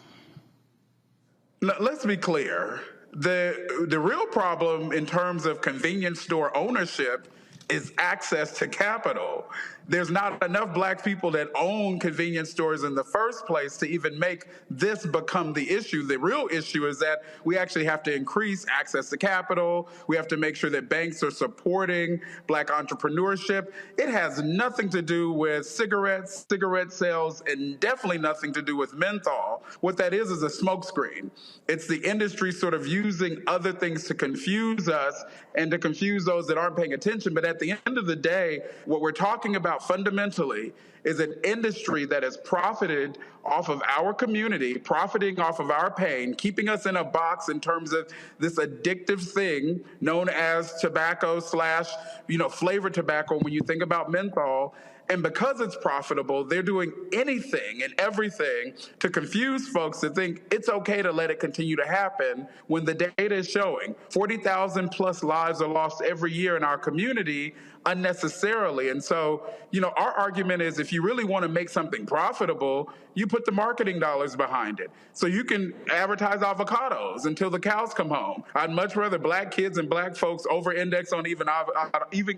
Let's be clear. The real problem in terms of convenience store ownership is access to capital. There's not enough Black people that own convenience stores in the first place to even make this become the issue. The real issue is that we actually have to increase access to capital. We have to make sure that banks are supporting Black entrepreneurship. It has nothing to do with cigarettes, cigarette sales, and definitely nothing to do with menthol. What that is a smokescreen. It's the industry sort of using other things to confuse us and to confuse those that aren't paying attention. But at the end of the day, what we're talking about fundamentally is an industry that has profited off of our community, profiting off of our pain, keeping us in a box in terms of this addictive thing known as tobacco / flavored tobacco when you think about menthol. And because it's profitable, they're doing anything and everything to confuse folks to think it's okay to let it continue to happen when the data is showing 40,000 plus lives are lost every year in our community unnecessarily. And so, our argument is if you really want to make something profitable, you put the marketing dollars behind it. So you can advertise avocados until the cows come home. I'd much rather Black kids and Black folks over-index on even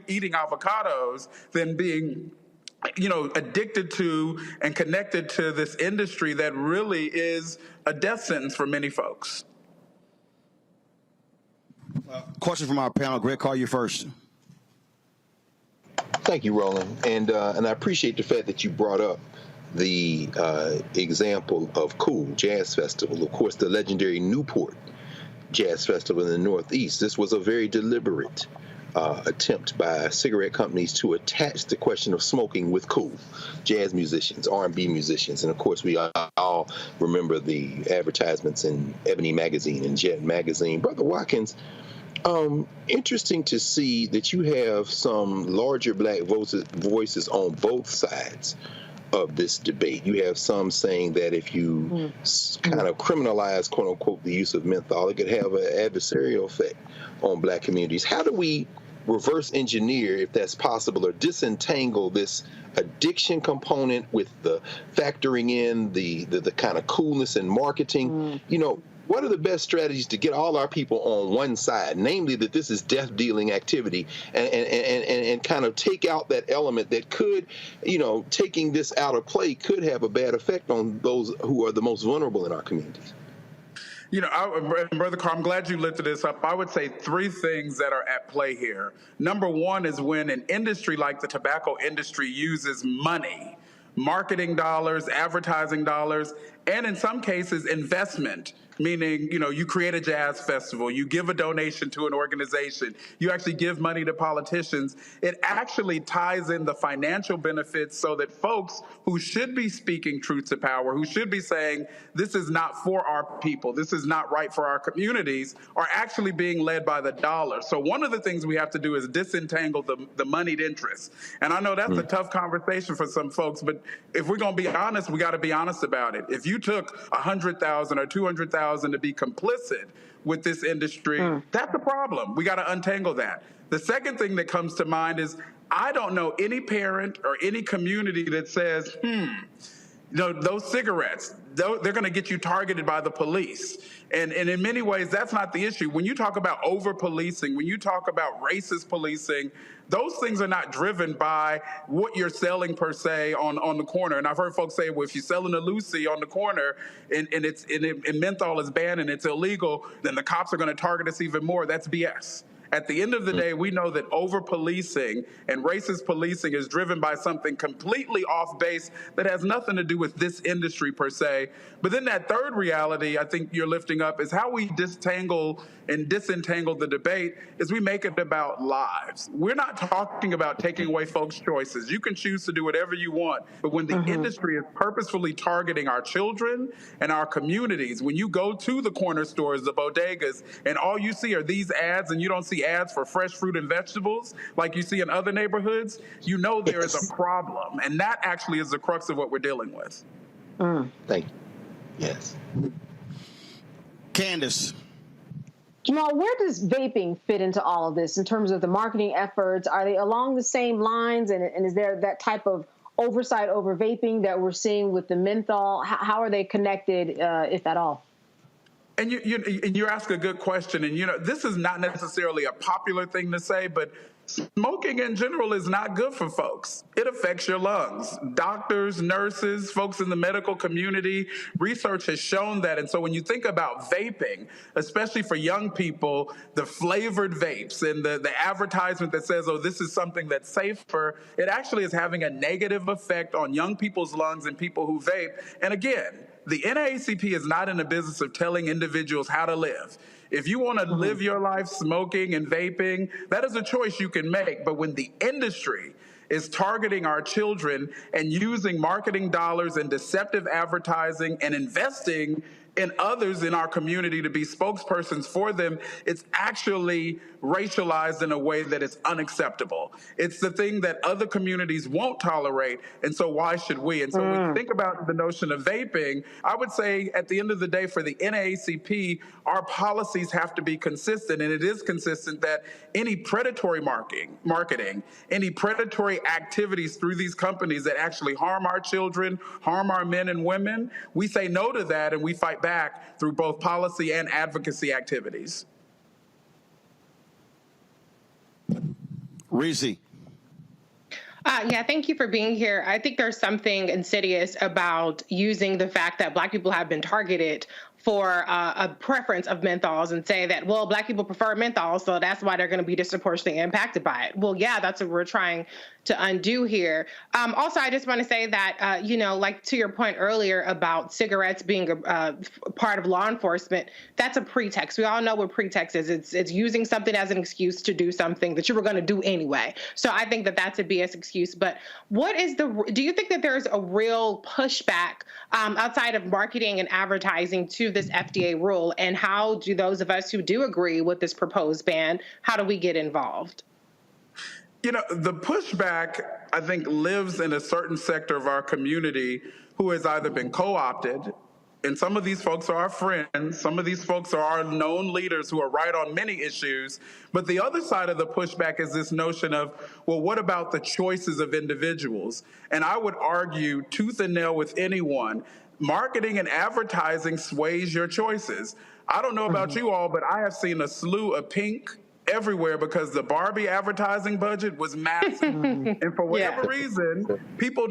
eating avocados than being addicted to and connected to this industry that really is a death sentence for many folks. Question from our panel. Greg, call you first. Thank you, Roland. And I appreciate the fact that you brought up the example of Cool Jazz Festival. Of course, the legendary Newport Jazz Festival in the Northeast. This was a very deliberate attempt by cigarette companies to attach the question of smoking with cool jazz musicians, R&B musicians. And of course, we all remember the advertisements in Ebony Magazine and Jet Magazine. Brother Watkins, interesting to see that you have some larger Black voices on both sides of this debate. You have some saying that if you kind of criminalize, quote unquote, the use of menthol, it could have an adversarial effect on Black communities. How do we reverse engineer, if that's possible, or disentangle this addiction component with the factoring in the kind of coolness in marketing? What are the best strategies to get all our people on one side, namely that this is death-dealing activity, and kind of take out that element that could, taking this out of play could have a bad effect on those who are the most vulnerable in our communities? Brother Carr, I'm glad you lifted this up. I would say three things that are at play here. Number one is when an industry like the tobacco industry uses money, marketing dollars, advertising dollars, and in some cases, investment. Meaning, you create a jazz festival, you give a donation to an organization, you actually give money to politicians. It actually ties in the financial benefits so that folks who should be speaking truth to power, who should be saying, this is not for our people, this is not right for our communities, are actually being led by the dollar. So one of the things we have to do is disentangle the moneyed interest. And I know that's a tough conversation for some folks, but if we're going to be honest, we got to be honest about it. If you took 100,000 or 200,000 to be complicit with this industry, that's a problem. We got to untangle that. The second thing that comes to mind is I don't know any parent or any community that says, those cigarettes, they're going to get you targeted by the police. And in many ways, that's not the issue. When you talk about over-policing, when you talk about racist policing, those things are not driven by what you're selling per se on the corner. And I've heard folks say, well, if you're selling a Lucy on the corner and menthol is banned and it's illegal, then the cops are going to target us even more. That's BS. At the end of the day, we know that over-policing and racist policing is driven by something completely off base that has nothing to do with this industry per se. But then that third reality I think you're lifting up is how we disentangle the debate is we make it about lives. We're not talking about taking away folks' choices. You can choose to do whatever you want, but when the industry is purposefully targeting our children and our communities, when you go to the corner stores, the bodegas, and all you see are these ads and you don't see ads for fresh fruit and vegetables like you see in other neighborhoods, you know there is a problem. And that actually is the crux of what we're dealing with. Thank you. Yes. Candace. Jamal, where does vaping fit into all of this in terms of the marketing efforts? Are they along the same lines? And is there that type of oversight over vaping that we're seeing with the menthol? How are they connected, if at all? And you ask a good question. And, this is not necessarily a popular thing to say, but smoking in general is not good for folks. It affects your lungs. Doctors, nurses, folks in the medical community, research has shown that. And so when you think about vaping, especially for young people, the flavored vapes and the advertisement that says, oh, this is something that's safer, it actually is having a negative effect on young people's lungs and people who vape. And again, the NAACP is not in the business of telling individuals how to live. If you want to live your life smoking and vaping, that is a choice you can make. But when the industry is targeting our children and using marketing dollars and deceptive advertising and investing in others in our community to be spokespersons for them, it's actually racialized in a way that is unacceptable. It's the thing that other communities won't tolerate, and so why should we? And so when you think about the notion of vaping, I would say at the end of the day for the NAACP, our policies have to be consistent, and it is consistent that any predatory marketing, any predatory activities through these companies that actually harm our children, harm our men and women, we say no to that and we fight back through both policy and advocacy activities. Reese. Yeah, thank you for being here. I think there's something insidious about using the fact that Black people have been targeted for a preference of menthols and say that, well, Black people prefer menthol, so that's why they're going to be disproportionately impacted by it. Well, yeah, that's what we're trying to undo here. Also, I just want to say that, like to your point earlier about cigarettes being a part of law enforcement, that's a pretext. We all know what pretext is. It's using something as an excuse to do something that you were going to do anyway. So I think that that's a BS excuse. But do you think that there's a real pushback outside of marketing and advertising to this FDA rule? And how do those of us who do agree with this proposed ban, how do we get involved? The pushback, I think, lives in a certain sector of our community who has either been co-opted, and some of these folks are our friends, some of these folks are our known leaders who are right on many issues, but the other side of the pushback is this notion of, well, what about the choices of individuals? And I would argue tooth and nail with anyone, marketing and advertising sways your choices. I don't know about you all, but I have seen a slew of pink everywhere because the Barbie advertising budget was massive. And for whatever reason, people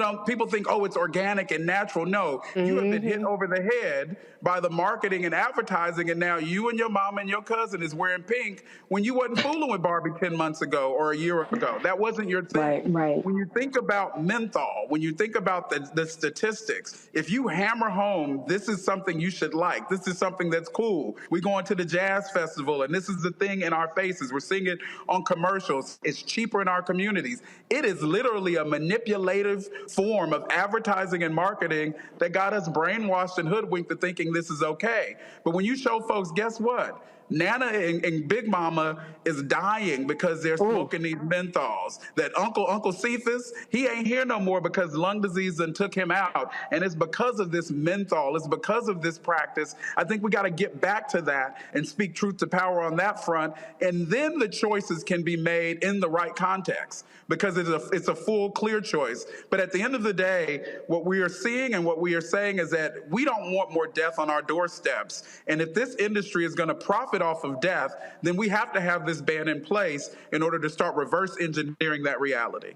think, oh, it's organic and natural. No, you have been hit over the head by the marketing and advertising, and now you and your mom and your cousin is wearing pink when you wasn't fooling with Barbie 10 months ago or a year ago. That wasn't your thing. Right. When you think about menthol, when you think about the statistics, if you hammer home, this is something you should like, this is something that's cool. We going to the jazz festival, and this is the thing in our faces. We're seeing it on commercials. It's cheaper in our communities. It is literally a manipulative form of advertising and marketing that got us brainwashed and hoodwinked to thinking this is okay. But when you show folks, guess what? Nana and Big Mama is dying because they're smoking these menthols. That Uncle Cephas, he ain't here no more because lung disease done took him out. And it's because of this menthol. It's because of this practice. I think we got to get back to that and speak truth to power on that front. And then the choices can be made in the right context because it's a full, clear choice. But at the end of the day, what we are seeing and what we are saying is that we don't want more death on our doorsteps. And if this industry is going to profit off of death, then we have to have this ban in place in order to start reverse engineering that reality.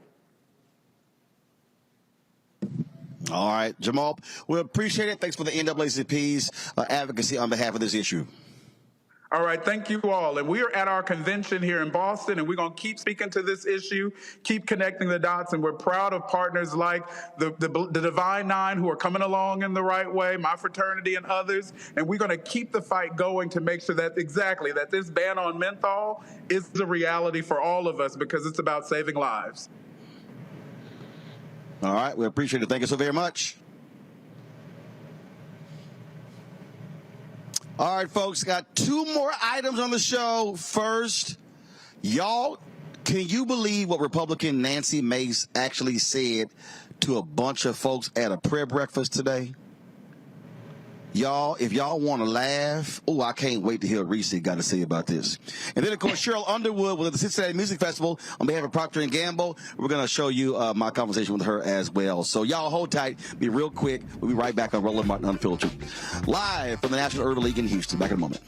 All right, Jamal, we appreciate it. Thanks for the NAACP's advocacy on behalf of this issue. All right, thank you all. And we are at our convention here in Boston, and we're going to keep speaking to this issue, keep connecting the dots, and we're proud of partners like the Divine Nine who are coming along in the right way, my fraternity and others, and we're going to keep the fight going to make sure that that this ban on menthol is a reality for all of us because it's about saving lives. All right, we appreciate it. Thank you so very much. All right, folks, got two more items on the show. First, y'all, can you believe what Republican Nancy Mace actually said to a bunch of folks at a prayer breakfast today? Y'all, if y'all want to laugh, I can't wait to hear what Reese got to say about this. And then, of course, Cheryl Underwood with the Cincinnati Music Festival on behalf of Procter & Gamble. We're going to show you my conversation with her as well. So y'all hold tight. Be real quick. We'll be right back on Roland Martin Unfiltered. Live from the National Urban League in Houston. Back in a moment.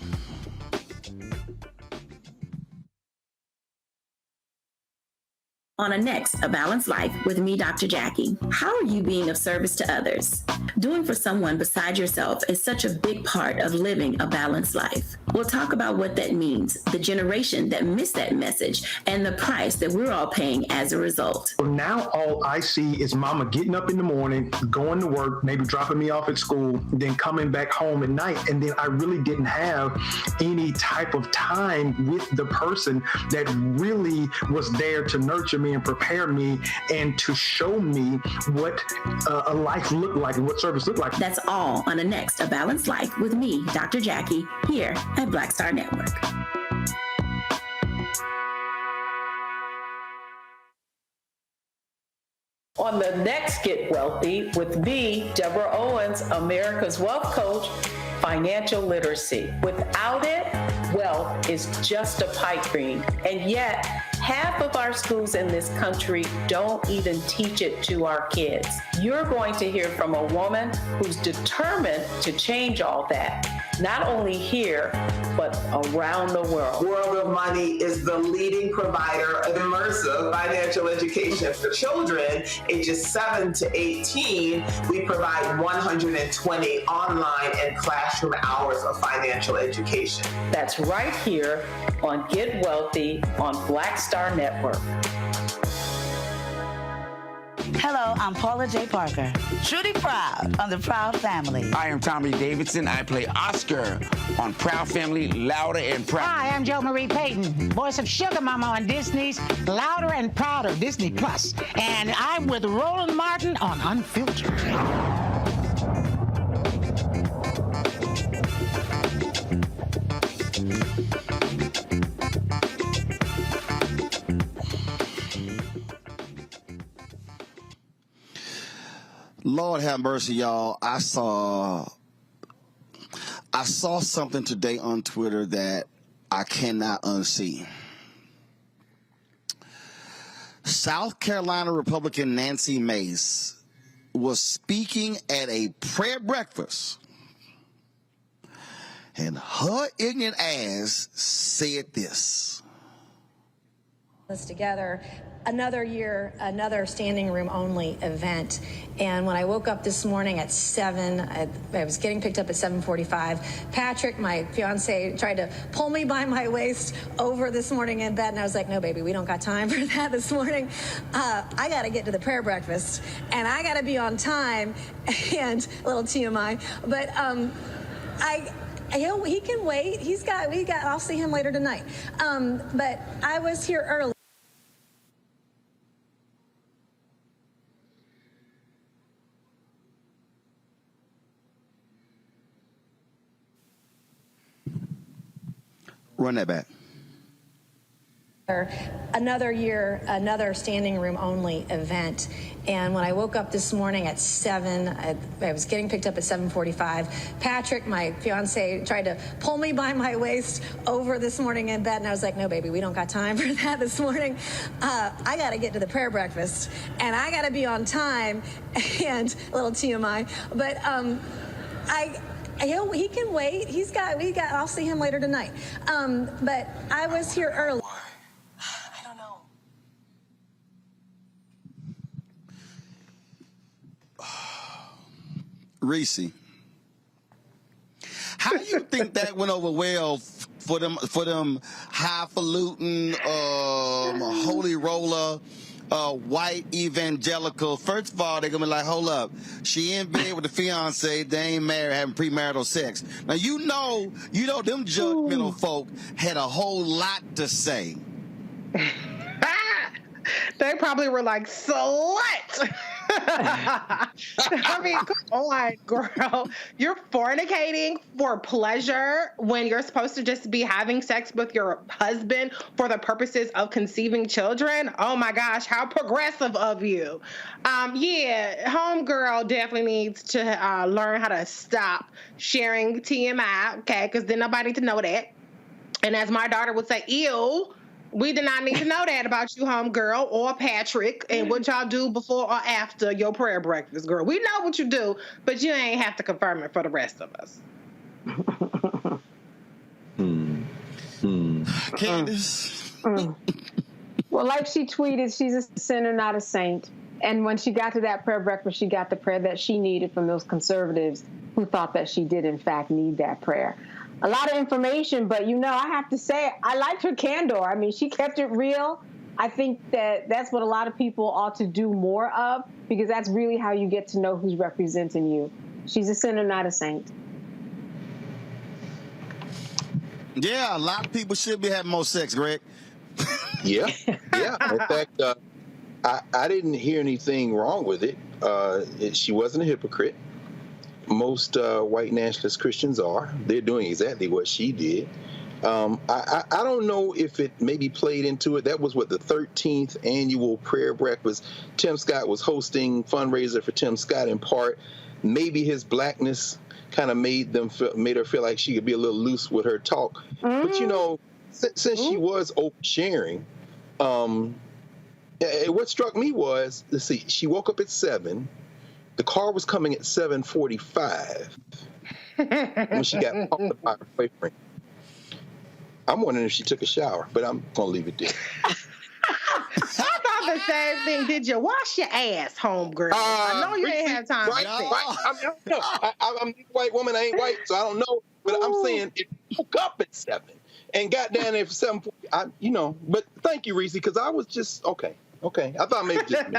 On A Balanced Life with me, Dr. Jackie. How are you being of service to others? Doing for someone beside yourself is such a big part of living a balanced life. We'll talk about what that means, the generation that missed that message, and the price that we're all paying as a result. Now all I see is mama getting up in the morning, going to work, maybe dropping me off at school, then coming back home at night. And then I really didn't have any type of time with the person that really was there to nurture me and prepare me and to show me what a life looked like and what service looked like. That's all on A Balanced Life with me, Dr. Jackie, here at Black Star Network. On the next Get Wealthy with me, Deborah Owens, America's Wealth Coach, financial literacy. Without it, wealth is just a pipe dream. And yet, half of our schools in this country don't even teach it to our kids. You're going to hear from a woman who's determined to change all that. Not only here, but around the world. World of Money is the leading provider of immersive financial education for children ages 7 to 18. We provide 120 online and classroom hours of financial education. That's right here on Get Wealthy on Black Star Network. Hello, I'm Paula J. Parker, truly proud of the Proud Family. I am Tommy Davidson. I play Oscar on Proud Family, Louder and Proud. Hi, I'm Jo Marie Payton, voice of Sugar Mama on Disney's Louder and Prouder, Disney Plus. And I'm with Roland Martin on Unfiltered. Lord have mercy, y'all. I saw something today on Twitter that I cannot unsee. South Carolina Republican Nancy Mace was speaking at a prayer breakfast, and her ignorant ass said this. This together. Another year, another standing room only event. And when I woke up this morning at 7, I was getting picked up at 7:45. Patrick, my fiance, tried to pull me by my waist over this morning in bed. And I was like, no, baby, we don't got time for that this morning. I got to get to the prayer breakfast and I got to be on time. And a little TMI, but he can wait. I'll see him later tonight. But I was here early. Run that back. Another year, another standing room only event. And when I woke up this morning at 7, I was getting picked up at 7:45. Patrick, my fiance, tried to pull me by my waist over this morning in bed. And I was like, no, baby, we don't got time for that this morning. I got to get to the prayer breakfast and I got to be on time. And a little TMI, but he can wait. I'll see him later tonight. But I was here early. I don't know. Reese, how do you think that went over well for them highfalutin, holy roller, white evangelical. First of all, they're gonna be like, hold up, she in bed with the fiance, they ain't married, having premarital sex. Now you know them judgmental folk had a whole lot to say. They probably were like, slut. I mean, come on, girl. You're fornicating for pleasure when you're supposed to just be having sex with your husband for the purposes of conceiving children. Oh my gosh, how progressive of you. Yeah, homegirl definitely needs to learn how to stop sharing TMI, okay? Because then nobody needs to know that. And as my daughter would say, ew. We did not need to know that about you, homegirl, or Patrick, and what y'all do before or after your prayer breakfast, girl. We know what you do, but you ain't have to confirm it for the rest of us. Candace. Well, like she tweeted, she's a sinner, not a saint. And when she got to that prayer breakfast, she got the prayer that she needed from those conservatives who thought that she did, in fact, need that prayer. A lot of information, but, I have to say, I liked her candor. I mean, she kept it real. I think that that's what a lot of people ought to do more of, because that's really how you get to know who's representing you. She's a sinner, not a saint. Yeah, a lot of people should be having more sex, Greg. Yeah. In fact, I didn't hear anything wrong with it. She wasn't a hypocrite. Most white nationalist Christians are. They're doing exactly what she did. I don't know if it maybe played into it. That was the 13th annual prayer breakfast. Tim Scott was hosting, fundraiser for Tim Scott in part. Maybe his blackness kind of made her feel like she could be a little loose with her talk. But since she was oversharing, what struck me was, let's see, she woke up at 7. The car was coming at 7:45 when she got called by her boyfriend. I'm wondering if she took a shower, but I'm going to leave it there. I thought the same thing. Did you wash your ass, homegirl? I know you ain't have time for that. I'm a white woman. I ain't white, so I don't know. But I'm saying it woke up at 7 and got down there for 7:40. But thank you, Reese, because I was just, okay. I thought maybe just me.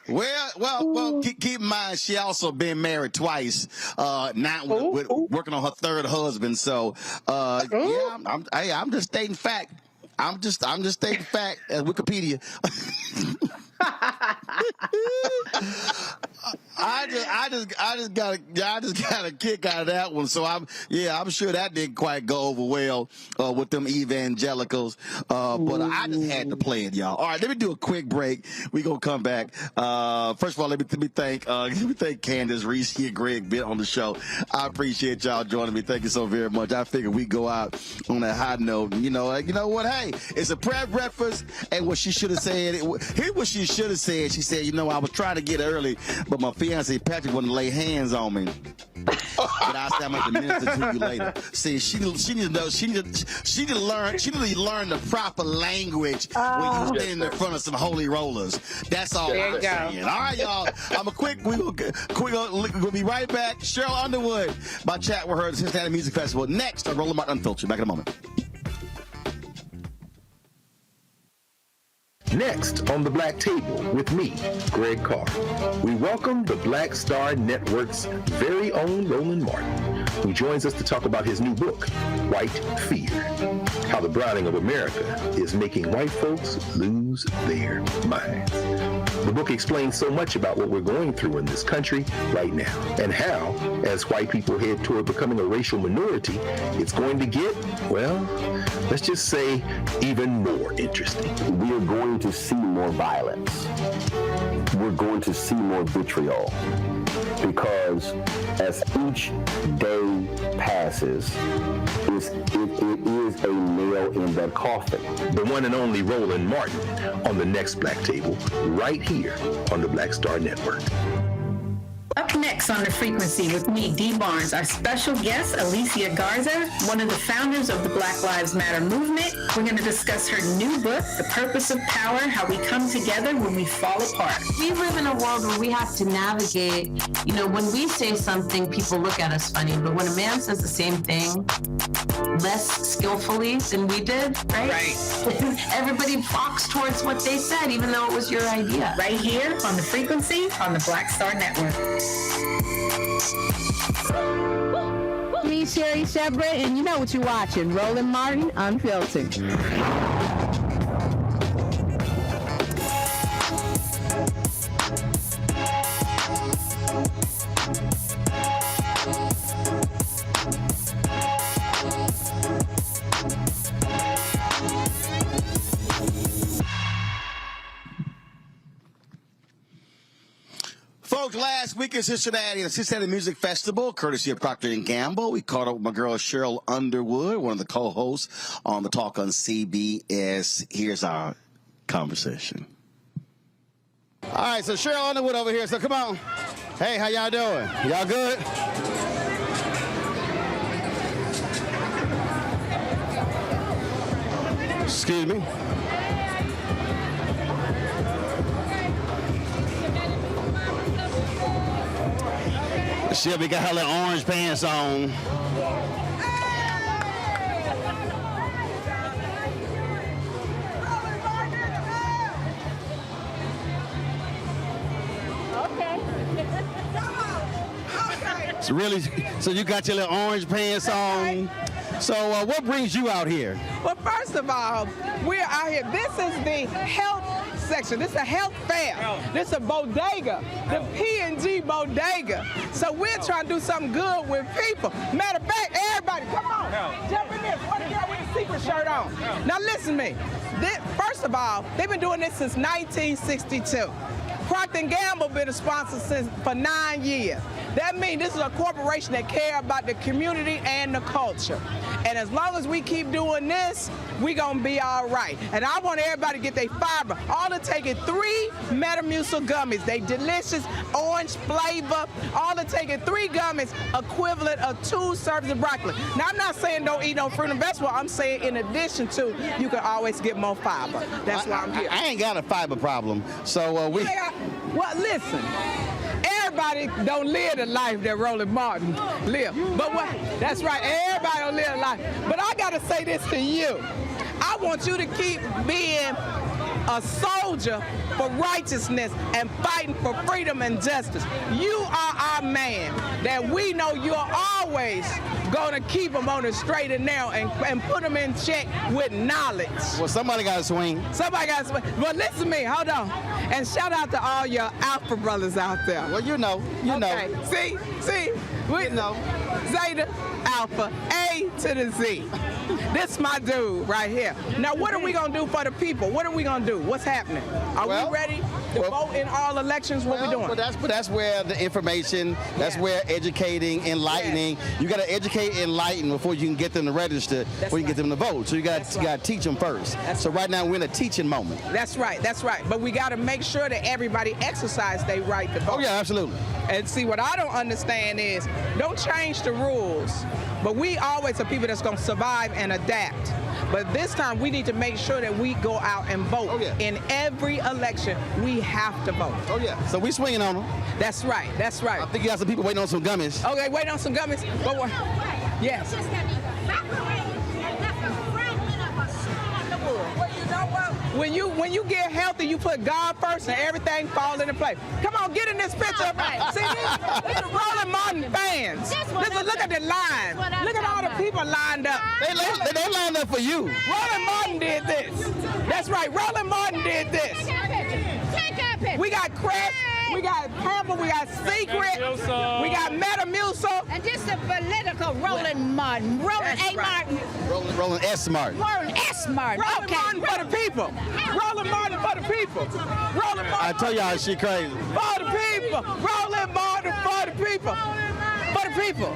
Well, keep in mind, she also been married twice, now working on her third husband. So, yeah, I'm just stating fact. I'm just stating fact as Wikipedia. I just got a kick out of that one. So I'm sure that didn't quite go over well with them evangelicals. But I just had to play it, y'all. All right, let me do a quick break. We gonna come back. First of all, let me thank Candace, Reese, and Greg been on the show. I appreciate y'all joining me. Thank you so very much. I figured we go out on a high note. You know what? Hey, it's a prayer breakfast, and what she should have said. Here's what she should have said. She said, I was trying to get early, but my fiance Patrick wouldn't lay hands on me. But I said, I'm going to minister to you later. See, she need to know. She need to learn the proper language when you stand in front of some holy rollers. That's all I'm saying. All right, y'all. We'll be right back. Cheryl Underwood, my chat with her at the Cincinnati Music Festival. Next on Roland Martin Unfiltered. Back in a moment. Next on the Black Table with me, Greg Carr, we welcome the Black Star Network's very own Roland Martin, who joins us to talk about his new book, White Fear, how the browning of America is making white folks lose their minds. The book explains so much about what we're going through in this country right now, and how, as white people head toward becoming a racial minority, it's going to get, well, let's just say, even more interesting. We are going to see more violence. We're going to see more vitriol, because as each day passes, it is a nail in that coffin. The one and only Roland Martin on the next Black Table, right here on the Black Star Network. Up next on The Frequency with me, Dee Barnes, our special guest, Alicia Garza, one of the founders of the Black Lives Matter movement. We're going to discuss her new book, The Purpose of Power, How We Come Together When We Fall Apart. We live in a world where we have to navigate, when we say something, people look at us funny, but when a man says the same thing less skillfully than we did, right? Everybody flocks towards what they said, even though it was your idea. Right here on The Frequency on the Black Star Network. Me, Sherry Shepard, and you know what you're watching, Roland Martin, Unfiltered. Folks, last week in Cincinnati, the Cincinnati Music Festival, courtesy of Procter & Gamble, we caught up with my girl Cheryl Underwood, one of the co-hosts on the Talk on CBS. Here's our conversation. All right, so Cheryl Underwood over here. So come on. Hey, how y'all doing? Y'all good? Excuse me. Shelby got her little orange pants on. So you got your little orange pants on. So what brings you out here? Well, first of all, we're out here. This is the health section. This is a health fair. This is a bodega, the P&G bodega. So we're trying to do something good with people. Matter of fact, everybody, come on, jump in there. What the girl with the secret shirt on? Now listen to me. First of all, they've been doing this since 1962. Procter & Gamble been a sponsor for 9 years. That means this is a corporation that care about the community and the culture. And as long as we keep doing this, we gonna be all right. And I want everybody to get their fiber. All to take it 3 Metamucil gummies. They delicious, orange flavor. All to take it 3 gummies, equivalent of 2 servings of broccoli. Now, I'm not saying don't eat no fruit and vegetable. I'm saying in addition to, you can always get more fiber. That's why I'm here. I ain't got a fiber problem. So Well, listen. Everybody don't live the life that Roland Martin lived. But that's right, everybody don't live the life. But I gotta say this to you. I want you to keep being a soldier for righteousness and fighting for freedom and justice. You are our man that we know you're always gonna keep them on the straight and narrow and put them in check with knowledge. Well, somebody got to swing. Somebody got to swing. But listen to me, hold on. And shout out to all your Alpha brothers out there. Well, you know. See, we know. Zeta, Alpha, A to the Z. This my dude right here. Now, what are we going to do for the people? What are we going to do? What's happening? Are we ready to vote in all elections? What we doing? That's where the information, that's where educating, enlightening. You got to educate, enlighten before you can get them to register, before you can get them to vote. So you got to teach them first. So right now we're in a teaching moment. That's right. But we got to make sure that everybody exercise their right to vote. Oh, yeah, absolutely. And see, what I don't understand is, don't change the rules. But we always are people that's going to survive and adapt. But this time, we need to make sure that we go out and vote. Oh, yeah. In every election, we have to vote. Oh, yeah. So we swinging on them. That's right. I think you got some people waiting on some gummies. Okay, waiting on some gummies. But what? Yes. When you get healthy, you put God first and everything falls into place. Come on, get in this picture. See, these are Roland Martin fans. Listen, look at the line. Look at all the people lined up. They lined up for you. Roland Martin did this. That's right, Roland Martin did this. We got Crest, we got Purple, we got Secret, we got Metamucil. And this is political Roland Martin. Roland A. Martin. Roland S. Martin. Roland S. Martin. Roland Martin for the people. Roland Martin for the people. Roland Martin. I tell y'all she crazy. For the people. Roland Martin for the people. For the people.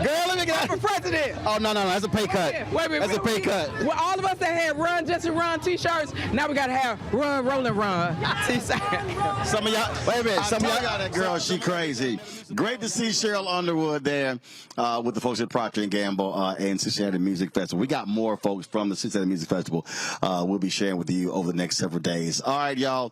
Girl, let me get for president. Oh, no, that's a pay cut. Wait a minute. That's a pay cut. Well, all of us that had Run Jesse Run t-shirts, now we got to have Run, Roll, and Run t-shirts. Some of y'all, wait a minute. Some of y'all got that girl. She crazy. Great to see Cheryl Underwood there with the folks at Procter & Gamble and Cincinnati Music Festival. We got more folks from the Cincinnati Music Festival we'll be sharing with you over the next several days. All right, y'all,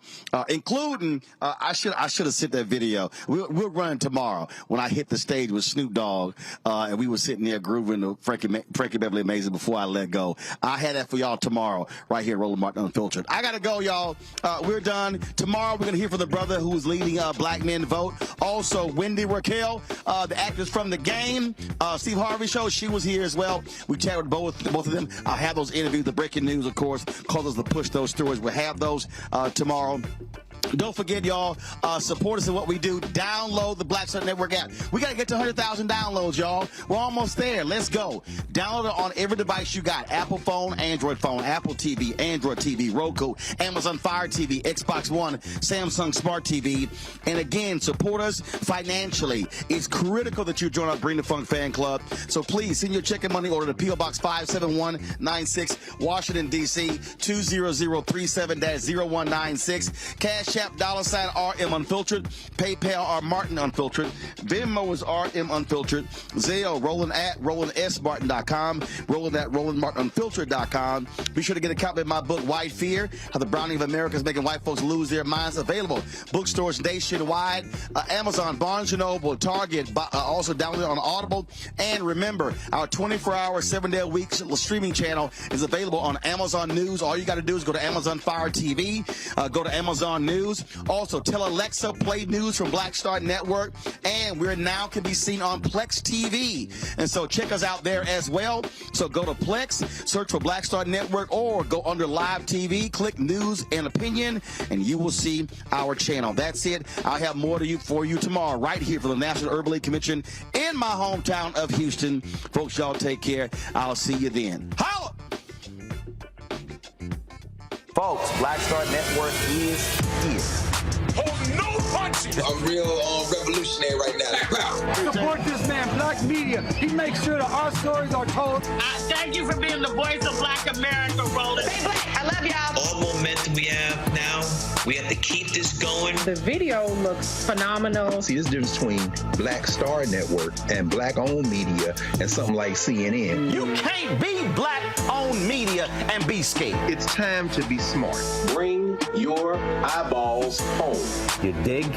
including, I should have sent that video. We'll run tomorrow when I hit the stage with Snoop Dogg and we were sitting there grooving to Frankie Beverly Amazing before I let go. I had that for y'all tomorrow right here at Roland Martin Unfiltered. I got to go, y'all. We're done. Tomorrow we're going to hear from the brother who is leading Black Men Vote. Also, Wendy Raquel, the actress from The Game, Steve Harvey Show, she was here as well. We chatted with both of them. I'll have those interviews, the breaking news, of course, cause us to push those stories. We'll have those tomorrow. Don't forget, y'all, support us in what we do. Download the Black Star Network app. We got to get to 100,000 downloads, y'all. We're almost there. Let's go. Download it on every device you got. Apple phone, Android phone, Apple TV, Android TV, Roku, Amazon Fire TV, Xbox One, Samsung Smart TV. And again, support us financially. It's critical that you join our Bring the Funk fan club. So please send your check and money order to P.O. Box 57196, Washington, D.C. 20037-0196. Cash App $RM Unfiltered, PayPal R Martin Unfiltered, Venmo is RM Unfiltered, Zelle Roland at RolandSMartin.com, Roland at RolandMartinUnfiltered.com. Be sure to get a copy of my book White Fear: How the Browning of America is Making White Folks Lose Their Minds. Available bookstores nationwide, Amazon, Barnes & Noble, Target. Also download on Audible. And remember, our 24-hour, 7-day-a-week streaming channel is available on Amazon News. All you got to do is go to Amazon Fire TV, go to Amazon News. Also, tell Alexa, play news from Black Star Network. And we're now can be seen on Plex TV. And so check us out there as well. So go to Plex, search for Black Star Network, or go under Live TV, click News and Opinion, and you will see our channel. That's it. I'll have more for you tomorrow right here for the National Urban League Convention in my hometown of Houston. Folks, y'all take care. I'll see you then. Holla! Folks, Black Star Network is here. Oh, no punches! I'm real revolutionary right now. Support this man, Black Media. He makes sure that our stories are told. Thank you for being the voice of Black America, Roland. Stay black. I love y'all. All momentum we have now, we have to keep this going. The video looks phenomenal. See, there's a difference between Black Star Network and Black-owned media and something like CNN. You can't be Black-owned media and be scared. It's time to be smart. Bring your eyeballs home. You dig?